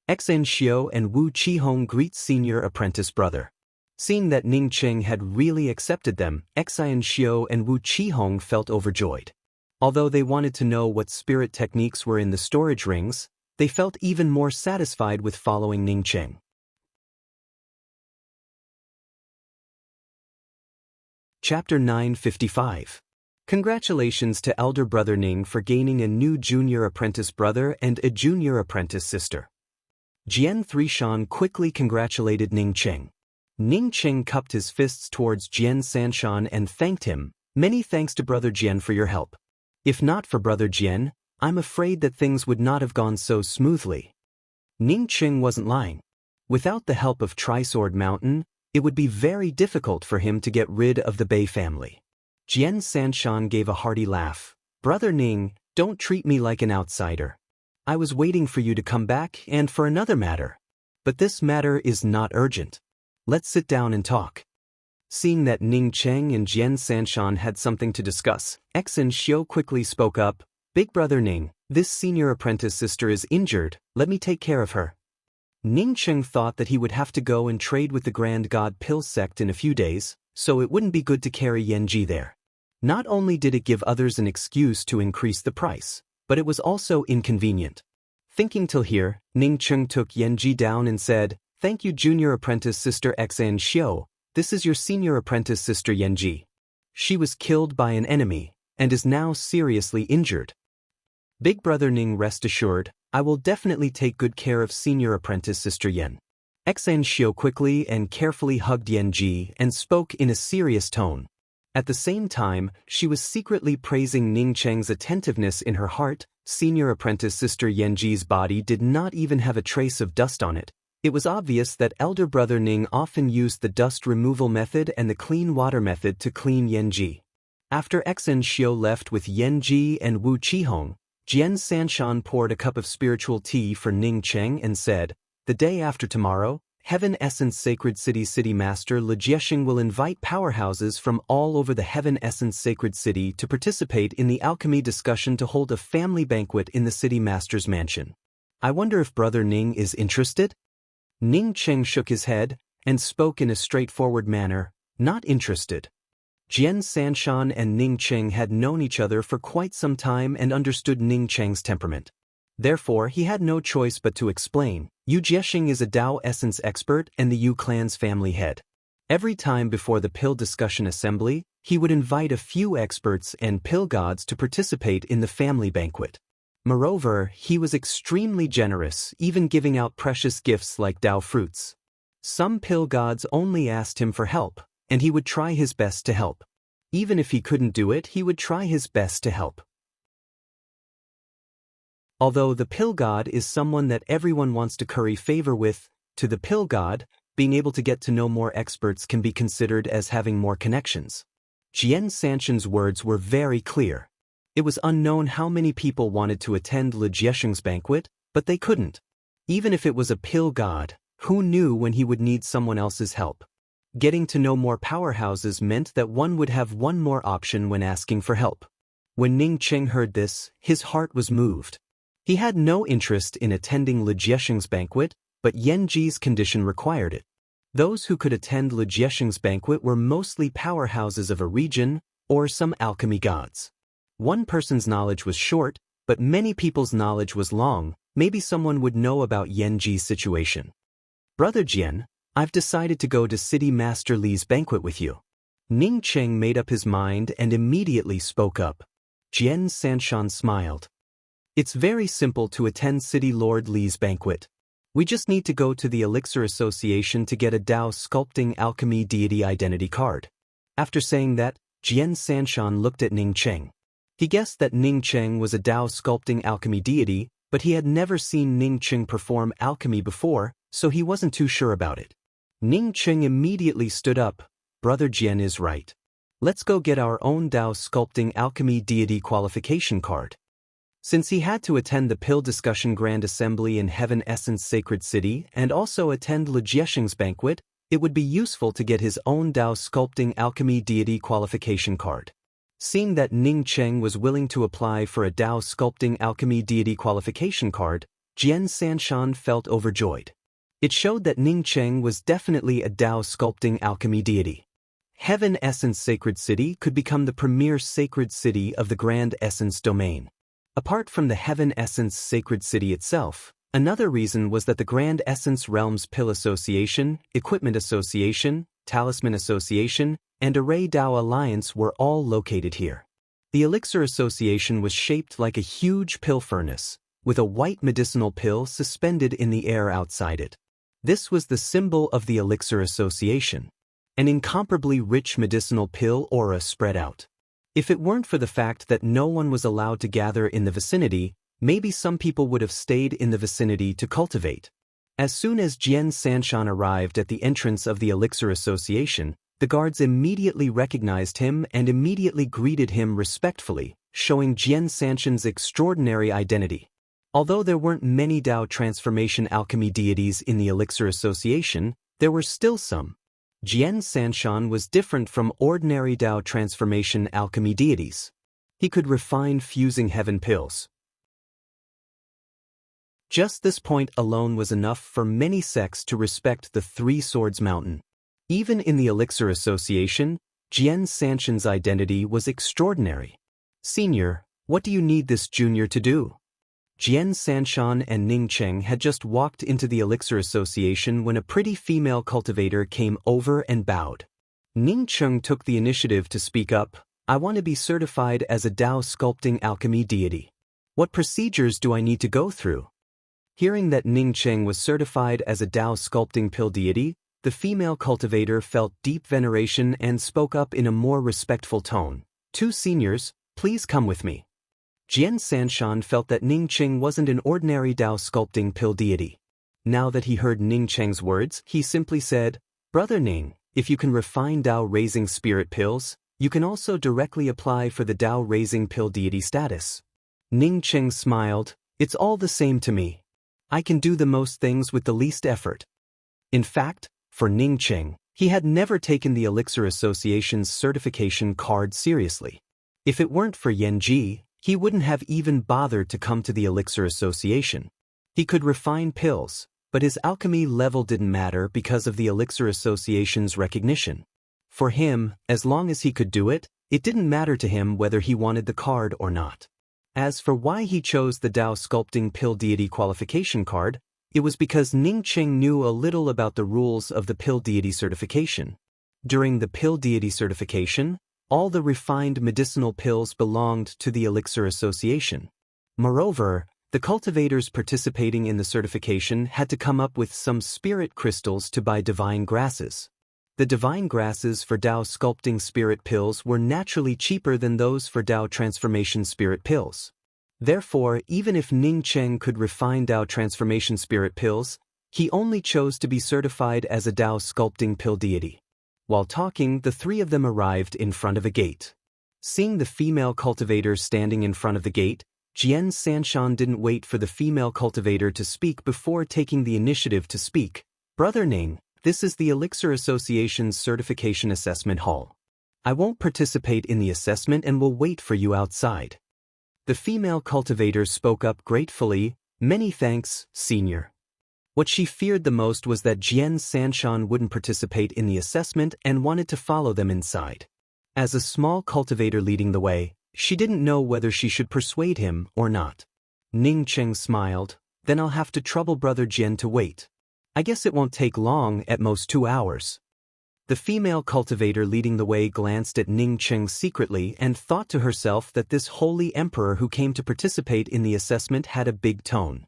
Xan Xiu and Wu Qihong greet senior apprentice brother. Seeing that Ning Cheng had really accepted them, Xan Xiu and Wu Qihong felt overjoyed. Although they wanted to know what spirit techniques were in the storage rings, they felt even more satisfied with following Ning Cheng. Chapter 955. Congratulations to Elder Brother Ning for gaining a new junior apprentice brother and a junior apprentice sister. Jian Thrishan quickly congratulated Ning Cheng. Ning Cheng cupped his fists towards Jian Sanshan and thanked him. "Many thanks to Brother Jian for your help. If not for Brother Jian, I'm afraid that things would not have gone so smoothly. Ning Qing wasn't lying. Without the help of Trisword Mountain, it would be very difficult for him to get rid of the Bei family. Jian Sanshan gave a hearty laugh. Brother Ning, don't treat me like an outsider. I was waiting for you to come back and for another matter. But this matter is not urgent. Let's sit down and talk. Seeing that Ning Cheng and Jian Sanshan had something to discuss, Xen Xiu quickly spoke up. Big brother Ning, this senior apprentice sister is injured, let me take care of her. Ning Cheng thought that he would have to go and trade with the Grand God Pill sect in a few days, so it wouldn't be good to carry Yanji there. Not only did it give others an excuse to increase the price, but it was also inconvenient. Thinking till here, Ning Cheng took Yanji down and said, Thank you junior apprentice sister Xan Xiu, this is your senior apprentice sister Yanji. She was killed by an enemy, and is now seriously injured. Big brother Ning, rest assured, I will definitely take good care of senior apprentice sister Yan. Xan Xiu quickly and carefully hugged Yanji and spoke in a serious tone. At the same time, she was secretly praising Ning Cheng's attentiveness in her heart. Senior apprentice sister Yanji's body did not even have a trace of dust on it. It was obvious that elder brother Ning often used the dust removal method and the clean water method to clean Yanji. After Xen Xiu left with Yanji and Wu Qihong, Jian Sanshan poured a cup of spiritual tea for Ning Cheng and said, The day after tomorrow, Heaven Essence Sacred City Master Li Jiexing will invite powerhouses from all over the Heaven Essence Sacred City to participate in the alchemy discussion to hold a family banquet in the City Master's mansion. I wonder if brother Ning is interested? Ning Cheng shook his head and spoke in a straightforward manner, not interested. Jian Sanshan and Ning Cheng had known each other for quite some time and understood Ning Cheng's temperament. Therefore, he had no choice but to explain, Yu Jiexing is a Dao Essence expert and the Yu clan's family head. Every time before the pill discussion assembly, he would invite a few experts and pill gods to participate in the family banquet. Moreover, he was extremely generous, even giving out precious gifts like Dao fruits. Some pill gods only asked him for help, and he would try his best to help. Even if he couldn't do it, he would try his best to help. Although the pill god is someone that everyone wants to curry favor with, to the pill god, being able to get to know more experts can be considered as having more connections. Jian Sanshan's words were very clear. It was unknown how many people wanted to attend Li Jiexing's banquet, but they couldn't. Even if it was a pill god, who knew when he would need someone else's help? Getting to know more powerhouses meant that one would have one more option when asking for help. When Ning Cheng heard this, his heart was moved. He had no interest in attending Li Jiexing's banquet, but Yanji's condition required it. Those who could attend Li Jiexing's banquet were mostly powerhouses of a region, or some alchemy gods. One person's knowledge was short, but many people's knowledge was long. Maybe someone would know about Yanji's situation. Brother Jian, I've decided to go to City Master Li's banquet with you. Ning Cheng made up his mind and immediately spoke up. Jian Sanshan smiled. It's very simple to attend City Lord Li's banquet. We just need to go to the Elixir Association to get a Dao Sculpting Alchemy Deity Identity card. After saying that, Jian Sanshan looked at Ning Cheng. He guessed that Ning Cheng was a Dao Sculpting Alchemy Deity, but he had never seen Ning Cheng perform alchemy before, so he wasn't too sure about it. Ning Cheng immediately stood up. Brother Jian is right. Let's go get our own Dao Sculpting Alchemy Deity qualification card. Since he had to attend the Pill Discussion Grand Assembly in Heaven Essence Sacred City and also attend Li Jiexing's banquet, it would be useful to get his own Dao Sculpting Alchemy Deity qualification card. Seeing that Ning Cheng was willing to apply for a Dao Sculpting Alchemy Deity qualification card, Jian Sanshan felt overjoyed. It showed that Ning Cheng was definitely a Dao Sculpting Alchemy Deity. Heaven Essence Sacred City could become the premier sacred city of the Grand Essence domain. Apart from the Heaven Essence Sacred City itself, another reason was that the Grand Essence Realms Pill Association, Equipment Association, Talisman Association, and Array Dao Alliance were all located here. The Elixir Association was shaped like a huge pill furnace, with a white medicinal pill suspended in the air outside it. This was the symbol of the Elixir Association. An incomparably rich medicinal pill aura spread out. If it weren't for the fact that no one was allowed to gather in the vicinity, maybe some people would have stayed in the vicinity to cultivate. As soon as Jian Sanshan arrived at the entrance of the Elixir Association, the guards immediately recognized him and immediately greeted him respectfully, showing Jian Sanshan's extraordinary identity. Although there weren't many Dao transformation alchemy deities in the Elixir Association, there were still some. Jian Sanshan was different from ordinary Dao transformation alchemy deities. He could refine fusing heaven pills. Just this point alone was enough for many sects to respect the Three Swords Mountain. Even in the Elixir Association, Jian Sanshan's identity was extraordinary. "Senior, what do you need this junior to do?" Jian Sanshan and Ning Cheng had just walked into the Elixir Association when a pretty female cultivator came over and bowed. Ning Cheng took the initiative to speak up. "I want to be certified as a Dao sculpting alchemy deity. What procedures do I need to go through?" Hearing that Ning Cheng was certified as a Dao sculpting pill deity, the female cultivator felt deep veneration and spoke up in a more respectful tone. "Two seniors, please come with me." Jian Sanshan felt that Ning Cheng wasn't an ordinary Dao sculpting pill deity. Now that he heard Ning Cheng's words, he simply said, "Brother Ning, if you can refine Dao raising spirit pills, you can also directly apply for the Dao raising pill deity status." Ning Cheng smiled. "It's all the same to me. I can do the most things with the least effort." In fact, for Ning Cheng, he had never taken the Elixir Association's certification card seriously. If it weren't for Yan Ji, he wouldn't have even bothered to come to the Elixir Association. He could refine pills, but his alchemy level didn't matter because of the Elixir Association's recognition. For him, as long as he could do it, it didn't matter to him whether he wanted the card or not. As for why he chose the Dao Sculpting Pill Deity qualification card, it was because Ning Cheng knew a little about the rules of the Pill Deity certification. During the Pill Deity certification, all the refined medicinal pills belonged to the Elixir Association. Moreover, the cultivators participating in the certification had to come up with some spirit crystals to buy divine grasses. The divine grasses for Dao sculpting spirit pills were naturally cheaper than those for Dao transformation spirit pills. Therefore, even if Ning Cheng could refine Dao transformation spirit pills, he only chose to be certified as a Dao sculpting pill deity. While talking, the three of them arrived in front of a gate. Seeing the female cultivator standing in front of the gate, Jian Sanshan didn't wait for the female cultivator to speak before taking the initiative to speak. "Brother Ning, this is the Elixir Association's certification assessment hall. I won't participate in the assessment and will wait for you outside." The female cultivator spoke up gratefully. "Many thanks, senior." What she feared the most was that Jian Sanshan wouldn't participate in the assessment and wanted to follow them inside. As a small cultivator leading the way, she didn't know whether she should persuade him or not. Ning Cheng smiled. "Then I'll have to trouble Brother Jian to wait. I guess it won't take long, at most 2 hours." The female cultivator leading the way glanced at Ning Cheng secretly and thought to herself that this holy emperor who came to participate in the assessment had a big tone.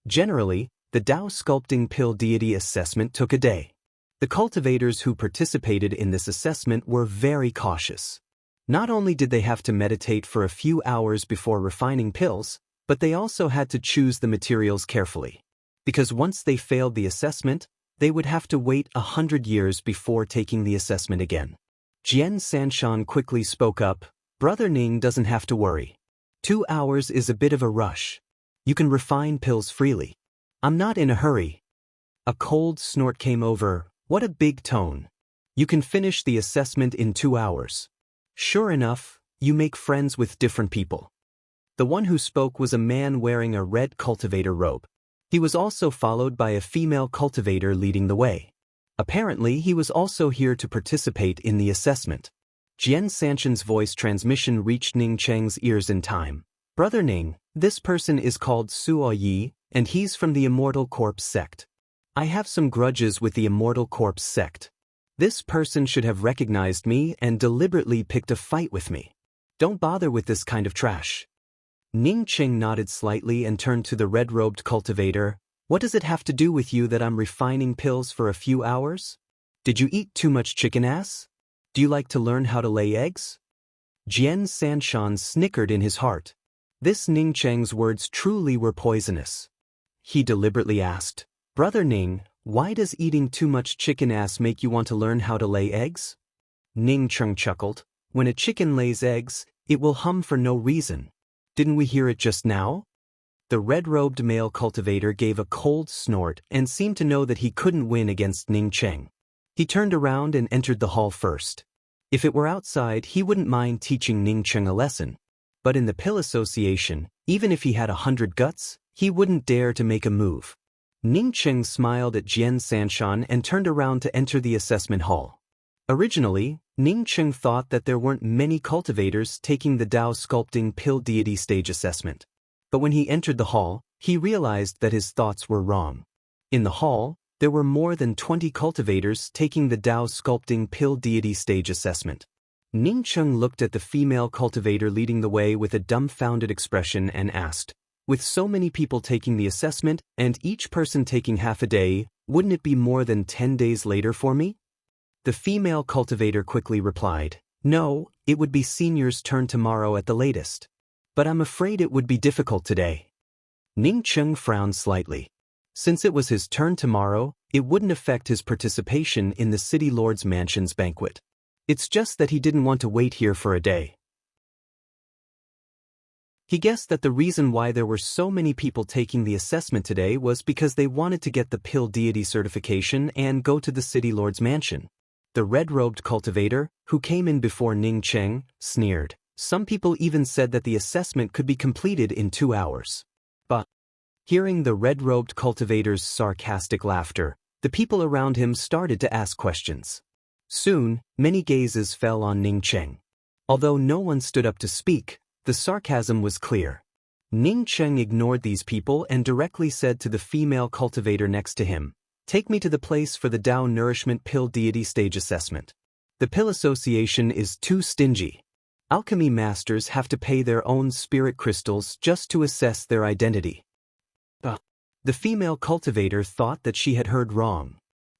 Generally, the Dao sculpting pill deity assessment took a day. The cultivators who participated in this assessment were very cautious. Not only did they have to meditate for a few hours before refining pills, but they also had to choose the materials carefully. Because once they failed the assessment, they would have to wait 100 years before taking the assessment again. Jian Sanshan quickly spoke up. "Brother Ning doesn't have to worry. 2 hours is a bit of a rush. You can refine pills freely. I'm not in a hurry." A cold snort came over. What a big tone. "You can finish the assessment in 2 hours. Sure enough, you make friends with different people." The one who spoke was a man wearing a red cultivator robe. He was also followed by a female cultivator leading the way. Apparently, he was also here to participate in the assessment. Jian Sanshan's voice transmission reached Ning Cheng's ears in time. "Brother Ning, this person is called Suo Yi, and he's from the Immortal Corpse sect. I have some grudges with the Immortal Corpse sect. This person should have recognized me and deliberately picked a fight with me. Don't bother with this kind of trash." Ning Cheng nodded slightly and turned to the red-robed cultivator. "What does it have to do with you that I'm refining pills for a few hours? Did you eat too much chicken ass?" Do you like to learn how to lay eggs? Jian Sanshan snickered in his heart. This Ning Cheng's words truly were poisonous. He deliberately asked, Brother Ning, why does eating too much chicken ass make you want to learn how to lay eggs? Ning Cheng chuckled. When a chicken lays eggs, it will hum for no reason. Didn't we hear it just now? The red-robed male cultivator gave a cold snort and seemed to know that he couldn't win against Ning Cheng. He turned around and entered the hall first. If it were outside, he wouldn't mind teaching Ning Cheng a lesson. But in the Pill Association, even if he had 100 guts, he wouldn't dare to make a move. Ning Cheng smiled at Jian Sanshan and turned around to enter the assessment hall. Originally, Ning Cheng thought that there weren't many cultivators taking the Dao Sculpting Pill Deity Stage assessment. But when he entered the hall, he realized that his thoughts were wrong. In the hall, there were more than 20 cultivators taking the Dao Sculpting Pill Deity Stage assessment. Ning Cheng looked at the female cultivator leading the way with a dumbfounded expression and asked, with so many people taking the assessment and each person taking half a day, wouldn't it be more than 10 days later for me? The female cultivator quickly replied, No, it would be senior's turn tomorrow at the latest. But I'm afraid it would be difficult today. Ning Cheng frowned slightly. Since it was his turn tomorrow, it wouldn't affect his participation in the City Lord's Mansion's banquet. It's just that he didn't want to wait here for a day. He guessed that the reason why there were so many people taking the assessment today was because they wanted to get the Pill Deity certification and go to the City Lord's Mansion. The red-robed cultivator, who came in before Ning Cheng, sneered. Some people even said that the assessment could be completed in 2 hours. But, hearing the red-robed cultivator's sarcastic laughter, the people around him started to ask questions. Soon, many gazes fell on Ning Cheng. Although no one stood up to speak, the sarcasm was clear. Ning Cheng ignored these people and directly said to the female cultivator next to him, Take me to the place for the Dao Nourishment Pill Deity Stage assessment. The Pill Association is too stingy. Alchemy masters have to pay their own spirit crystals just to assess their identity. The female cultivator thought that she had heard wrong.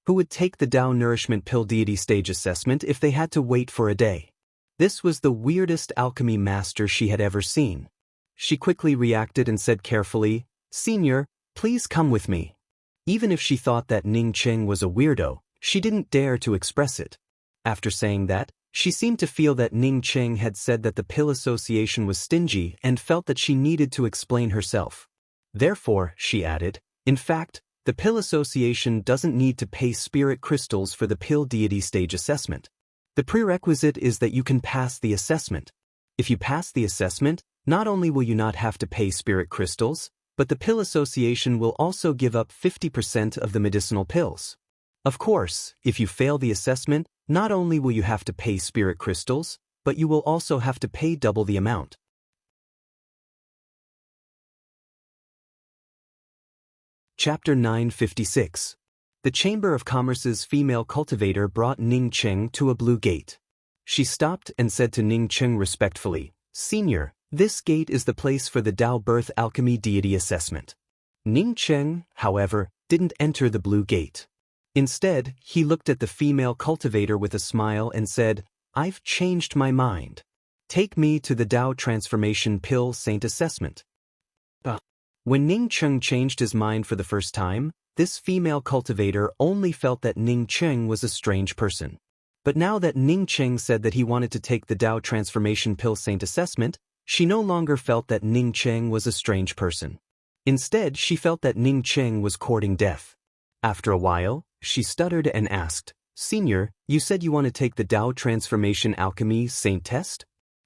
Who would take the Dao Nourishment Pill Deity Stage assessment if they had to wait for a day? This was the weirdest alchemy master she had ever seen. She quickly reacted and said carefully, Senior, please come with me. Even if she thought that Ning Cheng was a weirdo, she didn't dare to express it. After saying that, she seemed to feel that Ning Cheng had said that the Pill Association was stingy and felt that she needed to explain herself. Therefore, she added, in fact, the Pill Association doesn't need to pay spirit crystals for the Pill Deity Stage assessment. The prerequisite is that you can pass the assessment. If you pass the assessment, not only will you not have to pay spirit crystals, but the Pill Association will also give up 50% of the medicinal pills. Of course, if you fail the assessment, not only will you have to pay spirit crystals, but you will also have to pay double the amount. Chapter 956. The Chamber of Commerce's female cultivator brought Ning Cheng to a blue gate. She stopped and said to Ning Cheng respectfully, Senior, this gate is the place for the Dao Birth Alchemy Deity assessment. Ning Cheng, however, didn't enter the blue gate. Instead, he looked at the female cultivator with a smile and said, I've changed my mind. Take me to the Dao Transformation Pill Saint assessment. When Ning Cheng changed his mind for the first time, this female cultivator only felt that Ning Cheng was a strange person. But now that Ning Cheng said that he wanted to take the Dao Transformation Pill Saint assessment, she no longer felt that Ning Cheng was a strange person. Instead, she felt that Ning Cheng was courting death. After a while, she stuttered and asked, Senior, you said you want to take the Dao Transformation Alchemy Saint test?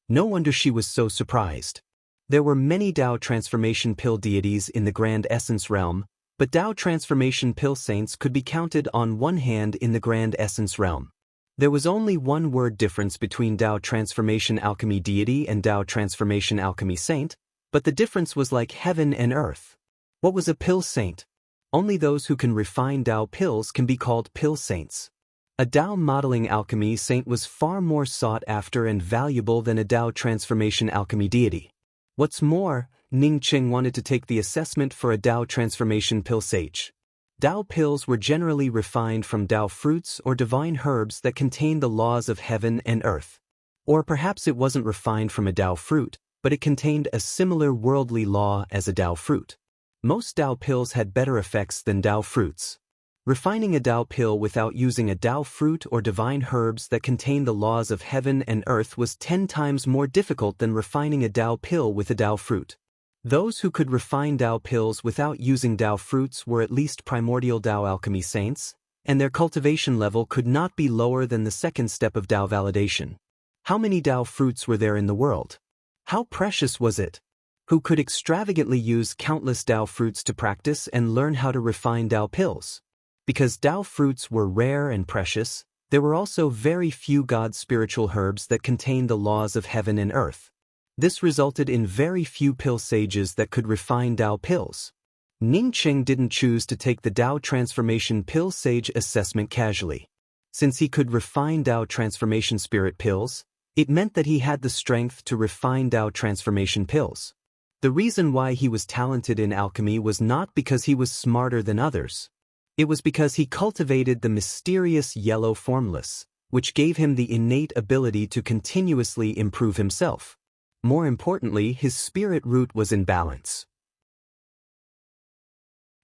No wonder she was so surprised. There were many Dao Transformation Pill deities in the Grand Essence realm, but Dao Transformation Pill Saints could be counted on one hand in the Grand Essence realm. There was only one word difference between Dao Transformation Alchemy Deity and Dao Transformation Alchemy Saint, but the difference was like heaven and earth. What was a Pill Saint? Only those who can refine Dao pills can be called Pill Saints. A Dao Modeling Alchemy Saint was far more sought after and valuable than a Dao Transformation Alchemy Deity. What's more, Ning Cheng wanted to take the assessment for a Dao Transformation Pill Sage. Dao pills were generally refined from Dao fruits or divine herbs that contained the laws of heaven and earth. Or perhaps it wasn't refined from a Dao fruit, but it contained a similar worldly law as a Dao fruit. Most Dao pills had better effects than Dao fruits. Refining a Dao pill without using a Dao fruit or divine herbs that contain the laws of heaven and earth was 10 times more difficult than refining a Dao pill with a Dao fruit. Those who could refine Dao pills without using Dao fruits were at least primordial Dao alchemy saints, and their cultivation level could not be lower than the second step of Dao validation. How many Dao fruits were there in the world? How precious was it? Who could extravagantly use countless Dao fruits to practice and learn how to refine Dao pills? Because Dao fruits were rare and precious, there were also very few God's spiritual herbs that contained the laws of heaven and earth. This resulted in very few pill sages that could refine Dao pills. Ning Cheng didn't choose to take the Dao Transformation Pill Sage assessment casually. Since he could refine Dao Transformation Spirit pills, it meant that he had the strength to refine Dao Transformation pills. The reason why he was talented in alchemy was not because he was smarter than others. It was because he cultivated the mysterious yellow formless, which gave him the innate ability to continuously improve himself. More importantly, his spirit root was in balance.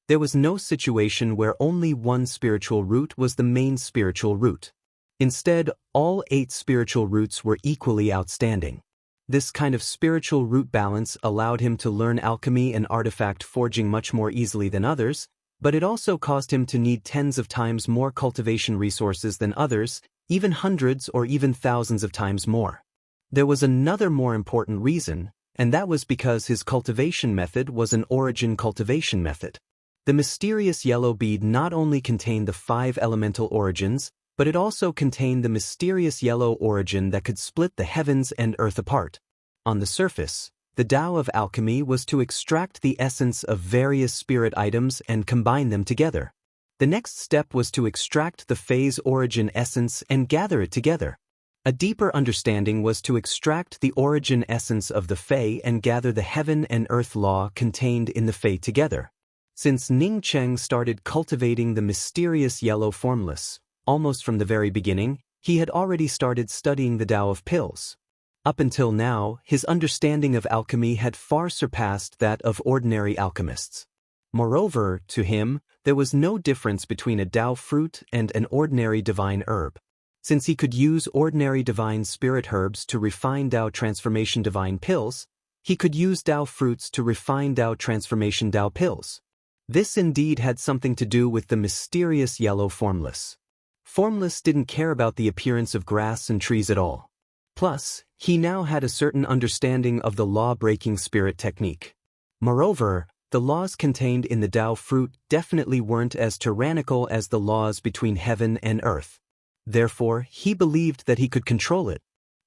There was no situation where only one spiritual root was the main spiritual root. Instead, all 8 spiritual roots were equally outstanding. This kind of spiritual root balance allowed him to learn alchemy and artifact forging much more easily than others, but it also caused him to need tens of times more cultivation resources than others, even hundreds or even thousands of times more. There was another more important reason, and that was because his cultivation method was an origin cultivation method. The mysterious yellow bead not only contained the 5 elemental origins, but it also contained the mysterious yellow origin that could split the heavens and earth apart. On the surface, the Tao of alchemy was to extract the essence of various spirit items and combine them together. The next step was to extract the phase origin essence and gather it together. A deeper understanding was to extract the origin essence of the Fei and gather the heaven and earth law contained in the Fei together. Since Ning Cheng started cultivating the mysterious yellow formless, almost from the very beginning, he had already started studying the Tao of pills. Up until now, his understanding of alchemy had far surpassed that of ordinary alchemists. Moreover, to him, there was no difference between a Tao fruit and an ordinary divine herb. Since he could use ordinary divine spirit herbs to refine Tao transformation divine pills, he could use Tao fruits to refine Tao transformation Tao pills. This indeed had something to do with the mysterious yellow formless. Formless didn't care about the appearance of grass and trees at all. Plus, he now had a certain understanding of the law-breaking spirit technique. Moreover, the laws contained in the Tao fruit definitely weren't as tyrannical as the laws between heaven and earth. Therefore, he believed that he could control it.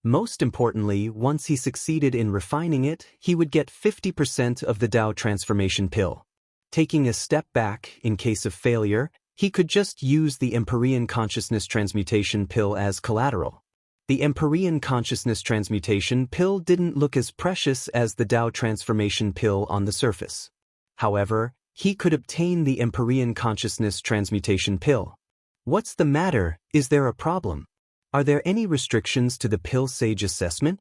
Most importantly, once he succeeded in refining it, he would get 50% of the Tao transformation pill. Taking a step back, in case of failure, he could just use the Empyrean consciousness transmutation pill as collateral. The Empyrean consciousness transmutation pill didn't look as precious as the Tao transformation pill on the surface. However, he could obtain the Empyrean consciousness transmutation pill. What's the matter? Is there a problem? Are there any restrictions to the pill sage assessment?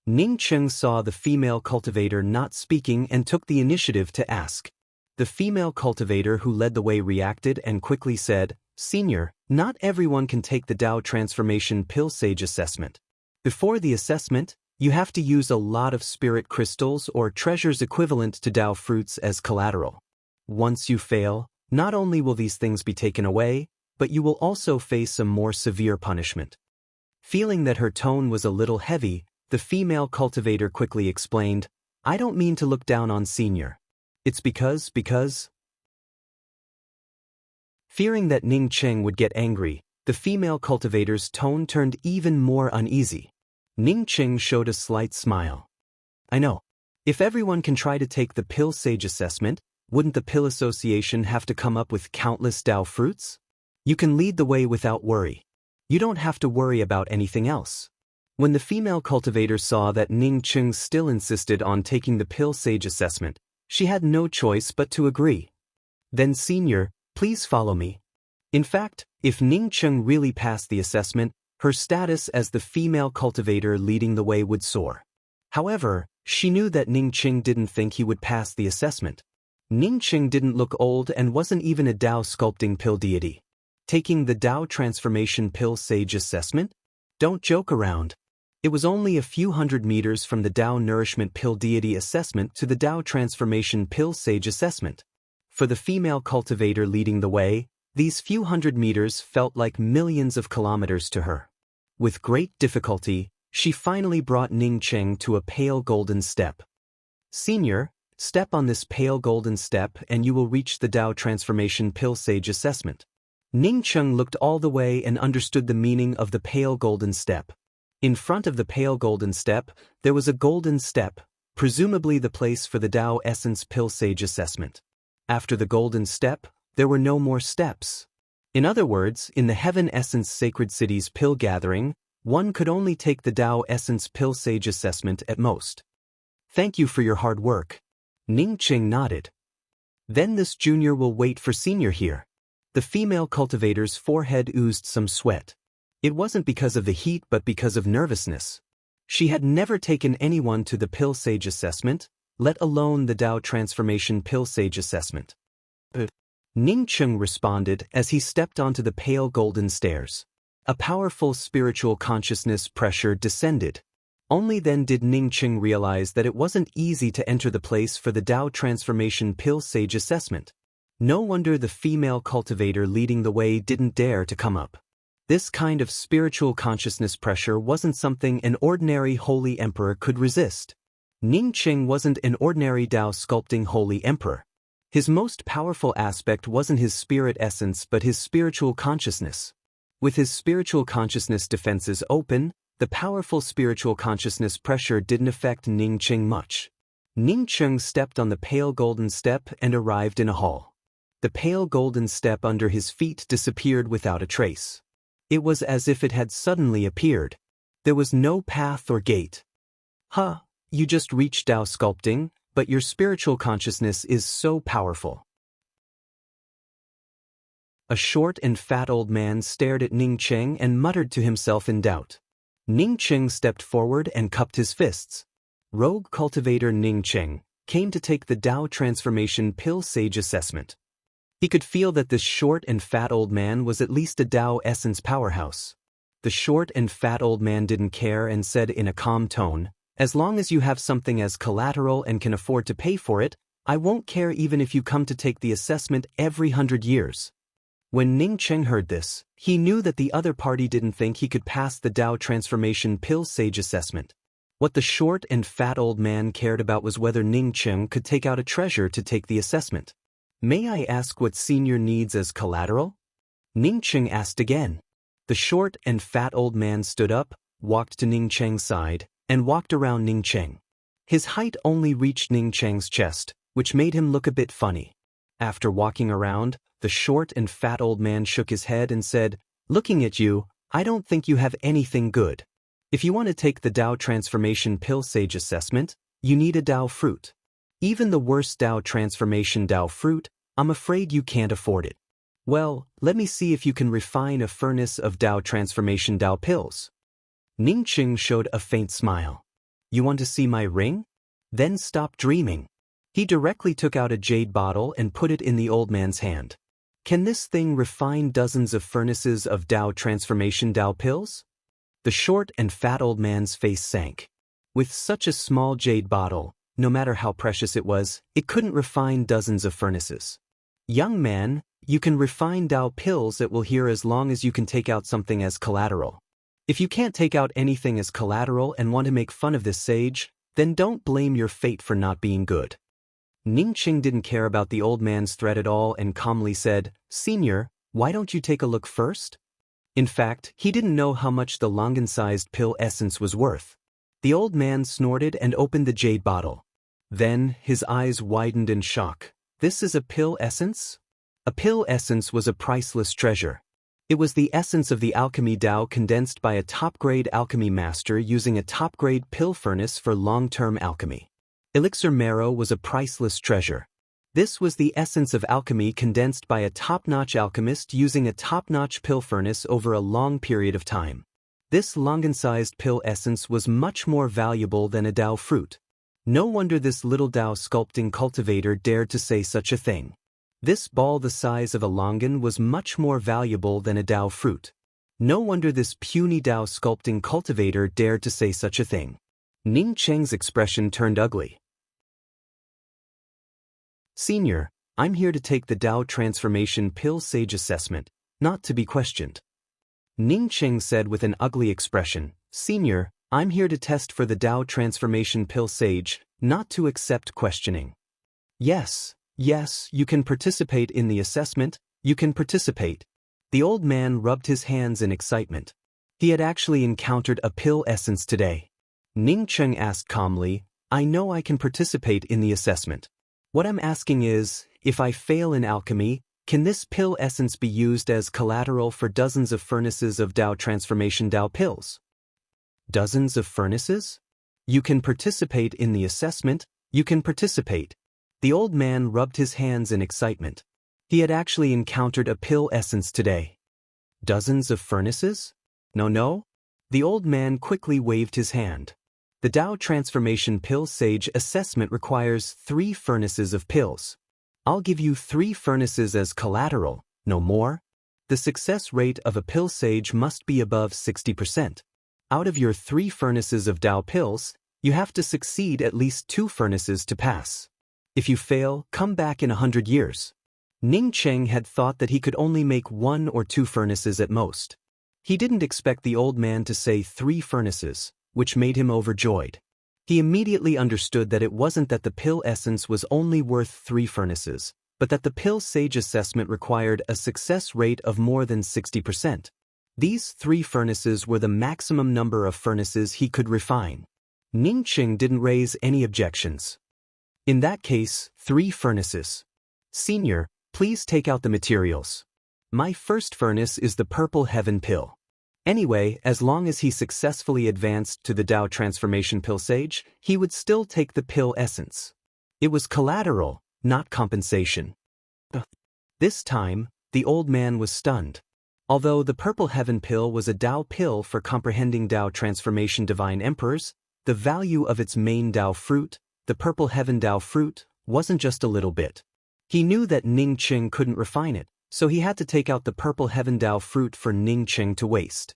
Ning Cheng saw the female cultivator not speaking and took the initiative to ask. The female cultivator who led the way reacted and quickly said, "Senior, not everyone can take the Tao Transformation Pill Sage assessment. Before the assessment, you have to use a lot of spirit crystals or treasures equivalent to Tao fruits as collateral. Once you fail, not only will these things be taken away, but you will also face a more severe punishment." Feeling that her tone was a little heavy, the female cultivator quickly explained, "I don't mean to look down on Senior. It's because... Fearing that Ning Cheng would get angry, the female cultivator's tone turned even more uneasy. Ning Cheng showed a slight smile. "I know. If everyone can try to take the Pill Sage assessment, wouldn't the Pill Association have to come up with countless Tao fruits? You can lead the way without worry. You don't have to worry about anything else." When the female cultivator saw that Ning Cheng still insisted on taking the Pill Sage assessment, she had no choice but to agree. "Then Senior, Please follow me. In fact, if Ning Cheng really passed the assessment, her status as the female cultivator leading the way would soar. However, she knew that Ning Cheng didn't think he would pass the assessment. Ning Cheng didn't look old and wasn't even a Tao sculpting pill deity. Taking the Tao transformation pill sage assessment? Don't joke around. It was only a few hundred meters from the Tao nourishment pill deity assessment to the Tao transformation pill sage assessment. For the female cultivator leading the way, these few hundred meters felt like millions of kilometers to her. With great difficulty, she finally brought Ning Cheng to a pale golden step. Senior, step on this pale golden step and you will reach the Tao transformation pill sage assessment. Ning Cheng looked all the way and understood the meaning of the pale golden step. In front of the pale golden step, there was a golden step, presumably the place for the Tao essence pill sage assessment. After the golden step, there were no more steps. In other words, in the Heaven Essence Sacred Cities pill gathering, one could only take the Tao essence pill sage assessment at most. Thank you for your hard work. Ning Cheng nodded. Then this junior will wait for senior here. The female cultivator's forehead oozed some sweat. It wasn't because of the heat but because of nervousness. She had never taken anyone to the pill sage assessment, let alone the Tao transformation pill sage assessment. Ning Cheng responded as he stepped onto the pale golden stairs. A powerful spiritual consciousness pressure descended. Only then did Ning Cheng realize that it wasn't easy to enter the place for the Tao transformation pill sage assessment. No wonder the female cultivator leading the way didn't dare to come up. This kind of spiritual consciousness pressure wasn't something an ordinary holy emperor could resist. Ning Cheng wasn't an ordinary Tao sculpting holy emperor. His most powerful aspect wasn't his spirit essence but his spiritual consciousness. With his spiritual consciousness defenses open, the powerful spiritual consciousness pressure didn't affect Ning Cheng much. Ning Cheng stepped on the pale golden step and arrived in a hall. The pale golden step under his feet disappeared without a trace. It was as if it had suddenly appeared. There was no path or gate. Huh, you just reached Tao sculpting, but your spiritual consciousness is so powerful. A short and fat old man stared at Ning Cheng and muttered to himself in doubt. Ning Cheng stepped forward and cupped his fists. Rogue cultivator Ning Cheng came to take the Tao transformation pill sage assessment. He could feel that this short and fat old man was at least a Tao essence powerhouse. The short and fat old man didn't care and said in a calm tone, "As long as you have something as collateral and can afford to pay for it, I won't care even if you come to take the assessment every 100 years. When Ning Cheng heard this, he knew that the other party didn't think he could pass the Tao transformation pill sage assessment. What the short and fat old man cared about was whether Ning Cheng could take out a treasure to take the assessment. May I ask what senior needs as collateral? Ning Cheng asked again. The short and fat old man stood up, walked to Ning Cheng's side, and walked around Ning Cheng. His height only reached Ning Cheng's chest, which made him look a bit funny. After walking around, the short and fat old man shook his head and said, "Looking at you, I don't think you have anything good. If you want to take the Tao transformation pill sage assessment, you need a Tao fruit. Even the worst Tao transformation Tao fruit, I'm afraid you can't afford it. Well, let me see if you can refine a furnace of Tao transformation Tao pills." Ning Cheng showed a faint smile. "You want to see my ring? Then stop dreaming." He directly took out a jade bottle and put it in the old man's hand. "Can this thing refine dozens of furnaces of Tao transformation Tao pills?" The short and fat old man's face sank. With such a small jade bottle, no matter how precious it was, it couldn't refine dozens of furnaces. "Young man, you can refine Tao pills that will here as long as you can take out something as collateral. If you can't take out anything as collateral and want to make fun of this sage, then don't blame your fate for not being good." Ning Cheng didn't care about the old man's threat at all and calmly said, "Senior, why don't you take a look first?" In fact, he didn't know how much the longan-sized pill essence was worth. The old man snorted and opened the jade bottle. Then, his eyes widened in shock. "This is a pill essence?" A pill essence was a priceless treasure. It was the essence of the alchemy Tao condensed by a top-grade alchemy master using a top-grade pill furnace for long-term alchemy. Elixir marrow was a priceless treasure. This was the essence of alchemy condensed by a top-notch alchemist using a top-notch pill furnace over a long period of time. This Longan-sized pill essence was much more valuable than a Dao fruit. No wonder this little Dao sculpting cultivator dared to say such a thing. This ball the size of a Longan was much more valuable than a Dao fruit. No wonder this puny Dao sculpting cultivator dared to say such a thing. Ning Cheng's expression turned ugly. Senior, I'm here to take the Dao Transformation Pill Sage Assessment, not to be questioned. Ning Cheng said with an ugly expression, Senior, I'm here to test for the Dao Transformation Pill Sage, not to accept questioning. Yes, you can participate in the assessment, you can participate. The old man rubbed his hands in excitement. He had actually encountered a pill essence today. Ning Cheng asked calmly, I know I can participate in the assessment. What I'm asking is, if I fail in alchemy, can this pill essence be used as collateral for dozens of furnaces of Dao Transformation Dao pills? Dozens of furnaces? You can participate in the assessment, you can participate. The old man rubbed his hands in excitement. He had actually encountered a pill essence today. Dozens of furnaces? No. The old man quickly waved his hand. The Dao Transformation Pill Sage assessment requires 3 furnaces of pills. I'll give you 3 furnaces as collateral, no more. The success rate of a pill sage must be above 60%. Out of your 3 furnaces of Dao pills, you have to succeed at least 2 furnaces to pass. If you fail, come back in 100 years. Ning Cheng had thought that he could only make 1 or 2 furnaces at most. He didn't expect the old man to say 3 furnaces, which made him overjoyed. He immediately understood that it wasn't that the pill essence was only worth 3 furnaces, but that the pill sage assessment required a success rate of more than 60%. These 3 furnaces were the maximum number of furnaces he could refine. Ning Cheng didn't raise any objections. In that case, 3 furnaces. Senior, please take out the materials. My first furnace is the Purple Heaven pill. Anyway, as long as he successfully advanced to the Dao Transformation Pill Sage, he would still take the pill essence. It was collateral, not compensation. This time, the old man was stunned. Although the Purple Heaven pill was a Dao pill for comprehending Dao Transformation Divine Emperors, the value of its main Dao fruit, the Purple Heaven Dao fruit, wasn't just a little bit. He knew that Ning Cheng couldn't refine it, so he had to take out the Purple Heaven Dao fruit for Ning Cheng to waste.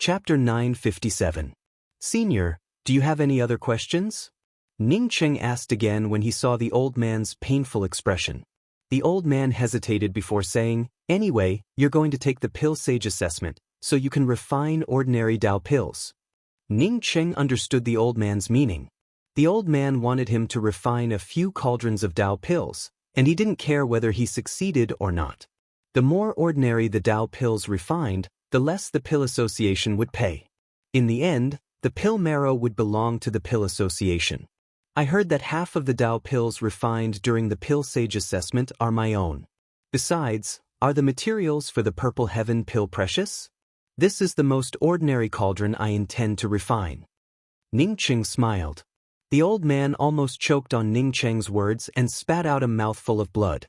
Chapter 957. Senior, do you have any other questions? Ning Cheng asked again when he saw the old man's painful expression. The old man hesitated before saying, Anyway, you're going to take the pill sage assessment, so you can refine ordinary Dao pills. Ning Cheng understood the old man's meaning. The old man wanted him to refine a few cauldrons of Dao pills, and he didn't care whether he succeeded or not. The more ordinary the Dao pills refined, the less the pill association would pay. In the end, the pill marrow would belong to the pill association. I heard that half of the Dao pills refined during the pill sage assessment are my own. Besides, are the materials for the Purple Heaven pill precious? This is the most ordinary cauldron I intend to refine. Ning Cheng smiled. The old man almost choked on Ning Cheng's words and spat out a mouthful of blood.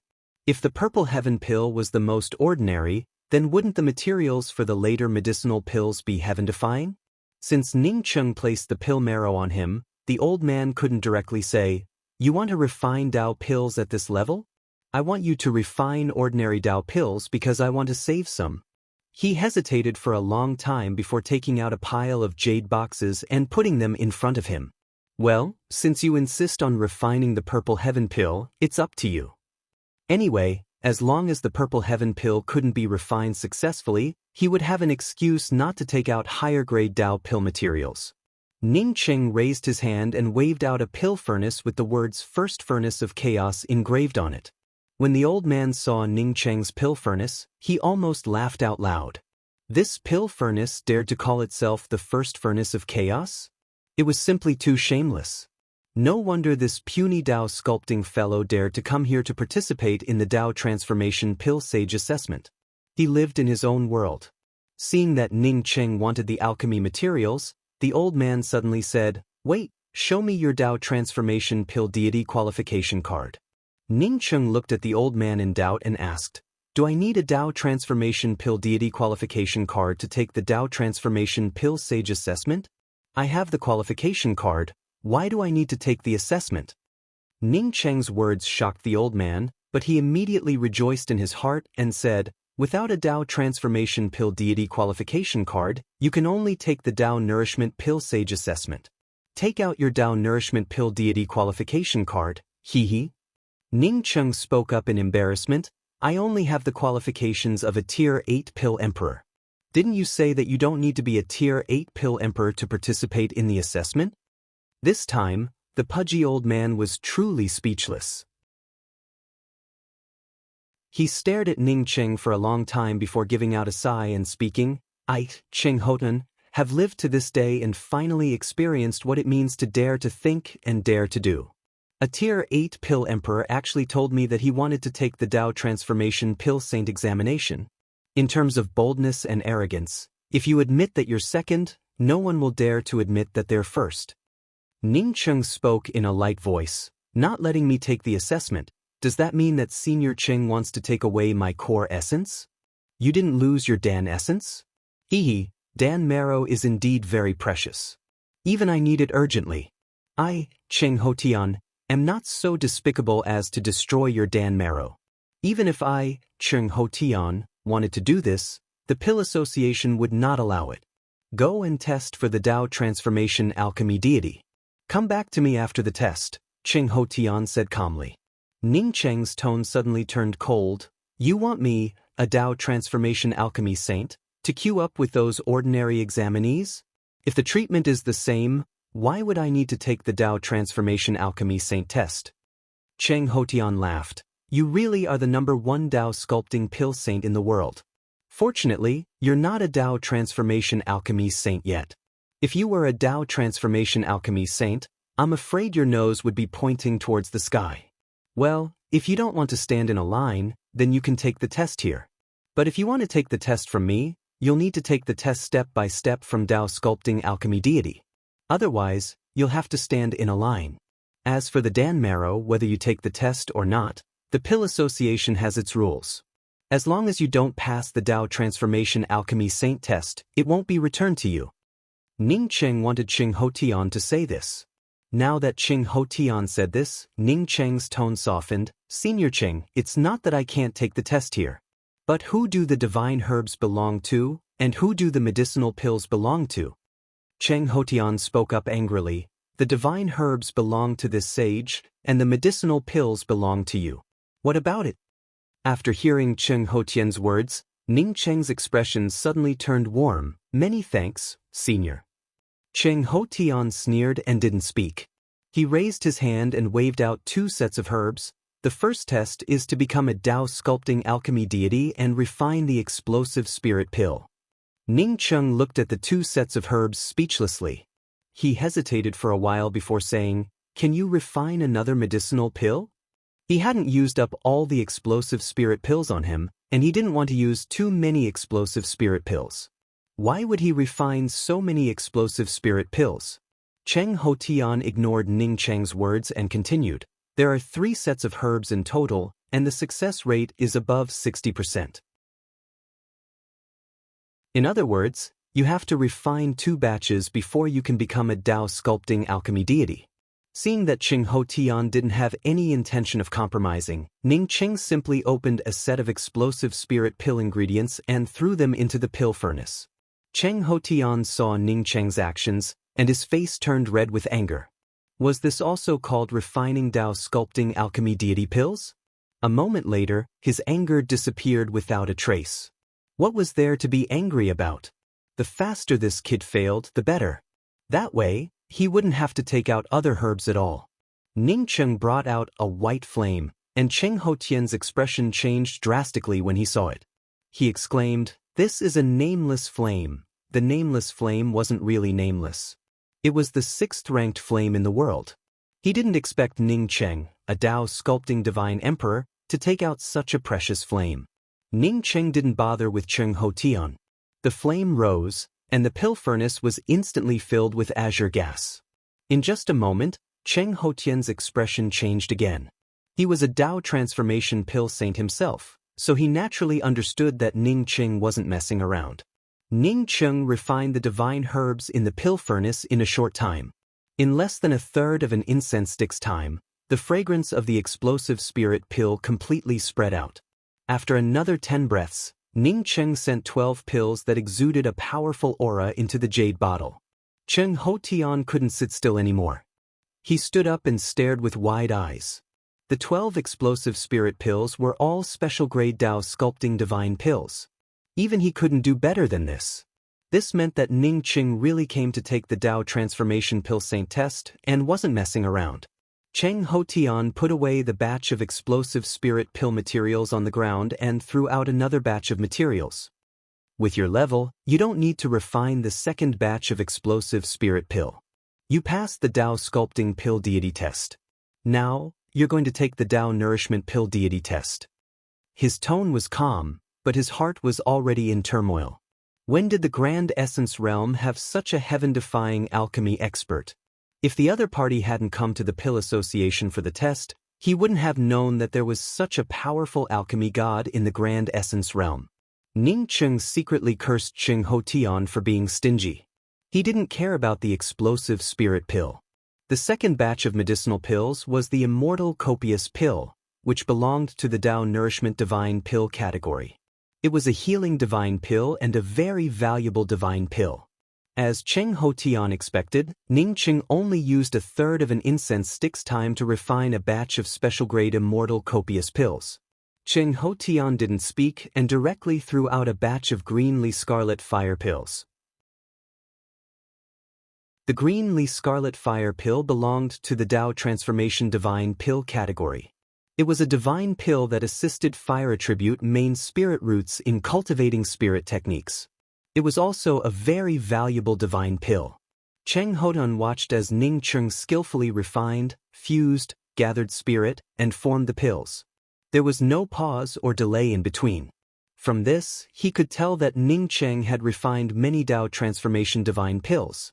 If the Purple Heaven pill was the most ordinary, then wouldn't the materials for the later medicinal pills be heaven-defying? Since Ning Cheng placed the pill marrow on him, the old man couldn't directly say, You want to refine Dao pills at this level? I want you to refine ordinary Dao pills because I want to save some. He hesitated for a long time before taking out a pile of jade boxes and putting them in front of him. Well, since you insist on refining the Purple Heaven pill, it's up to you. Anyway, as long as the Purple Heaven pill couldn't be refined successfully, he would have an excuse not to take out higher-grade Dao pill materials. Ning Cheng raised his hand and waved out a pill furnace with the words First Furnace of Chaos engraved on it. When the old man saw Ning Cheng's pill furnace, he almost laughed out loud. This pill furnace dared to call itself the First Furnace of Chaos? It was simply too shameless. No wonder this puny Dao sculpting fellow dared to come here to participate in the Dao Transformation Pill Sage assessment. He lived in his own world. Seeing that Ning Cheng wanted the alchemy materials, the old man suddenly said, Wait, show me your Dao Transformation Pill Deity Qualification card. Ning Cheng looked at the old man in doubt and asked, do I need a Dao Transformation Pill Deity Qualification card to take the Dao Transformation Pill Sage Assessment? I have the qualification card, why do I need to take the assessment? Ning Cheng's words shocked the old man, but he immediately rejoiced in his heart and said, without a Dao Transformation Pill Deity Qualification card, you can only take the Dao Nourishment Pill Sage Assessment. Take out your Dao Nourishment Pill Deity Qualification card, hee. Ning Cheng spoke up in embarrassment, I only have the qualifications of a Tier 8 Pill Emperor. Didn't you say that you don't need to be a Tier 8 Pill Emperor to participate in the assessment? This time, the pudgy old man was truly speechless. He stared at Ning Cheng for a long time before giving out a sigh and speaking, I, Cheng Hotan, have lived to this day and finally experienced what it means to dare to think and dare to do. A Tier 8 Pill Emperor actually told me that he wanted to take the Dao Transformation Pill Saint examination. In terms of boldness and arrogance, if you admit that you're second, no one will dare to admit that they're first. Ning Cheng spoke in a light voice, not letting me take the assessment. Does that mean that Senior Cheng wants to take away my core essence? You didn't lose your Dan essence? Hehe, Dan marrow is indeed very precious. Even I need it urgently. I, Cheng Hotian, am not so despicable as to destroy your Dan marrow. Even if I, Cheng Hotian, wanted to do this, the Pill Association would not allow it. Go and test for the Dao Transformation Alchemy Deity. Come back to me after the test, Cheng Hotian said calmly. Ning Cheng's tone suddenly turned cold. You want me, a Dao Transformation Alchemy Saint, to queue up with those ordinary examinees? If the treatment is the same, why would I need to take the Dao Transformation Alchemy Saint test? Cheng Hotian laughed. You really are the #1 Dao Sculpting Pill Saint in the world. Fortunately, you're not a Dao Transformation Alchemy Saint yet. If you were a Dao Transformation Alchemy Saint, I'm afraid your nose would be pointing towards the sky. Well, if you don't want to stand in a line, then you can take the test here. But if you want to take the test from me, you'll need to take the test step by step from Dao Sculpting Alchemy Deity. Otherwise, you'll have to stand in a line. As for the Dan marrow, whether you take the test or not, the Pill Association has its rules. As long as you don't pass the Dao Transformation Alchemy Saint test, it won't be returned to you. Ning Cheng wanted Cheng Hotian to say this. Now that Cheng Hotian said this, Ning Cheng's tone softened. Senior Cheng, it's not that I can't take the test here. But who do the divine herbs belong to, and who do the medicinal pills belong to? Cheng Hotian spoke up angrily. The divine herbs belong to this sage, and the medicinal pills belong to you. What about it? After hearing Cheng Hotian's words, Ning Cheng's expression suddenly turned warm. Many thanks, Senior. Cheng Hotian sneered and didn't speak. He raised his hand and waved out 2 sets of herbs. The first test is to become a Dao Sculpting Alchemy Deity and refine the Explosive Spirit Pill. Ning Cheng looked at the 2 sets of herbs speechlessly. He hesitated for a while before saying, Can you refine another medicinal pill? He hadn't used up all the Explosive Spirit Pills on him, and he didn't want to use too many Explosive Spirit Pills. Why would he refine so many Explosive Spirit Pills? Cheng Hotian ignored Ning Cheng's words and continued. There are 3 sets of herbs in total, and the success rate is above 60%. In other words, you have to refine 2 batches before you can become a Dao Sculpting Alchemy Deity. Seeing that Cheng Hotian didn't have any intention of compromising, Ning Cheng simply opened a set of Explosive Spirit Pill ingredients and threw them into the pill furnace. Cheng Hotian saw Ning Cheng's actions, and his face turned red with anger. Was this also called refining Dao Sculpting Alchemy Deity pills? A moment later, his anger disappeared without a trace. What was there to be angry about? The faster this kid failed, the better. That way, he wouldn't have to take out other herbs at all. Ning Cheng brought out a white flame, and Cheng Hotian's expression changed drastically when he saw it. He exclaimed, This is a nameless flame. The nameless flame wasn't really nameless. It was the 6th-ranked flame in the world. He didn't expect Ning Cheng, a Dao Sculpting Divine Emperor, to take out such a precious flame. Ning Cheng didn't bother with Cheng Hotian. The flame rose, and the pill furnace was instantly filled with azure gas. In just a moment, Cheng Hotian's expression changed again. He was a Dao transformation pill saint himself, so he naturally understood that Ning Cheng wasn't messing around. Ning Cheng refined the divine herbs in the pill furnace in a short time. In less than a third of an incense stick's time, the fragrance of the explosive spirit pill completely spread out. After another 10 breaths, Ning Cheng sent 12 pills that exuded a powerful aura into the jade bottle. Cheng Hotian couldn't sit still anymore. He stood up and stared with wide eyes. The 12 explosive spirit pills were all special-grade Dao sculpting divine pills. Even he couldn't do better than this. This meant that Ning Cheng really came to take the Dao transformation pill saint test and wasn't messing around. Cheng Hotian put away the batch of explosive spirit pill materials on the ground and threw out another batch of materials. With your level, you don't need to refine the second batch of explosive spirit pill. You passed the Dao sculpting pill deity test. Now, you're going to take the Dao nourishment pill deity test. His tone was calm, but his heart was already in turmoil. When did the Grand Essence realm have such a heaven-defying alchemy expert? If the other party hadn't come to the Pill Association for the test, he wouldn't have known that there was such a powerful alchemy god in the Grand Essence realm. Ning Cheng secretly cursed Cheng Hotian for being stingy. He didn't care about the explosive spirit pill. The second batch of medicinal pills was the Immortal Copious pill, which belonged to the Dao Nourishment Divine Pill category. It was a healing divine pill and a very valuable divine pill. As Cheng Hotian expected, Ning Cheng only used a third of an incense stick's time to refine a batch of special-grade Immortal Copious pills. Cheng Hotian didn't speak and directly threw out a batch of green-lee scarlet fire pills. The green-lee scarlet fire pill belonged to the Dao Transformation Divine Pill category. It was a divine pill that assisted fire attribute main spirit roots in cultivating spirit techniques. It was also a very valuable divine pill. Cheng Hotian watched as Ning Cheng skillfully refined, fused, gathered spirit, and formed the pills. There was no pause or delay in between. From this, he could tell that Ning Cheng had refined many Dao transformation divine pills.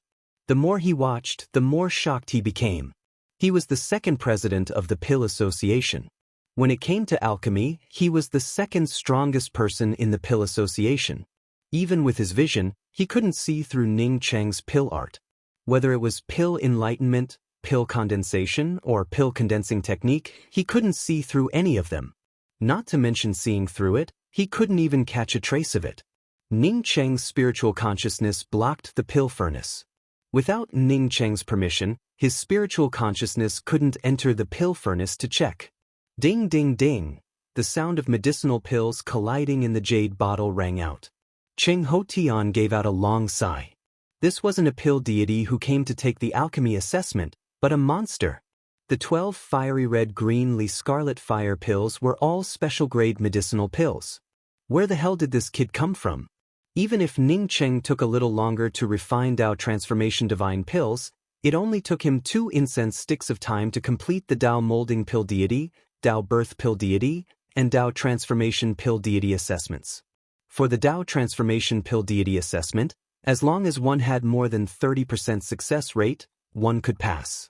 The more he watched, the more shocked he became. He was the second president of the Pill Association. When it came to alchemy, he was the second strongest person in the Pill Association. Even with his vision, he couldn't see through Ning Cheng's pill art. Whether it was pill enlightenment, pill condensation, or pill condensing technique, he couldn't see through any of them. Not to mention seeing through it, he couldn't even catch a trace of it. Ning Cheng's spiritual consciousness blocked the pill furnace. Without Ning Cheng's permission, his spiritual consciousness couldn't enter the pill furnace to check. Ding ding ding, the sound of medicinal pills colliding in the jade bottle rang out. Cheng Hotian gave out a long sigh. This wasn't a pill deity who came to take the alchemy assessment, but a monster. The 12 fiery red green-lee scarlet fire pills were all special-grade medicinal pills. Where the hell did this kid come from? Even if Ning Cheng took a little longer to refine Dao Transformation Divine Pills, it only took him 2 incense sticks of time to complete the Dao Molding Pill Deity, Dao Birth Pill Deity, and Dao Transformation Pill Deity assessments. For the Dao Transformation Pill Deity assessment, as long as one had more than 30% success rate, one could pass.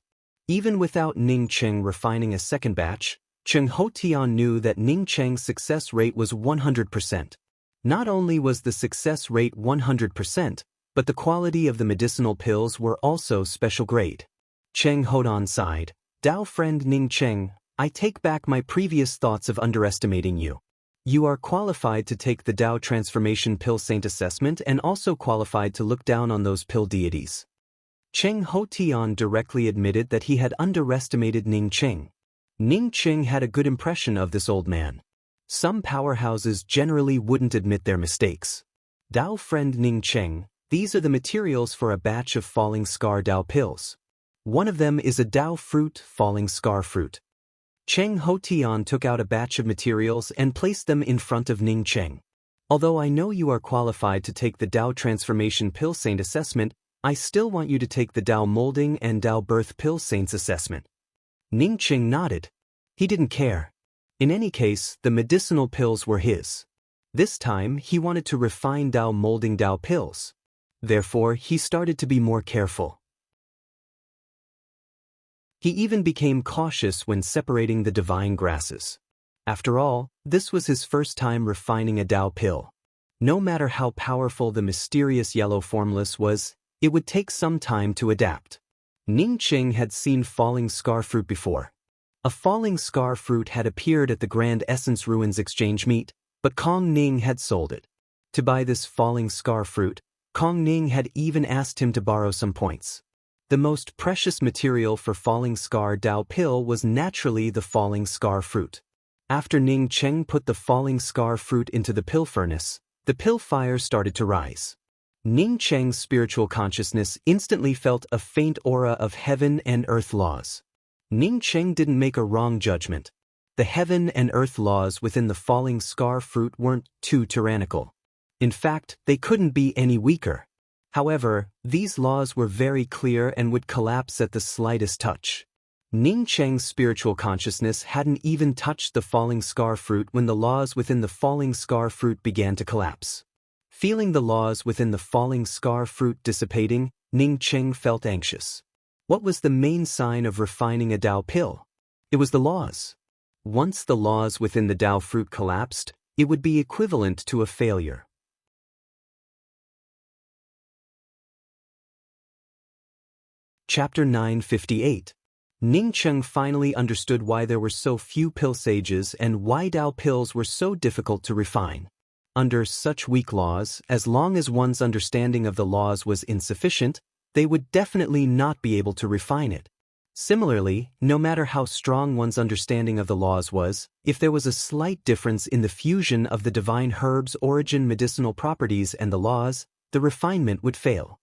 Even without Ning Cheng refining a second batch, Cheng Hotian knew that Ning Cheng's success rate was 100%. Not only was the success rate 100%, but the quality of the medicinal pills were also special grade. Cheng Hotian sighed. Dao friend Ning Cheng, I take back my previous thoughts of underestimating you. You are qualified to take the Dao Transformation Pill Saint assessment and also qualified to look down on those pill deities. Cheng Hotian directly admitted that he had underestimated Ning Cheng. Ning Cheng had a good impression of this old man. Some powerhouses generally wouldn't admit their mistakes. Dao friend Ning Cheng, these are the materials for a batch of falling scar Dao pills. One of them is a Dao fruit, falling scar fruit. Cheng Hotian took out a batch of materials and placed them in front of Ning Cheng. Although I know you are qualified to take the Dao Transformation Pill Saint assessment, I still want you to take the Dao Molding and Dao Birth Pill Saints assessment. Ning Cheng nodded. He didn't care. In any case, the medicinal pills were his. This time, he wanted to refine Dao Molding Dao pills. Therefore, he started to be more careful. He even became cautious when separating the divine grasses. After all, this was his first time refining a Tao pill. No matter how powerful the mysterious yellow formless was, it would take some time to adapt. Ning Qing had seen falling scar fruit before. A falling scar fruit had appeared at the Grand Essence Ruins exchange meet, but Kong Ning had sold it. To buy this falling scar fruit, Kong Ning had even asked him to borrow some points. The most precious material for falling scar Tao pill was naturally the falling scar fruit. After Ning Cheng put the falling scar fruit into the pill furnace, the pill fire started to rise. Ning Cheng's spiritual consciousness instantly felt a faint aura of heaven and earth laws. Ning Cheng didn't make a wrong judgment. The heaven and earth laws within the falling scar fruit weren't too tyrannical. In fact, they couldn't be any weaker. However, these laws were very clear and would collapse at the slightest touch. Ning Cheng's spiritual consciousness hadn't even touched the falling scar fruit when the laws within the falling scar fruit began to collapse. Feeling the laws within the falling scar fruit dissipating, Ning Cheng felt anxious. What was the main sign of refining a Tao pill? It was the laws. Once the laws within the Tao fruit collapsed, it would be equivalent to a failure. Chapter 958. Ning Cheng finally understood why there were so few pill sages and why Tao pills were so difficult to refine. Under such weak laws, as long as one's understanding of the laws was insufficient, they would definitely not be able to refine it. Similarly, no matter how strong one's understanding of the laws was, if there was a slight difference in the fusion of the divine herb's origin medicinal properties and the laws, the refinement would fail.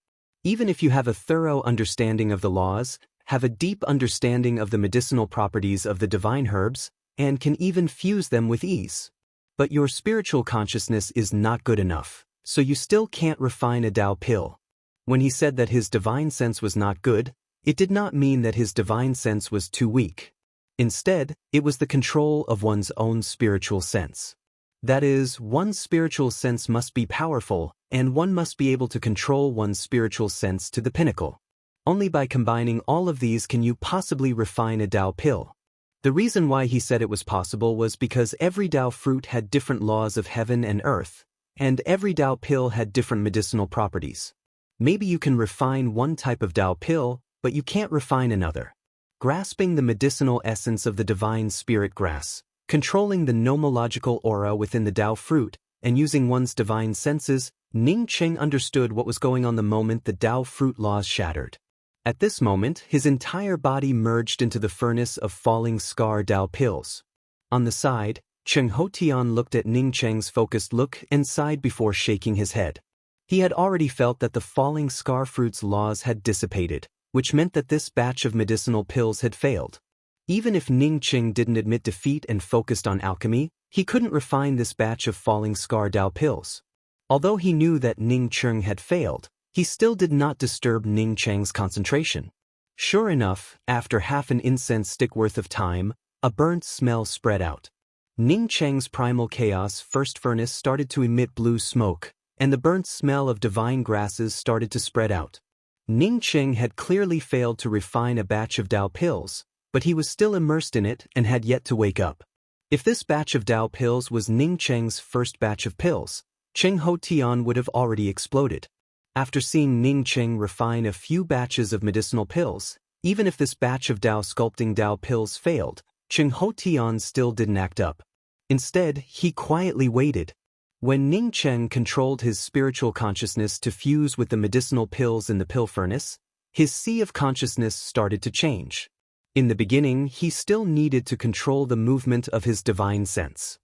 Even if you have a thorough understanding of the laws, have a deep understanding of the medicinal properties of the divine herbs, and can even fuse them with ease. But your spiritual consciousness is not good enough, so you still can't refine a Tao pill. When he said that his divine sense was not good, it did not mean that his divine sense was too weak. Instead, it was the control of one's own spiritual sense. That is, one's spiritual sense must be powerful, and one must be able to control one's spiritual sense to the pinnacle. Only by combining all of these can you possibly refine a Tao pill. The reason why he said it was possible was because every Tao fruit had different laws of heaven and earth, and every Tao pill had different medicinal properties. Maybe you can refine one type of Tao pill, but you can't refine another. Grasping the medicinal essence of the divine spirit grass, controlling the nomological aura within the Tao fruit, and using one's divine senses, Ning Cheng understood what was going on the moment the Tao fruit laws shattered. At this moment, his entire body merged into the furnace of falling scar Tao pills. On the side, Cheng Hotian looked at Ning Cheng's focused look and sighed before shaking his head. He had already felt that the falling scar fruit's laws had dissipated, which meant that this batch of medicinal pills had failed. Even if Ning Cheng didn't admit defeat and focused on alchemy, he couldn't refine this batch of falling scar Tao pills. Although he knew that Ning Cheng had failed, he still did not disturb Ning Cheng's concentration. Sure enough, after half an incense stick worth of time, a burnt smell spread out. Ning Cheng's primal chaos first furnace started to emit blue smoke, and the burnt smell of divine grasses started to spread out. Ning Cheng had clearly failed to refine a batch of Tao pills, but he was still immersed in it and had yet to wake up. If this batch of Tao pills was Ning Cheng's first batch of pills, Cheng Hotian would have already exploded. After seeing Ning Cheng refine a few batches of medicinal pills, even if this batch of Tao sculpting Tao pills failed, Cheng Hotian still didn't act up. Instead, he quietly waited. When Ning Cheng controlled his spiritual consciousness to fuse with the medicinal pills in the pill furnace, his sea of consciousness started to change. In the beginning, he still needed to control the movement of his divine sense.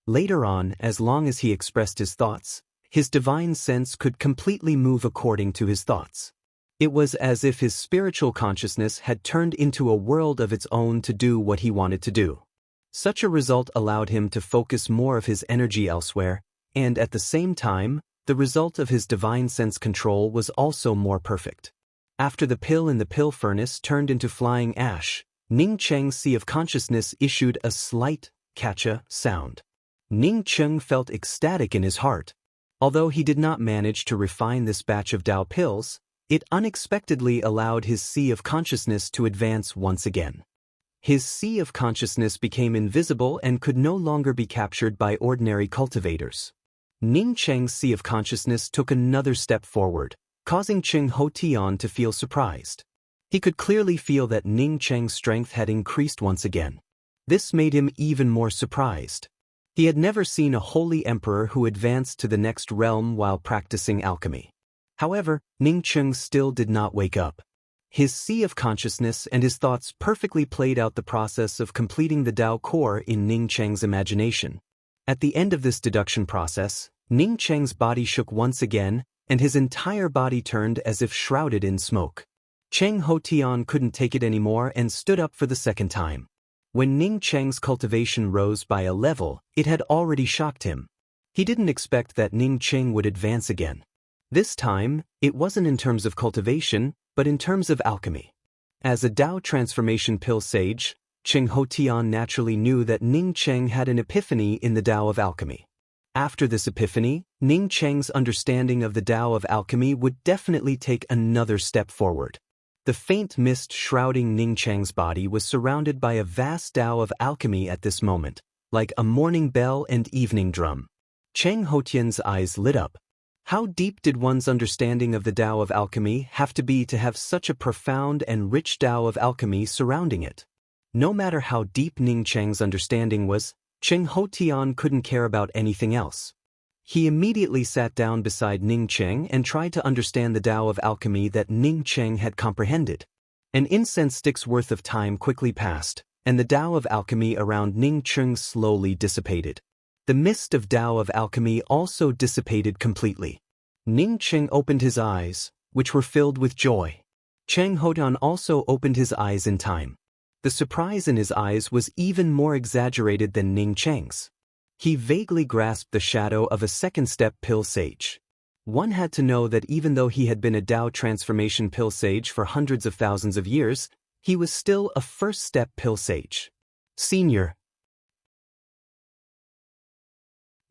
Later on, as long as he expressed his thoughts, his divine sense could completely move according to his thoughts. It was as if his spiritual consciousness had turned into a world of its own to do what he wanted to do. Such a result allowed him to focus more of his energy elsewhere, and at the same time, the result of his divine sense control was also more perfect. After the pill in the pill furnace turned into flying ash, Ning Cheng's sea of consciousness issued a slight, catcha sound. Ning Cheng felt ecstatic in his heart. Although he did not manage to refine this batch of Tao pills, It unexpectedly allowed his sea of consciousness to advance once again. His sea of consciousness became invisible and could no longer be captured by ordinary cultivators. Ning Cheng's sea of consciousness took another step forward, causing Cheng Ho Tian to feel surprised. He could clearly feel that Ning Cheng's strength had increased once again. This made him even more surprised. He had never seen a holy emperor who advanced to the next realm while practicing alchemy. However, Ning Cheng still did not wake up. His sea of consciousness and his thoughts perfectly played out the process of completing the Tao core in Ning Cheng's imagination. At the end of this deduction process, Ning Cheng's body shook once again, and his entire body turned as if shrouded in smoke. Cheng Ho Tian couldn't take it anymore and stood up for the second time. When Ning Cheng's cultivation rose by a level, it had already shocked him. He didn't expect that Ning Cheng would advance again. This time, it wasn't in terms of cultivation, but in terms of alchemy. As a Tao transformation pill sage, Cheng Ho Tian naturally knew that Ning Cheng had an epiphany in the Tao of alchemy. After this epiphany, Ning Cheng's understanding of the Tao of alchemy would definitely take another step forward. The faint mist shrouding Ning Cheng's body was surrounded by a vast Tao of alchemy at this moment, like a morning bell and evening drum. Cheng Ho Tian's eyes lit up. How deep did one's understanding of the Tao of alchemy have to be to have such a profound and rich Tao of alchemy surrounding it? No matter how deep Ning Cheng's understanding was, Cheng Ho Tian couldn't care about anything else. He immediately sat down beside Ning Cheng and tried to understand the Tao of alchemy that Ning Cheng had comprehended. An incense stick's worth of time quickly passed, and the Tao of alchemy around Ning Cheng slowly dissipated. The mist of Tao of alchemy also dissipated completely. Ning Cheng opened his eyes, which were filled with joy. Cheng Ho Tian also opened his eyes in time. The surprise in his eyes was even more exaggerated than Ning Cheng's. He vaguely grasped the shadow of a second-step pill sage. One had to know that even though he had been a Tao transformation pill sage for hundreds of thousands of years, he was still a first-step pill sage. Senior.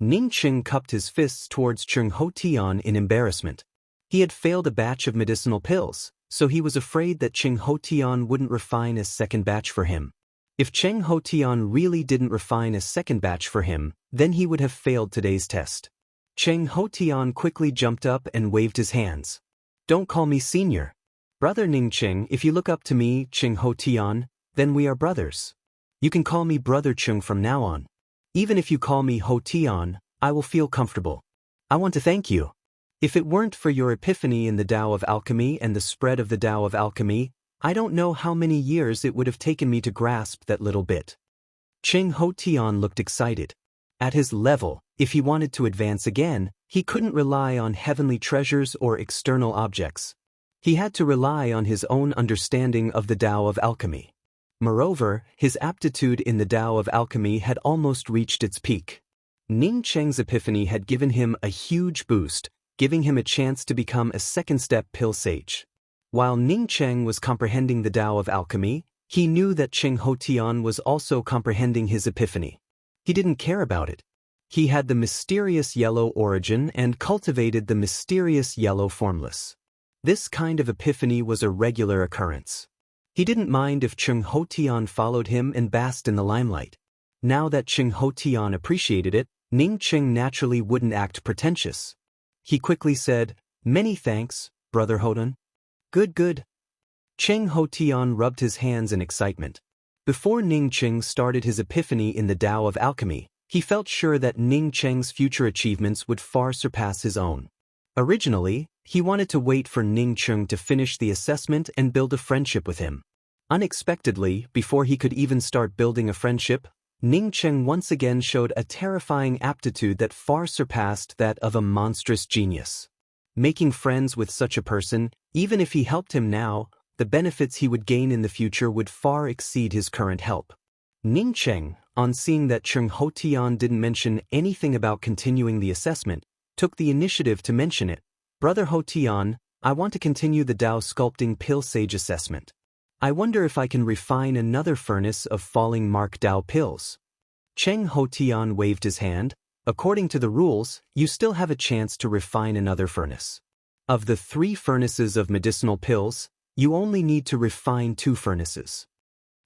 Ning Cheng cupped his fists towards Cheng Ho Tian in embarrassment. He had failed a batch of medicinal pills, so he was afraid that Cheng Ho Tian wouldn't refine a second batch for him. If Cheng Ho Tian really didn't refine a second batch for him, then he would have failed today's test. Cheng Ho Tian quickly jumped up and waved his hands. Don't call me senior. Brother Ning Cheng, if you look up to me, Cheng Ho Tian, then we are brothers. You can call me Brother Cheng from now on. Even if you call me Ho Tian, I will feel comfortable. I want to thank you. If it weren't for your epiphany in the Tao of alchemy and the spread of the Tao of alchemy, I don't know how many years it would have taken me to grasp that little bit. Cheng Ho Tian looked excited. At his level, if he wanted to advance again, he couldn't rely on heavenly treasures or external objects. He had to rely on his own understanding of the Tao of alchemy. Moreover, his aptitude in the Tao of alchemy had almost reached its peak. Ning Cheng's epiphany had given him a huge boost, giving him a chance to become a second-step pill sage. While Ning Cheng was comprehending the Tao of alchemy, he knew that Cheng Ho Tian was also comprehending his epiphany. He didn't care about it. He had the mysterious yellow origin and cultivated the mysterious yellow formless. This kind of epiphany was a regular occurrence. He didn't mind if Cheng Ho Tian followed him and basked in the limelight. Now that Cheng Ho Tian appreciated it, Ning Cheng naturally wouldn't act pretentious. He quickly said, "Many thanks, Brother Hodan." Good. Cheng Ho Tian rubbed his hands in excitement. Before Ning Cheng started his epiphany in the Tao of alchemy, he felt sure that Ning Cheng's future achievements would far surpass his own. Originally, he wanted to wait for Ning Cheng to finish the assessment and build a friendship with him. Unexpectedly, before he could even start building a friendship, Ning Cheng once again showed a terrifying aptitude that far surpassed that of a monstrous genius. Making friends with such a person, even if he helped him now, the benefits he would gain in the future would far exceed his current help. Ning Cheng, on seeing that Cheng Ho Tian didn't mention anything about continuing the assessment, took the initiative to mention it. Brother Ho Tian, I want to continue the Tao sculpting pill sage assessment. I wonder if I can refine another furnace of falling mark Tao pills. Cheng Ho Tian waved his hand. According to the rules, you still have a chance to refine another furnace. Of the 3 furnaces of medicinal pills, you only need to refine 2 furnaces.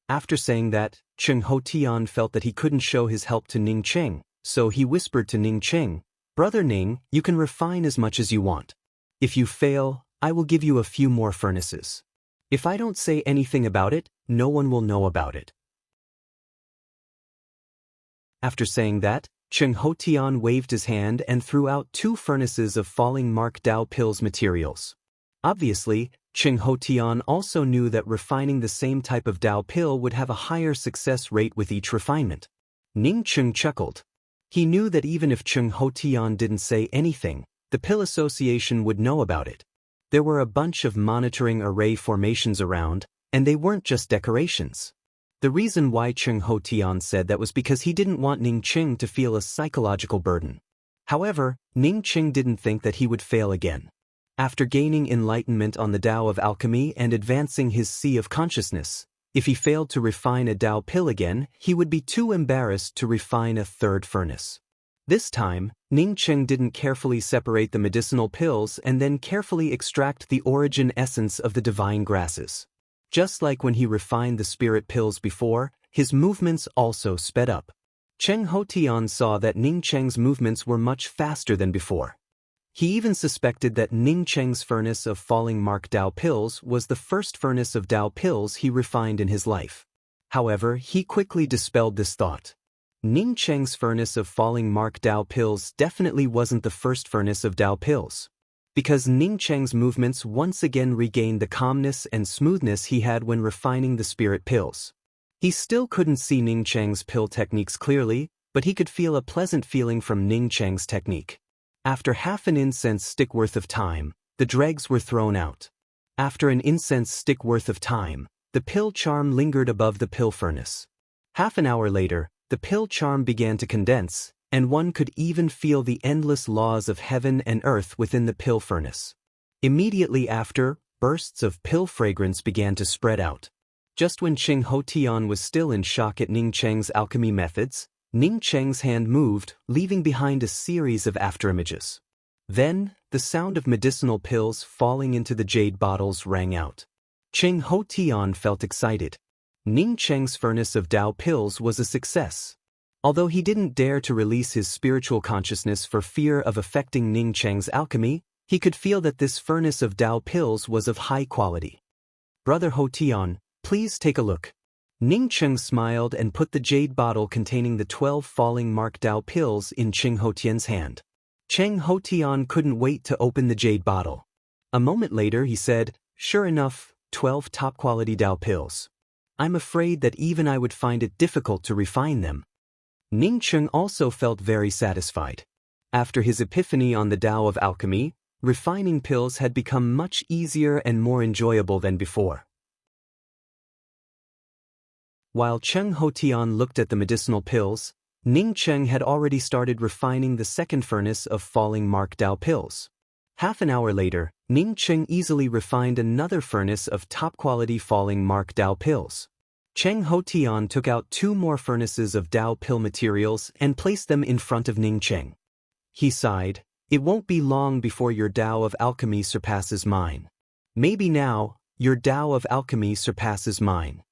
After saying that, Cheng Hotian felt that he couldn't show his help to Ning Cheng, so he whispered to Ning Cheng, "Brother Ning, you can refine as much as you want. If you fail, I will give you a few more furnaces. If I don't say anything about it, no one will know about it." After saying that, Cheng Hotian waved his hand and threw out 2 furnaces of falling mark Dao pills materials. Obviously, Cheng Hotian also knew that refining the same type of Dao pill would have a higher success rate with each refinement. Ning Cheng chuckled. He knew that even if Cheng Hotian didn't say anything, the Pill Association would know about it. There were a bunch of monitoring array formations around, and they weren't just decorations. The reason why Cheng Hotian said that was because he didn't want Ning Cheng to feel a psychological burden. However, Ning Cheng didn't think that he would fail again. After gaining enlightenment on the Tao of alchemy and advancing his sea of consciousness, if he failed to refine a Tao pill again, he would be too embarrassed to refine a 3rd furnace. This time, Ning Cheng didn't carefully separate the medicinal pills and then carefully extract the origin essence of the divine grasses. Just like when he refined the spirit pills before, his movements also sped up. Cheng Hotian saw that Ning Cheng's movements were much faster than before. He even suspected that Ning Cheng's furnace of falling mark Dao pills was the first furnace of Dao pills he refined in his life. However, he quickly dispelled this thought. Ning Cheng's furnace of falling mark Dao pills definitely wasn't the first furnace of Dao pills. Because Ning Cheng's movements once again regained the calmness and smoothness he had when refining the spirit pills. He still couldn't see Ning Cheng's pill techniques clearly, but he could feel a pleasant feeling from Ning Cheng's technique. After half an incense stick worth of time, the dregs were thrown out. After an incense stick worth of time, the pill charm lingered above the pill furnace. Half an hour later, the pill charm began to condense, and one could even feel the endless laws of heaven and earth within the pill furnace. Immediately after, bursts of pill fragrance began to spread out. Just when Cheng Hotian was still in shock at Ning Cheng's alchemy methods, Ning Cheng's hand moved, leaving behind a series of afterimages. Then, the sound of medicinal pills falling into the jade bottles rang out. Cheng Hotian felt excited. Ning Cheng's furnace of Dao pills was a success. Although he didn't dare to release his spiritual consciousness for fear of affecting Ning Cheng's alchemy, he could feel that this furnace of Dao pills was of high quality. "Brother Hotian, please take a look." Ning Cheng smiled and put the jade bottle containing the 12 falling mark Dao pills in Cheng Hotian's hand. Cheng Hotian couldn't wait to open the jade bottle. A moment later he said, "Sure enough, 12 top-quality Dao pills. I'm afraid that even I would find it difficult to refine them." Ning Cheng also felt very satisfied. After his epiphany on the Tao of alchemy, refining pills had become much easier and more enjoyable than before. While Cheng Hotian looked at the medicinal pills, Ning Cheng had already started refining the 2nd furnace of falling mark Dao pills. Half an hour later, Ning Cheng easily refined another furnace of top-quality falling mark Dao pills. Cheng Hotian took out 2 more furnaces of Dao pill materials and placed them in front of Ning Cheng. He sighed, "It won't be long before your Dao of alchemy surpasses mine. Maybe now, your Dao of alchemy surpasses mine."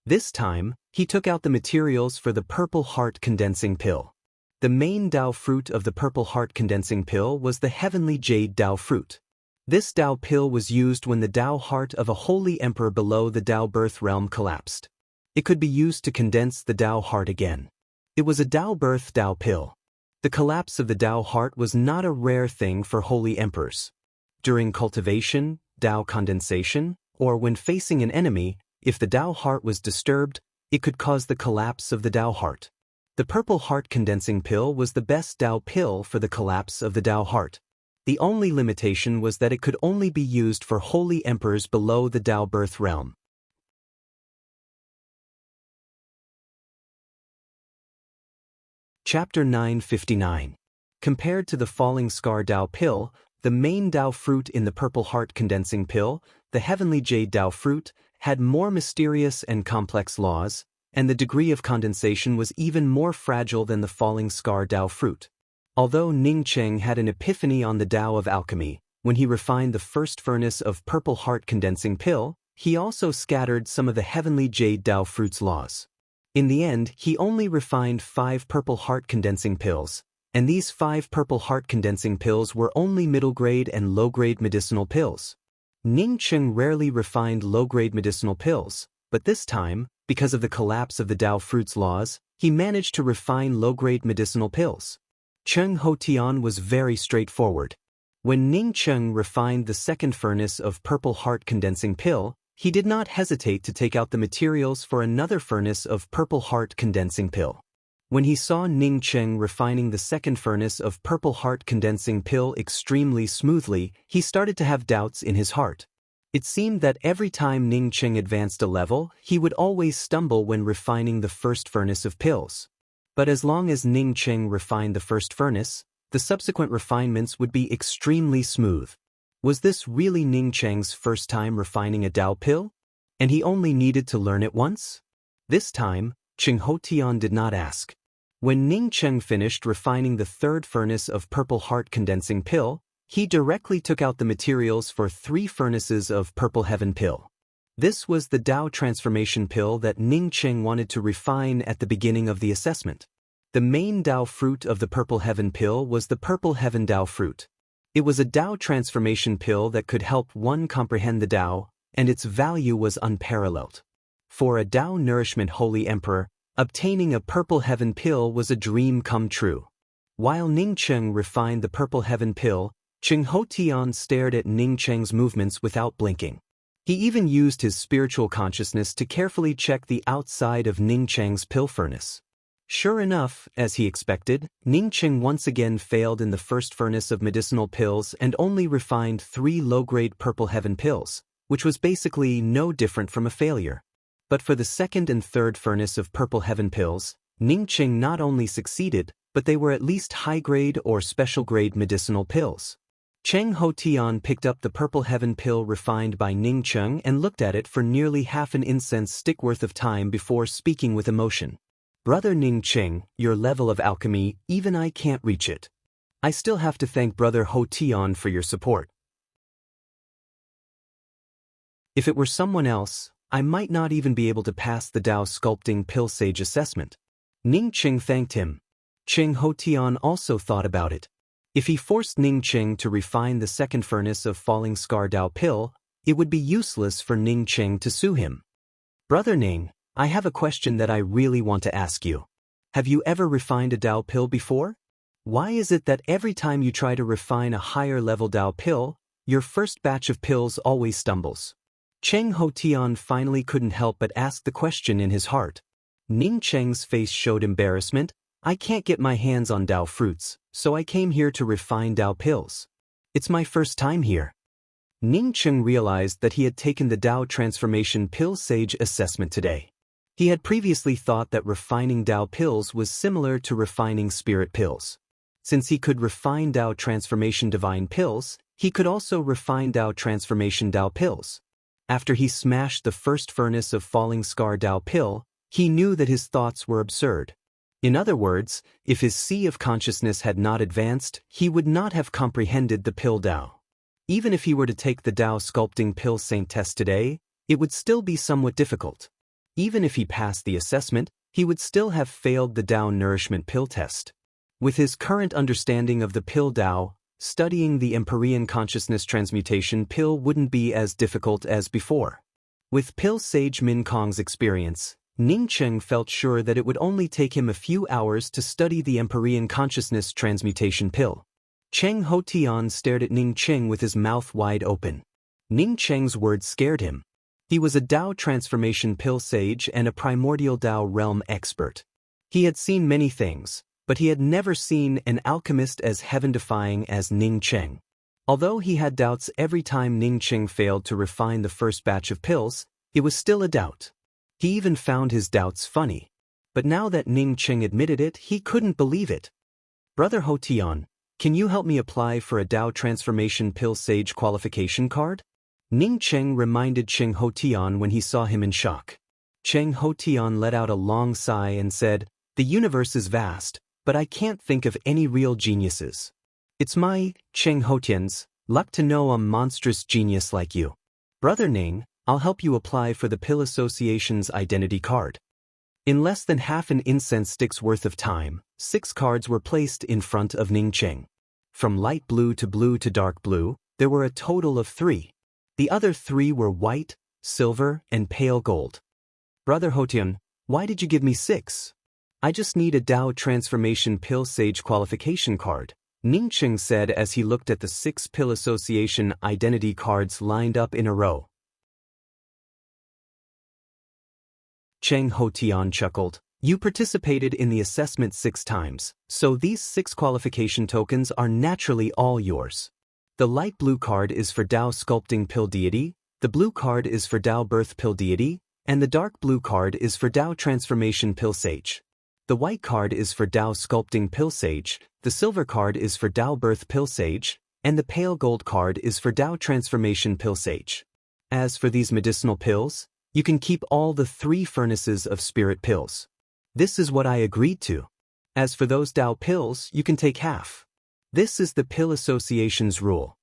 This time, he took out the materials for the purple heart condensing pill. The main Dao fruit of the purple heart condensing pill was the heavenly jade Dao fruit. This Dao pill was used when the Dao heart of a holy emperor below the Dao birth realm collapsed. It could be used to condense the Dao heart again. It was a Dao birth Dao pill. The collapse of the Dao heart was not a rare thing for holy emperors. During cultivation, Dao condensation, or when facing an enemy, if the Dao heart was disturbed, it could cause the collapse of the Dao heart. The purple heart condensing pill was the best Dao pill for the collapse of the Dao heart. The only limitation was that it could only be used for holy emperors below the Dao birth realm. Chapter 959. Compared to the falling scar Dao pill, the main Dao fruit in the purple heart condensing pill, the heavenly jade Dao fruit, had more mysterious and complex laws, and the degree of condensation was even more fragile than the falling scar Dao fruit. Although Ning Cheng had an epiphany on the Dao of alchemy, When he refined the first furnace of purple heart condensing pill, he also scattered some of the heavenly jade Tao fruit's laws. In the end, he only refined 5 purple heart condensing pills, and these 5 purple heart condensing pills were only middle-grade and low-grade medicinal pills. Ning Cheng rarely refined low-grade medicinal pills, but this time, because of the collapse of the Tao fruit's laws, he managed to refine low-grade medicinal pills. Cheng Ho Tian was very straightforward. When Ning Cheng refined the second furnace of purple heart condensing pill, he did not hesitate to take out the materials for another furnace of purple heart condensing pill. When he saw Ning Cheng refining the second furnace of purple heart condensing pill extremely smoothly, he started to have doubts in his heart. It seemed that every time Ning Cheng advanced a level, he would always stumble when refining the first furnace of pills. But as long as Ning Cheng refined the first furnace, the subsequent refinements would be extremely smooth. Was this really Ning Cheng's first time refining a Tao pill? And he only needed to learn it once? This time, Cheng Ho Tian did not ask. When Ning Cheng finished refining the third furnace of purple heart condensing pill, he directly took out the materials for 3 furnaces of purple heaven pill. This was the Tao transformation pill that Ning Cheng wanted to refine at the beginning of the assessment. The main Tao fruit of the purple heaven pill was the purple heaven Tao fruit. It was a Tao transformation pill that could help one comprehend the Tao, and its value was unparalleled. For a Tao nourishment holy emperor, obtaining a purple heaven pill was a dream come true. While Ning Cheng refined the purple heaven pill, Cheng Ho Tian stared at Ning Cheng's movements without blinking. He even used his spiritual consciousness to carefully check the outside of Ning Cheng's pill furnace. Sure enough, as he expected, Ning Cheng once again failed in the first furnace of medicinal pills and only refined 3 low-grade purple heaven pills, which was basically no different from a failure. But for the second and third furnace of purple heaven pills, Ning Cheng not only succeeded, but they were at least high-grade or special-grade medicinal pills. Cheng Ho Tian picked up the purple heaven pill refined by Ning Cheng and looked at it for nearly half an incense stick worth of time before speaking with emotion. Brother Ning Cheng, your level of alchemy, even I can't reach it. I still have to thank Brother Ho Tian for your support. If it were someone else, I might not even be able to pass the Tao sculpting pill sage assessment. Ning Cheng thanked him. Cheng Ho Tian also thought about it. If he forced Ning Cheng to refine the second furnace of falling scar Tao pill, it would be useless for Ning Cheng to sue him. Brother Ning, I have a question that I really want to ask you. Have you ever refined a Tao pill before? Why is it that every time you try to refine a higher level Tao pill, your first batch of pills always stumbles? Cheng Ho Tian finally couldn't help but ask the question in his heart. Ning Cheng's face showed embarrassment. I can't get my hands on Tao fruits, so I came here to refine Tao pills. It's my first time here. Ning Cheng realized that he had taken the Tao transformation pill sage assessment today. He had previously thought that refining Tao pills was similar to refining spirit pills. Since he could refine Tao transformation divine pills, he could also refine Tao transformation Tao pills. After he smashed the first furnace of falling scar Tao pill, he knew that his thoughts were absurd. In other words, if his sea of consciousness had not advanced, he would not have comprehended the pill Tao. Even if he were to take the Tao sculpting pill saint test today, it would still be somewhat difficult. Even if he passed the assessment, he would still have failed the Tao nourishment pill test. With his current understanding of the pill Tao, studying the Empyrean consciousness transmutation pill wouldn't be as difficult as before. With pill sage Min Kong's experience, Ning Cheng felt sure that it would only take him a few hours to study the Empyrean consciousness transmutation pill. Cheng Ho Tian stared at Ning Cheng with his mouth wide open. Ning Cheng's words scared him. He was a Tao transformation pill sage and a primordial Tao realm expert. He had seen many things, but he had never seen an alchemist as heaven-defying as Ning Cheng. Although he had doubts every time Ning Cheng failed to refine the first batch of pills, it was still a doubt. He even found his doubts funny. But now that Ning Cheng admitted it, he couldn't believe it. Brother Ho Tian, can you help me apply for a Tao transformation pill sage qualification card? Ning Cheng reminded Cheng Ho Tian when he saw him in shock. Cheng Ho Tian let out a long sigh and said, "The universe is vast, but I can't think of any real geniuses. It's my, Cheng Ho Tian's, Luck to know a monstrous genius like you. Brother Ning, I'll help you apply for the Pill Association's identity card. In less than half an incense stick's worth of time, 6 cards were placed in front of Ning Cheng. From light blue to dark blue, there were a total of 3. The other 3 were white, silver, and pale gold. Brother Hotian, why did you give me 6? I just need a Dao Transformation Pill Sage qualification card, Ning Cheng said as he looked at the 6 Pill Association identity cards lined up in a row. Cheng Hotian chuckled. You participated in the assessment 6 times, so these 6 qualification tokens are naturally all yours. The light blue card is for Dao Sculpting Pill Deity, the blue card is for Dao Birth Pill Deity, and the dark blue card is for Dao Transformation Pill Sage. The white card is for Dao Sculpting Pill Sage, the silver card is for Dao Birth Pill Sage, and the pale gold card is for Dao Transformation Pill Sage. As for these medicinal pills, you can keep all the 3 furnaces of spirit pills. This is what I agreed to. As for those Dao pills, you can take half. This is the Pill Association's rule.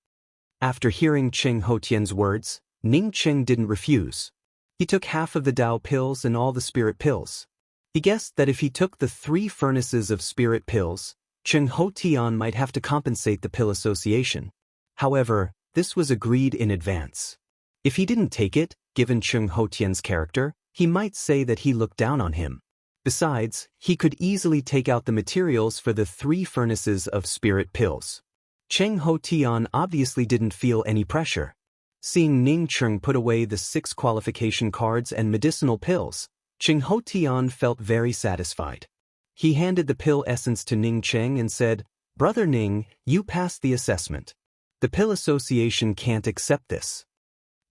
After hearing Cheng Hotian's words, Ning Cheng didn't refuse. He took half of the Dao pills and all the spirit pills. He guessed that if he took the 3 furnaces of spirit pills, Cheng Hotian might have to compensate the Pill Association. However, this was agreed in advance. If he didn't take it, given Cheng Hotian's character, he might say that he looked down on him. Besides, he could easily take out the materials for the 3 furnaces of spirit pills. Cheng Hotian obviously didn't feel any pressure. Seeing Ning Cheng put away the 6 qualification cards and medicinal pills, Cheng Hotian felt very satisfied. He handed the pill essence to Ning Cheng and said, Brother Ning, you passed the assessment. The Pill Association can't accept this.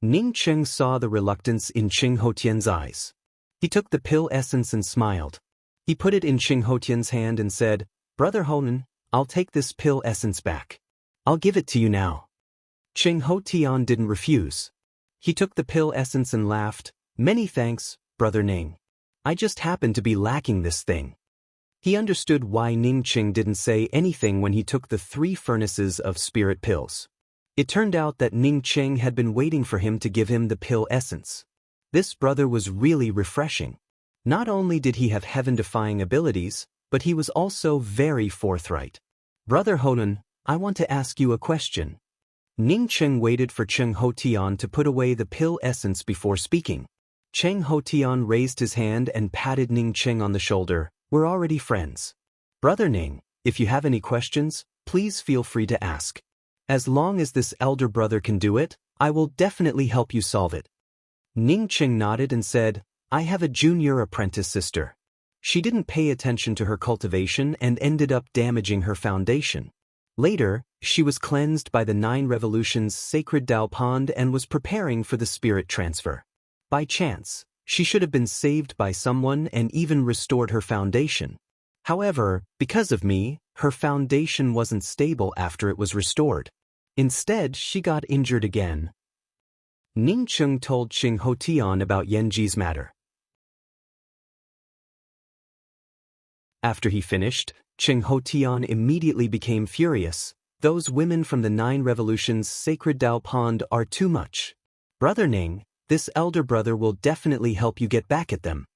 Ning Cheng saw the reluctance in Cheng Hotian's eyes. He took the pill essence and smiled. He put it in Cheng Hotian's hand and said, Brother Honan, I'll take this pill essence back. I'll give it to you now. Cheng Hotian didn't refuse. He took the pill essence and laughed, Many thanks, Brother Ning. I just happened to be lacking this thing. He understood why Ning Cheng didn't say anything when he took the 3 furnaces of spirit pills. It turned out that Ning Cheng had been waiting for him to give him the pill essence. This brother was really refreshing. Not only did he have heaven-defying abilities, but he was also very forthright. Brother Honan, I want to ask you a question. Ning Cheng waited for Cheng Hotian to put away the pill essence before speaking. Cheng Hotian raised his hand and patted Ning Cheng on the shoulder. We're already friends. Brother Ning, if you have any questions, please feel free to ask. As long as this elder brother can do it, I will definitely help you solve it. Ning Cheng nodded and said, I have a junior apprentice sister. She didn't pay attention to her cultivation and ended up damaging her foundation. Later, she was cleansed by the 9 Revolutions' sacred Dao Pond and was preparing for the spirit transfer. By chance, she should have been saved by someone and even restored her foundation. However, because of me, her foundation wasn't stable after it was restored. Instead, she got injured again. Ning Cheng told Cheng Hotian about Yanji's matter. After he finished, Cheng Hotian immediately became furious. Those women from the 9 Revolutions' sacred Dao Pond are too much. Brother Ning, this elder brother will definitely help you get back at them.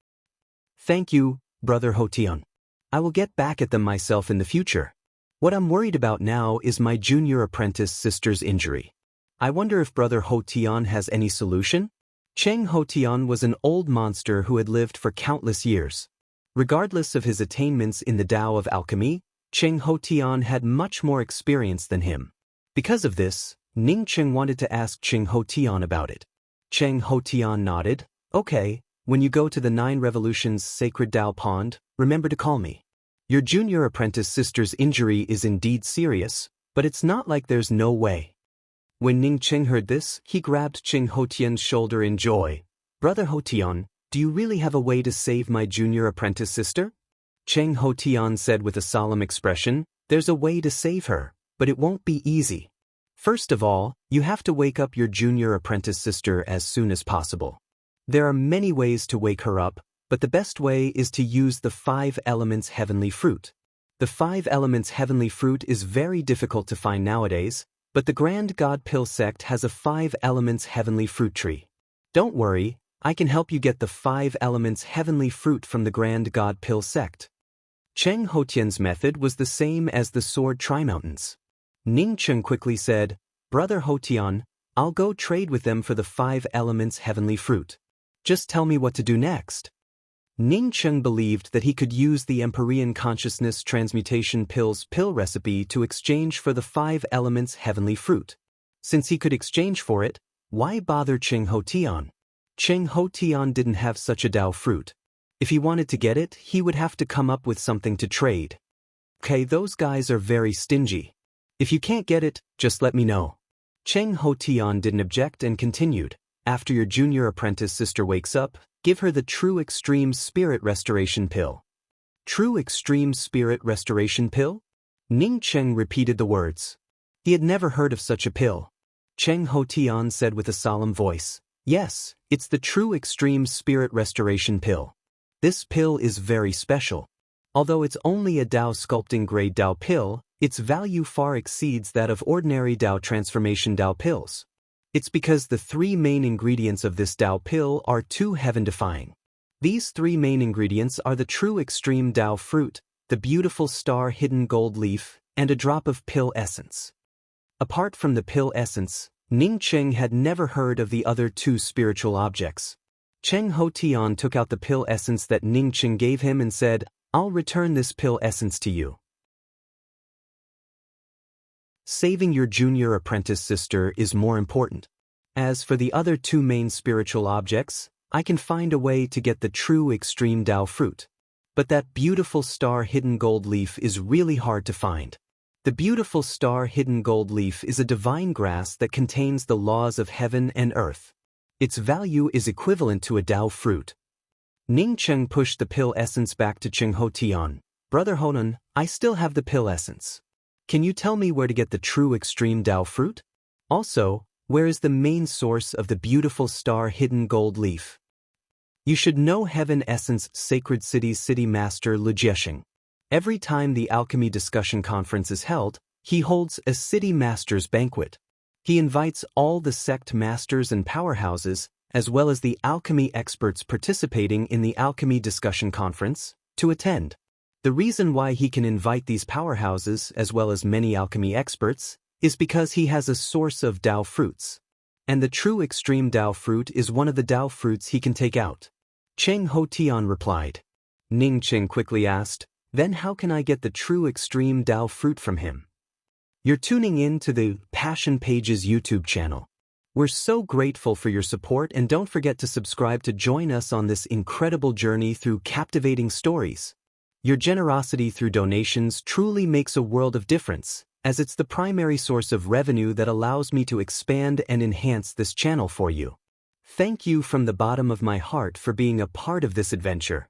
Thank you, Brother Hotian. I will get back at them myself in the future. What I'm worried about now is my junior apprentice sister's injury. I wonder if Brother Hotian has any solution? Cheng Hotian was an old monster who had lived for countless years. Regardless of his attainments in the Tao of alchemy, Cheng Hotian had much more experience than him. Because of this, Ning Cheng wanted to ask Cheng Hotian about it. Cheng Hotian nodded. Okay, when you go to the 9 Revolutions' sacred Dao Pond, remember to call me. Your junior apprentice sister's injury is indeed serious, but it's not like there's no way. When Ning Cheng heard this, he grabbed Cheng Hotian's shoulder in joy. Brother Hotian, do you really have a way to save my junior apprentice sister? Cheng Hotian said with a solemn expression, There's a way to save her, but it won't be easy. First of all, you have to wake up your junior apprentice sister as soon as possible. There are many ways to wake her up, but the best way is to use the 5 elements heavenly fruit. The 5 elements heavenly fruit is very difficult to find nowadays, but the Grand God Pill sect has a 5 elements heavenly fruit tree. Don't worry, I can help you get the 5 elements heavenly fruit from the Grand God Pill sect. Cheng Hotian's method was the same as the Sword Tri-Mountains. Ning Cheng quickly said, "Brother Hotian, I'll go trade with them for the 5 elements heavenly fruit. Just tell me what to do next." Ning Cheng believed that he could use the Empyrean Consciousness Transmutation Pill's pill recipe to exchange for the 5 elements heavenly fruit. Since he could exchange for it, why bother Cheng Hotian? Cheng Hotian didn't have such a Dao fruit. If he wanted to get it, he would have to come up with something to trade. Okay, those guys are very stingy. If you can't get it, just let me know. Cheng Hotian didn't object and continued, "After your junior apprentice sister wakes up, give her the True Extreme Spirit Restoration Pill." True Extreme Spirit Restoration Pill? Ning Cheng repeated the words. He had never heard of such a pill. Cheng Hotian said with a solemn voice, "Yes, it's the True Extreme Spirit Restoration Pill. This pill is very special. Although it's only a Dao sculpting grade Dao pill, its value far exceeds that of ordinary Dao transformation Dao pills. It's because the 3 main ingredients of this Dao pill are too heaven-defying. These 3 main ingredients are the true extreme Dao fruit, the beautiful star hidden gold leaf, and a drop of pill essence." Apart from the pill essence, Ning Cheng had never heard of the other 2 spiritual objects. Cheng Hotian took out the pill essence that Ning Cheng gave him and said, "I'll return this pill essence to you." Saving your junior apprentice sister is more important. As for the other 2 main spiritual objects, I can find a way to get the true extreme Dao fruit. But that beautiful star hidden gold leaf is really hard to find. The beautiful star hidden gold leaf is a divine grass that contains the laws of heaven and earth. Its value is equivalent to a Dao fruit. Ning Cheng pushed the pill essence back to Cheng Hotian. "Brother Honan, I still have the pill essence. Can you tell me where to get the true extreme Dao fruit? Also, where is the main source of the beautiful star hidden gold leaf?" You should know Heaven Essence Sacred City's City Master Lu Jiesheng. Every time the Alchemy Discussion Conference is held, he holds a City Masters Banquet. He invites all the sect masters and powerhouses, as well as the alchemy experts participating in the Alchemy Discussion Conference, to attend. The reason why he can invite these powerhouses as well as many alchemy experts is because he has a source of Dao fruits. And the true extreme Dao fruit is one of the Dao fruits he can take out. Cheng Hotian replied. Ning Cheng quickly asked, "Then how can I get the true extreme Dao fruit from him?" You're tuning in to the Passion Pages YouTube channel. We're so grateful for your support, and don't forget to subscribe to join us on this incredible journey through captivating stories. Your generosity through donations truly makes a world of difference, as it's the primary source of revenue that allows me to expand and enhance this channel for you. Thank you from the bottom of my heart for being a part of this adventure.